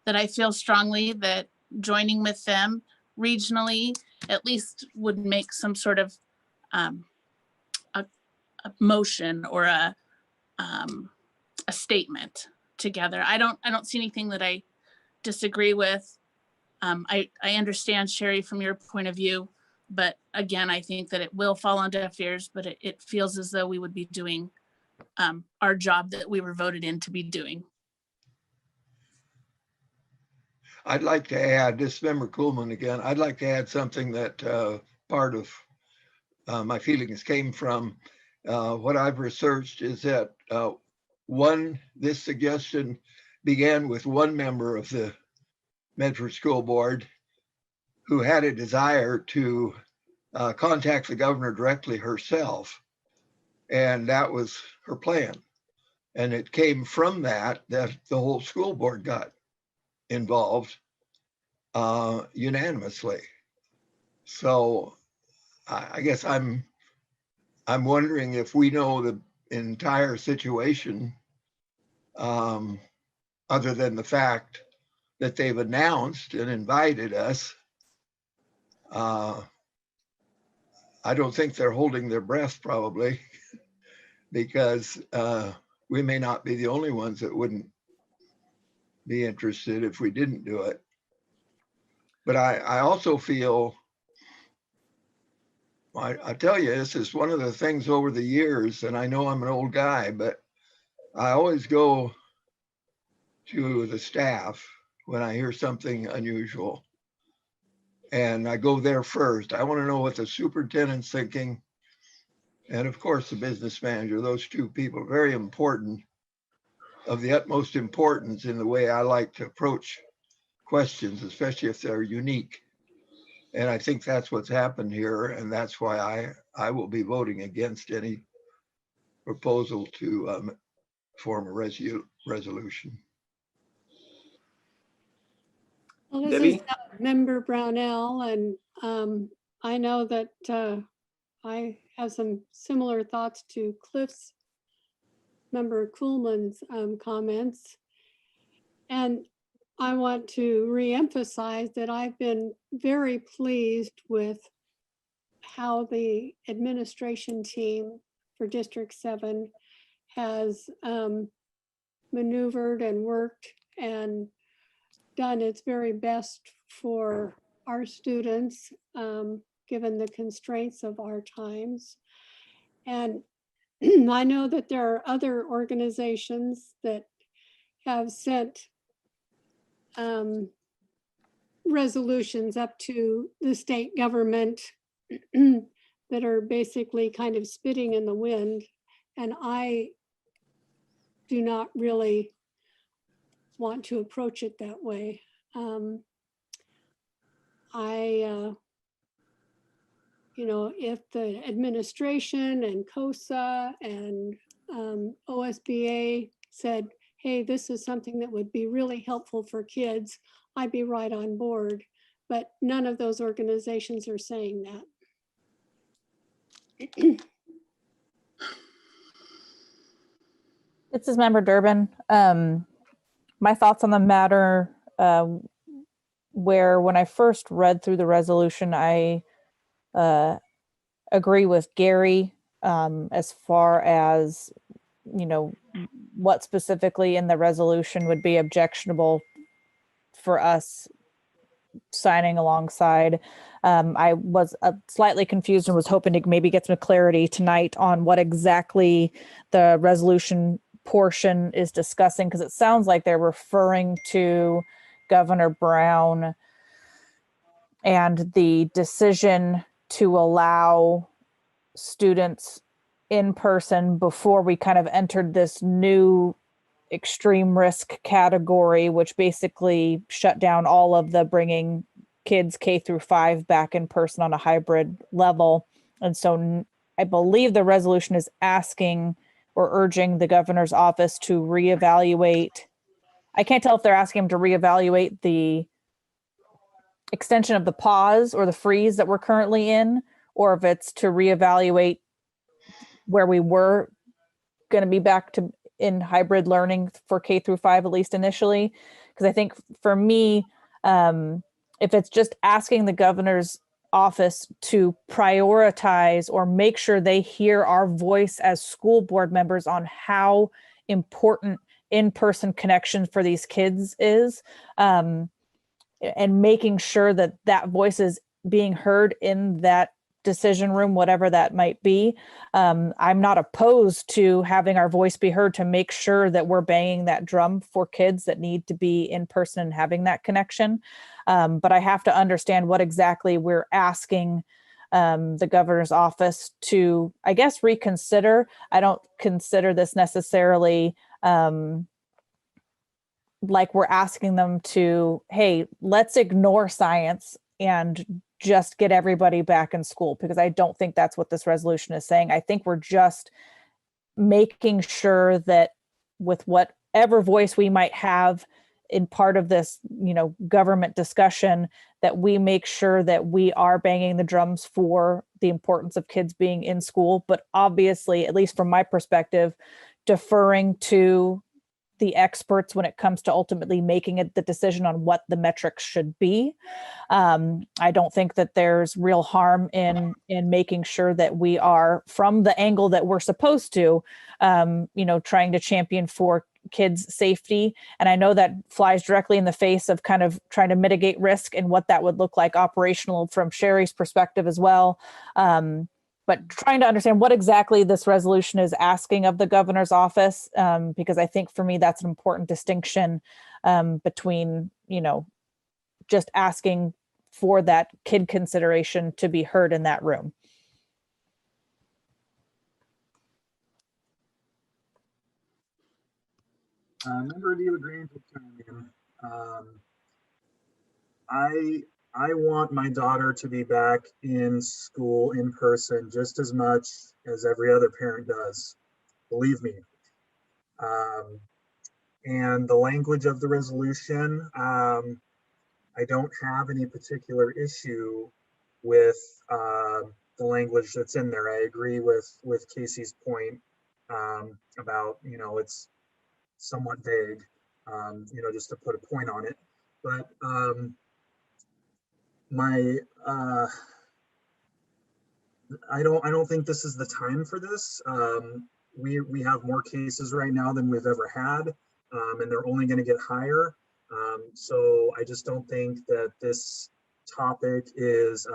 I feel strongly that joining with them regionally at least would make some sort of a motion or a statement together. I don't see anything that I disagree with. I understand, Sherry, from your point of view, but again, I think that it will fall on deaf ears, but it feels as though we would be doing our job that we were voted in to be doing. I'd like to add, this is Member Kuhlman again, I'd like to add something that part of my feelings came from. What I've researched is that this suggestion began with one member of the Medford School Board who had a desire to contact the governor directly herself. And that was her plan. And it came from that the whole school board got involved unanimously. So I guess I'm wondering if we know the entire situation, other than the fact that they've announced and invited us. I don't think they're holding their breath probably, because we may not be the only ones that wouldn't be interested if we didn't do it. But I also feel, I tell you, this is one of the things over the years, and I know I'm an old guy, but I always go to the staff when I hear something unusual. And I go there first. I want to know what the superintendent's thinking. And of course, the business manager, those two people, very important, of the utmost importance in the way I like to approach questions, especially if they're unique. And I think that's what's happened here. And that's why I will be voting against any proposal to form a resolution. Well, this Debbie? is Member Brownell, and I know that I have some similar thoughts to Cliff's, Member Kuhlman's comments. And I want to reemphasize that I've been very pleased with how the administration team for District 7 has maneuvered and worked and done its very best for our students, given the constraints of our times. And I know that there are other organizations that have sent resolutions up to the state government that are basically kind of spitting in the wind. And I do not really want to approach it that way. If the administration and COSA and OSBA said, hey, this is something that would be really helpful for kids, I'd be right on board. But none of those organizations are saying that. This is Member Durbin. My thoughts on the matter, where when I first read through the resolution, I agree with Gary as far as, you know, what specifically in the resolution would be objectionable for us signing alongside. I was slightly confused and was hoping to maybe get some clarity tonight on what exactly the resolution portion is discussing, because it sounds like they're referring to Governor Brown and the decision to allow students in person before we kind of entered this new extreme risk category, which basically shut down all of the bringing kids K-5 back in person on a hybrid level. And so I believe the resolution is asking or urging the governor's office to reevaluate. I can't tell if they're asking him to reevaluate the extension of the pause or the freeze that we're currently in, or if it's to reevaluate where we were going to be back to in hybrid learning for K-5, at least initially. Because I think for me, if it's just asking the governor's office to prioritize or make sure they hear our voice as school board members on how important in-person connection for these kids is, and making sure that that voice is being heard in that decision room, whatever that might be. I'm not opposed to having our voice be heard to make sure that we're banging that drum for kids that need to be in person and having that connection. But I have to understand what exactly we're asking the governor's office to, I guess, reconsider. I don't consider this necessarily like we're asking them to, hey, let's ignore science and just get everybody back in school, because I don't think that's what this resolution is saying. I think we're just making sure that with whatever voice we might have in part of this, you know, government discussion, that we make sure that we are banging the drums for the importance of kids being in school, but obviously, at least from my perspective, deferring to the experts when it comes to ultimately making it the decision on what the metrics should be. I don't think that there's real harm in making sure that we are, from the angle that we're supposed to, you know, trying to champion for kids' safety. And I know that flies directly in the face of kind of trying to mitigate risk and what that would look like operational from Sherry's perspective as well. But trying to understand what exactly this resolution is asking of the governor's office, because I think for me, that's an important distinction between, you know, just asking for that kid consideration to be heard in that room. Member DeLagrange will chime in. I want my daughter to be back in school in person just as much as every other parent does. Believe me. And the language of the resolution, I don't have any particular issue with the language that's in there. I agree with Casey's point about, you know, it's somewhat vague, you know, just to put a point on it. But I don't think this is the time for this. We have more cases right now than we've ever had, and they're only going to get higher. So I just don't think that this topic is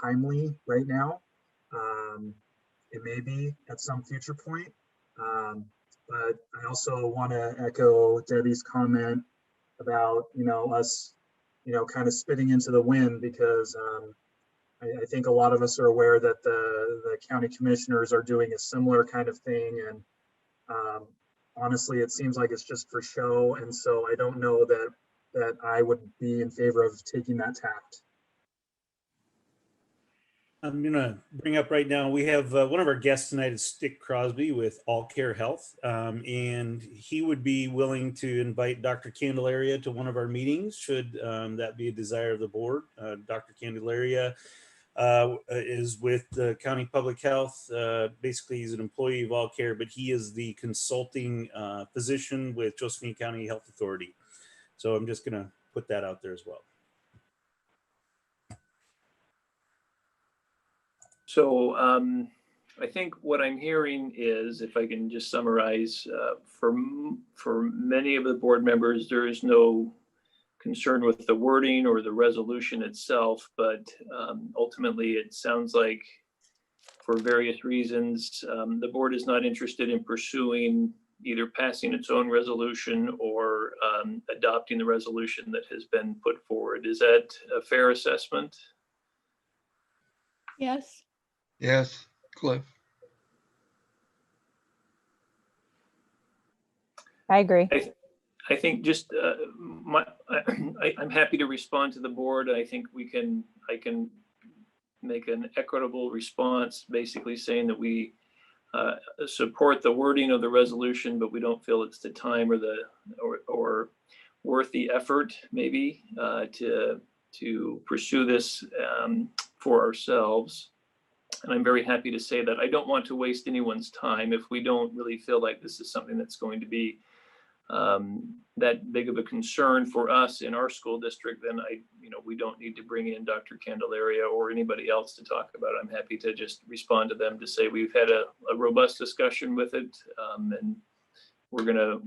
timely right now. It may be at some future point, but I also want to echo Debbie's comment about, you know, us, you know, kind of spitting into the wind, because I think a lot of us are aware that the county commissioners are doing a similar kind of thing. And honestly, it seems like it's just for show. And so I don't know that I would be in favor of taking that tact. I'm going to bring up right now, we have one of our guests tonight is Stick Crosby with All Care Health. And he would be willing to invite Dr. Candelaria to one of our meetings, should that be a desire of the board. Dr. Candelaria is with the County Public Health. Basically, he's an employee of All Care, but he is the consulting physician with Josephine County Health Authority. So I'm just going to put that out there as well. So I think what I'm hearing is, if I can just summarize, for many of the board members, there is no concern with the wording or the resolution itself, but ultimately it sounds like for various reasons, the board is not interested in pursuing either passing its own resolution or adopting the resolution that has been put forward. Is that a fair assessment? Yes. Yes, Cliff. I agree. I think just I'm happy to respond to the board. I think I can make an equitable response, basically saying that we support the wording of the resolution, but we don't feel it's the time or worth the effort, maybe, to pursue this for ourselves. And I'm very happy to say that I don't want to waste anyone's time. If we don't really feel like this is something that's going to be that big of a concern for us in our school district, then we don't need to bring in Dr. Candelaria or anybody else to talk about it. I'm happy to just respond to them to say we've had a robust discussion with it, and we're gonna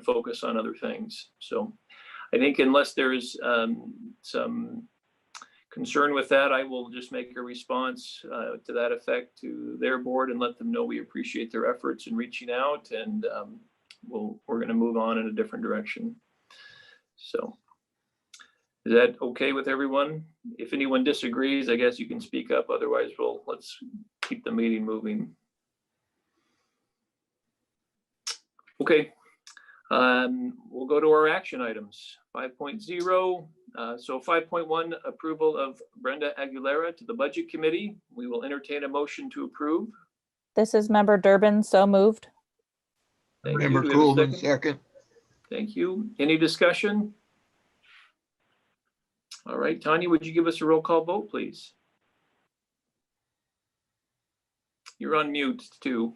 focus on other things. So I think unless there's some concern with that, I will just make a response to that effect to their board and let them know we appreciate their efforts in reaching out, and we're going to move on in a different direction. So is that okay with everyone? If anyone disagrees, I guess you can speak up. Otherwise, let's keep the meeting moving. Okay. We'll go to our action items. 5.0. So 5.1, approval of Brenda Aguilera to the Budget Committee. We will entertain a motion to approve. This is Member Durbin, so moved. Thank you. Member Do we have a Coolman, second. Thank you. Any discussion? All right, Tanya, would you give us a roll call vote, please? You're on mute too.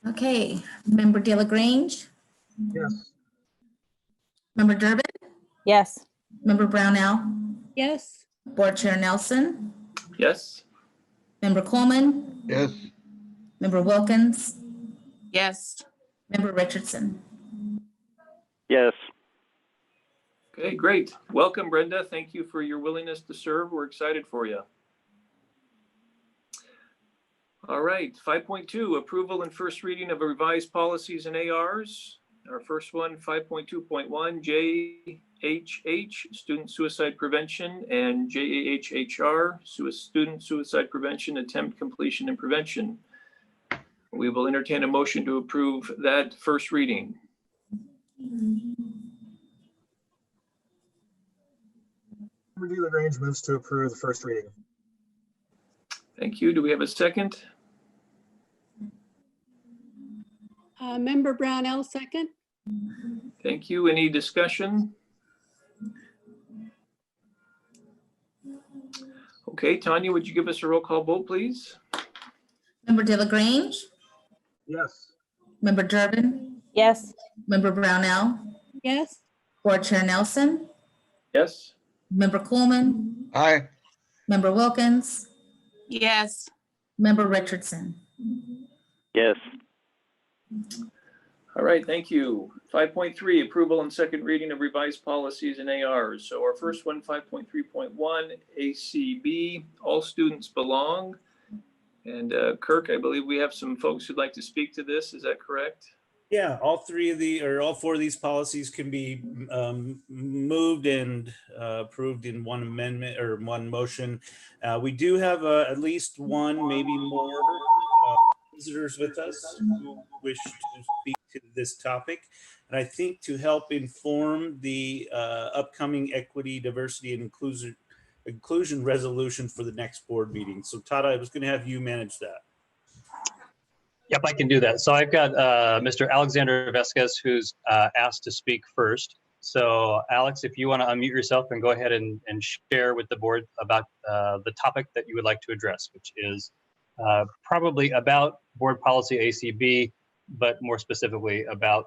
Okay, Member De La Grange, Yes. Member Durbin, Yes. Member Brownell, Yes. Board Chair Nelson, Yes. Member Coleman, Yes. Member Wilkins, Yes. Member Richardson. Yes. Okay, great. Welcome, Brenda. Thank you for your willingness to serve. We're excited for you. All right, 5.2, approval and first reading of revised policies and ARs. Our first one, 5.2.1, JHH, student suicide prevention, and JAHHR, student suicide prevention, attempt completion and prevention. We will entertain a motion to approve that first reading. Member De La Grange moves to approve the first reading. Thank you. Do we have a second? Member Brownell, second. Thank you. Any discussion? Okay, Tanya, would you give us a roll call vote, please? Member De La Grange, Yes. Member Durbin, Yes. Member Brownell, Yes. Board Chair Nelson, Yes. Member Coleman, Aye. Member Wilkins, Yes. Member Richardson. Yes. All right, thank you. 5.3, approval and second reading of revised policies and ARs. So our first one, 5.3.1, ACB, all students belong. And Kirk, I believe we have some folks who'd like to speak to this. Is that correct? Yeah, all four of these policies can be moved and approved in one amendment or one motion. We do have at least one, maybe more visitors with us who wish to speak to this topic. And I think to help inform the upcoming equity, diversity, and inclusion resolution for the next board meeting. So Todd, I was going to have you manage that. Yep, I can do that. So I've got Mr. Alexander Vasquez who's asked to speak first. So Alex, if you want to unmute yourself and go ahead and share with the board about the topic that you would like to address, which is probably about board policy ACB, but more specifically about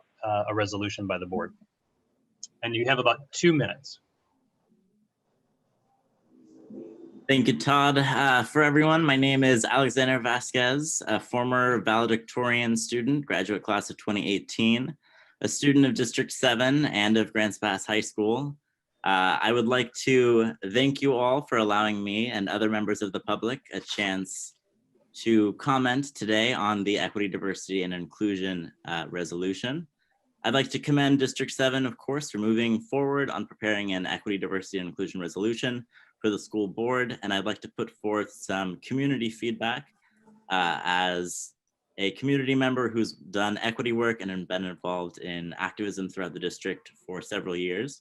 a resolution by the board. And you have about 2 minutes. Thank you, Todd. For everyone, my name is Alexander Vasquez, a former valedictorian student, graduate class of 2018, a student of District 7 and of Grants Pass High School. I would like to thank you all for allowing me and other members of the public a chance to comment today on the Equity, Diversity, and Inclusion resolution. I'd like to commend District 7, of course, for moving forward on preparing an Equity, Diversity, and Inclusion resolution for the school board, and I'd like to put forth some community feedback as a community member who's done equity work and been involved in activism throughout the district for several years.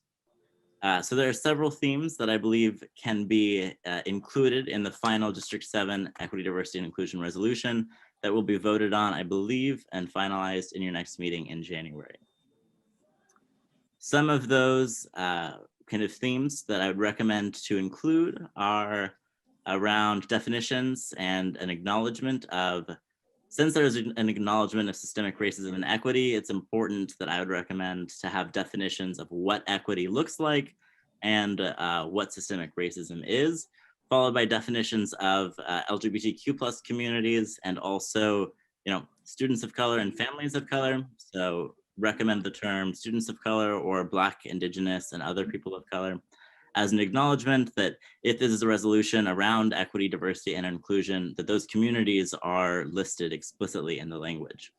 So there are several themes that I believe can be included in the final District 7 Equity, Diversity, and Inclusion resolution that will be voted on, I believe, and finalized in your next meeting in January. Some of those kind of themes that I would recommend to include are around definitions and an acknowledgement of, since there's an acknowledgement of systemic racism and equity, it's important that I would recommend to have definitions of what equity looks like and what systemic racism is, followed by definitions of LGBTQ+ communities and also, students of color and families of color. So recommend the term students of color or Black, Indigenous, and other people of color as an acknowledgement that if this is a resolution around equity, diversity, and inclusion, that those communities are listed explicitly in the language.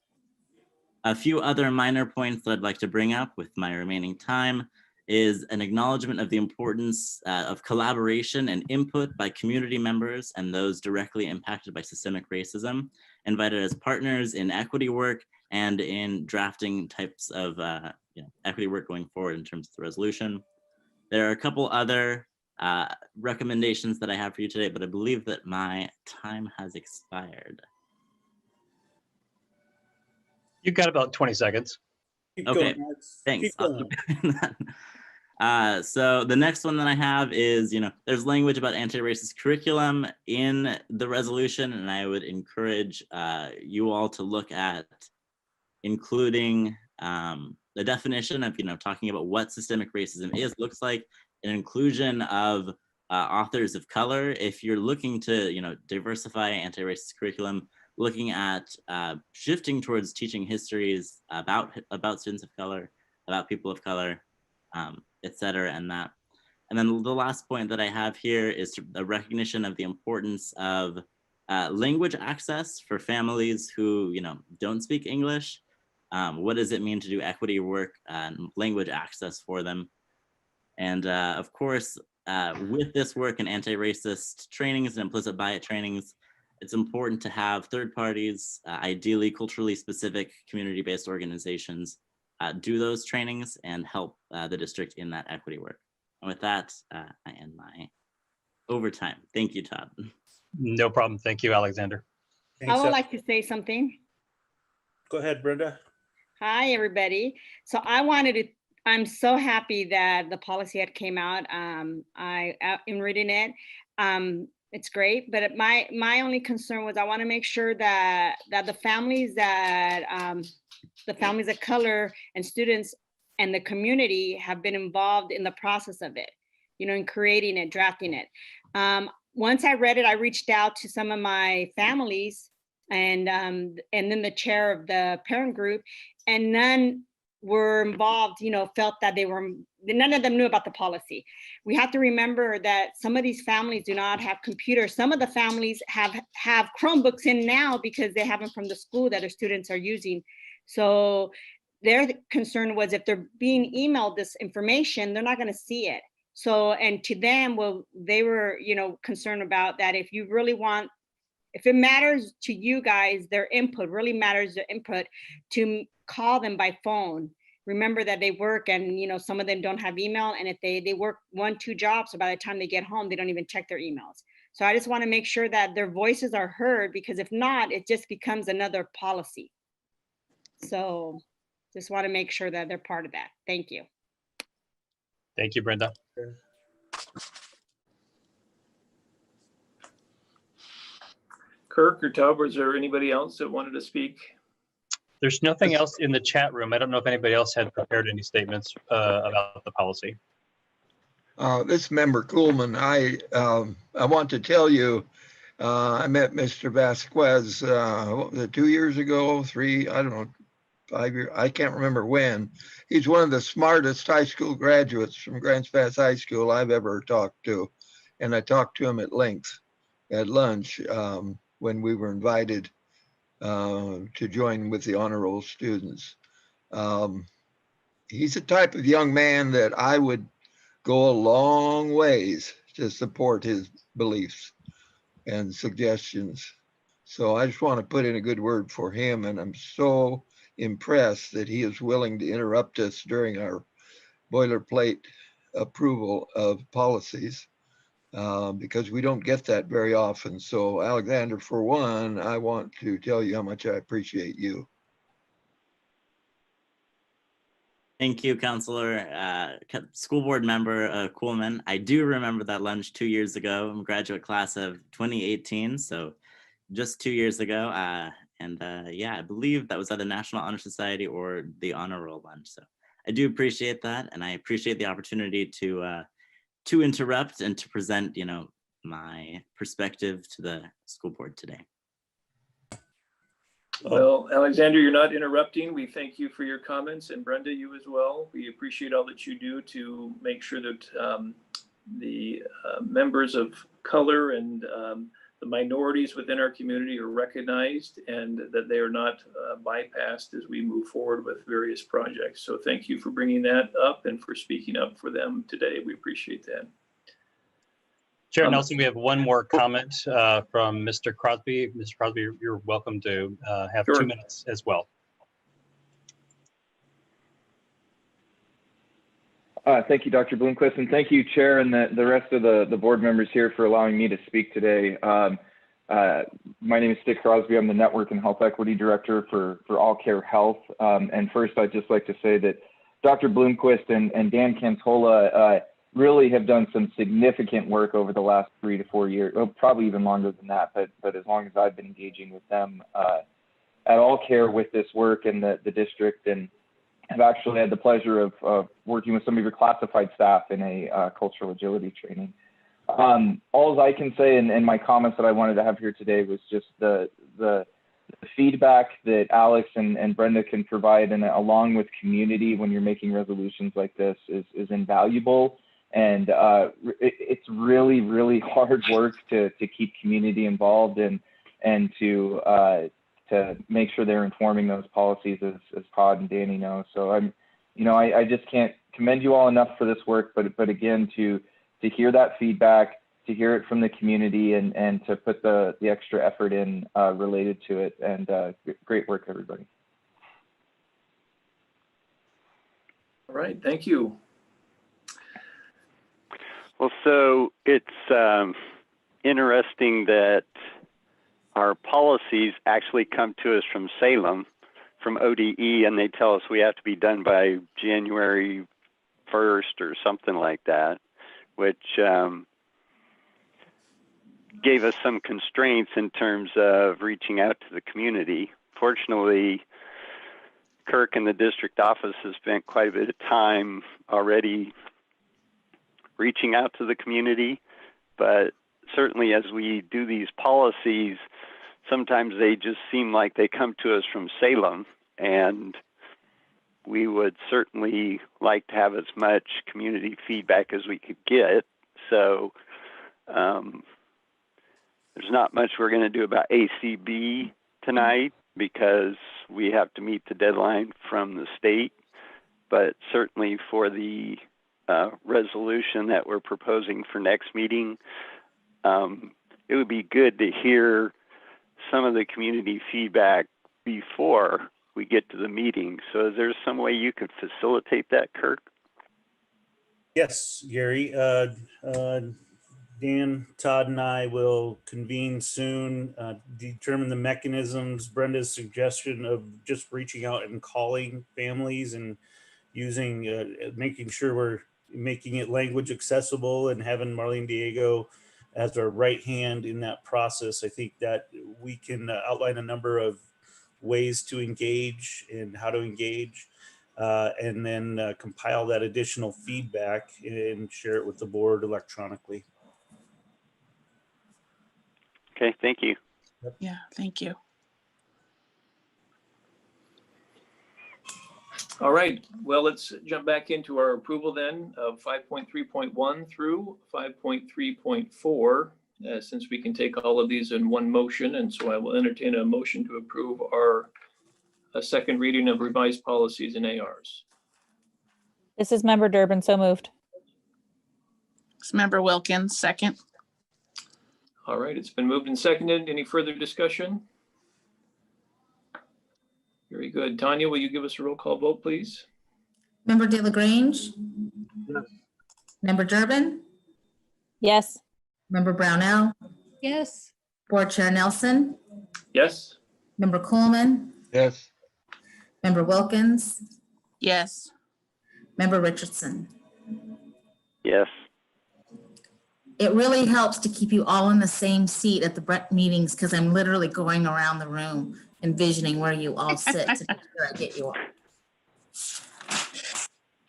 A few other minor points that I'd like to bring up with my remaining time is an acknowledgement of the importance of collaboration and input by community members and those directly impacted by systemic racism, invited as partners in equity work and in drafting types of equity work going forward in terms of the resolution. There are a couple other recommendations that I have for you today, but I believe that my time has expired. You've got about 20 seconds. Okay, thanks. So the next one that I have is, there's language about anti-racist curriculum in the resolution, and I would encourage you all to look at including the definition of, talking about what systemic racism is, looks like, an inclusion of authors of color. If you're looking to, diversify anti-racist curriculum, looking at shifting towards teaching histories about students of color, about people of color, et cetera, and that. And then the last point that I have here is the recognition of the importance of language access for families who, don't speak English. What does it mean to do equity work and language access for them? And of course, with this work in anti-racist trainings and implicit bias trainings, it's important to have third parties, ideally culturally specific community-based organizations, do those trainings and help the district in that equity work. And with that, I end my overtime. Thank you, Todd. No problem. Thank you, Alexander. I would like to say something. Go ahead, Brenda. Hi, everybody. So I'm so happy that the policy had came out. In reading it, it's great. But my only concern was I want to make sure that the families of color and students and the community have been involved in the process of it, in creating it, drafting it. Once I read it, I reached out to some of my families and then the chair of the parent group, and none were involved, felt that none of them knew about the policy. We have to remember that some of these families do not have computers. Some of the families have Chromebooks in now because they have them from the school that their students are using. So their concern was if they're being emailed this information, they're not going to see it. So, and to them, they were, concerned about that. If it matters to you guys, their input really matters, their input, to call them by phone. Remember that they work and, some of them don't have email. And if they work 1-2 jobs, so by the time they get home, they don't even check their emails. So I just want to make sure that their voices are heard, because if not, it just becomes another policy. So just want to make sure that they're part of that. Thank you. Thank you, Brenda. Kirk or Tubb, is there anybody else that wanted to speak? There's nothing else in the chat room. I don't know if anybody else had prepared any statements about the policy. This member Kuhlman, I want to tell you, I met Mr. Vasquez, what was it, 2 years ago, 3, I don't know, 5 years, I can't remember when. He's one of the smartest high school graduates from Grants Pass High School I've ever talked to. And I talked to him at length at lunch when we were invited to join with the honor roll students. He's the type of young man that I would go a long ways to support his beliefs and suggestions. So I just want to put in a good word for him, and I'm so impressed that he is willing to interrupt us during our boilerplate approval of policies because we don't get that very often. So Alexander, for one, I want to tell you how much I appreciate you. Thank you, Counselor. School board member Kuhlman. I do remember that lunch 2 years ago. I'm a graduate class of 2018, so just 2 years ago. Yeah, I believe that was at the National Honor Society or the Honor Roll lunch. So I do appreciate that, and I appreciate the opportunity to interrupt and to present, my perspective to the school board today. Well, Alexander, you're not interrupting. We thank you for your comments, and Brenda, you as well. We appreciate all that you do to make sure that the members of color and the minorities within our community are recognized and that they are not bypassed as we move forward with various projects. So thank you for bringing that up and for speaking up for them today. We appreciate that. Chair Nelson, we have one more comment from Mr. Crosby. Mr. Crosby, you're welcome to have 2 minutes as well. Thank you, Dr. Bloomquist, and thank you, Chair, and the rest of the board members here for allowing me to speak today. My name is Stick Crosby. I'm the Network and Health Equity Director for All Care Health. And first, I'd just like to say that Dr. Bloomquist and Dan Cantola really have done some significant work over the last 3 to 4 years, well, probably even longer than that, but as long as I've been engaging with them at All Care with this work in the district, and have actually had the pleasure of working with some of your classified staff in a cultural agility training. All I can say, and my comments that I wanted to have here today, was just the feedback that Alex and Brenda can provide, and along with community when you're making resolutions like this, is invaluable. And it's really, really hard work to keep community involved and to make sure they're informing those policies, as Todd and Danny know. So I just can't commend you all enough for this work, but again, to hear that feedback, to hear it from the community, and to put the extra effort in related to it. And great work, everybody. All right, thank you. Well, so it's interesting that our policies actually come to us from Salem, from ODE, and they tell us we have to be done by January 1st or something like that, which gave us some constraints in terms of reaching out to the community. Fortunately, Kirk and the district office has spent quite a bit of time already reaching out to the community, but certainly as we do these policies, sometimes they just seem like they come to us from Salem, and we would certainly like to have as much community feedback as we could get. So there's not much we're going to do about ACB tonight because we have to meet the deadline from the state, but certainly for the resolution that we're proposing for next meeting, it would be good to hear some of the community feedback before we get to the meeting. So is there some way you could facilitate that, Kirk? Yes, Gary. Dan, Todd, and I will convene soon, determine the mechanisms. Brenda's suggestion of just reaching out and calling families and using, making sure we're making it language accessible and having Marlene Diego as our right hand in that process. I think that we can outline a number of ways to engage and how to engage, and then compile that additional feedback and share it with the board electronically. Okay, thank you. Yeah, thank you. All right, well, let's jump back into our approval then of 5.3.1 through 5.3.4, since we can take all of these in one motion. And so I will entertain a motion to approve our second reading of revised policies and ARs. This is Member Durbin, so moved. It's Member Wilkins, second. All right, it's been moved and seconded. Any further discussion? Very good. Tanya, will you give us a roll call vote, please? Member De La Grange? Yes. Member Durbin? Yes. Member Brownell? Yes. Board Chair Nelson? Yes. Member Coleman? Yes. Member Wilkins? Yes. Member Richardson? Yes. It really helps to keep you all in the same seat at the meetings because I'm literally going around the room envisioning where you all sit to make sure I get you all.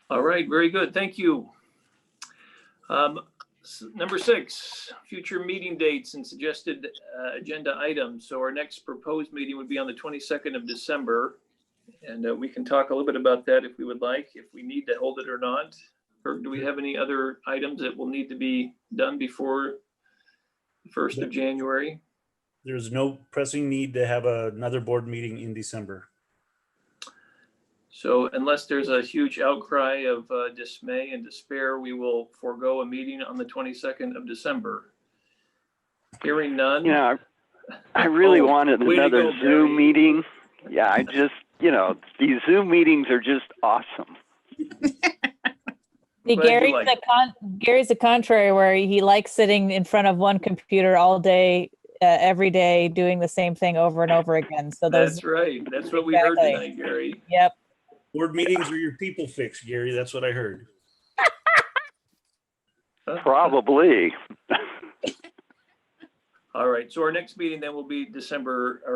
All right, very good. Thank you. Number 6, future meeting dates and suggested agenda items. So our next proposed meeting would be on the 22nd of December. And we can talk a little bit about that if we would like, if we need to hold it or not. Or do we have any other items that will need to be done before the 1st of January? There's no pressing need to have another board meeting in December. So unless there's a huge outcry of dismay and despair, we will forego a meeting on the 22nd of December. Hearing none. Yeah, I really wanted another Zoom meeting. Yeah, I just, these Zoom meetings are just awesome. See, Gary's the contrary, where he likes sitting in front of one computer all day, every day, doing the same thing over and over again. So that's right. That's what we heard tonight, Gary. Yep. Board meetings are your people fix, Gary. That's what I heard. Probably. All right. So our next meeting then will be January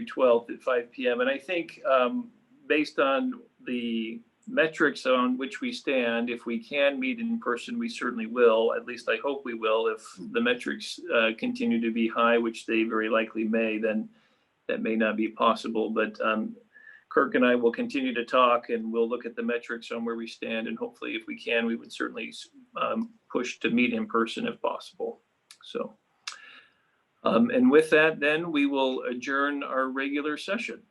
12th at 5 p.m. And I think based on the metrics on which we stand, if we can meet in person, we certainly will. At least I hope we will. If the metrics continue to be high, which they very likely may, then that may not be possible. But Kirk and I will continue to talk, and we'll look at the metrics on where we stand. And hopefully, if we can, we would certainly push to meet in person if possible. So, and with that, then we will adjourn our regular session.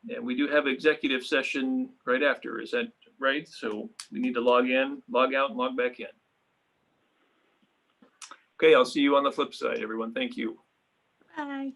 And we do have executive session right after. Is that right? So we need to log in, log out, and log back in. Okay, I'll see you on the flip side, everyone. Thank you. Bye.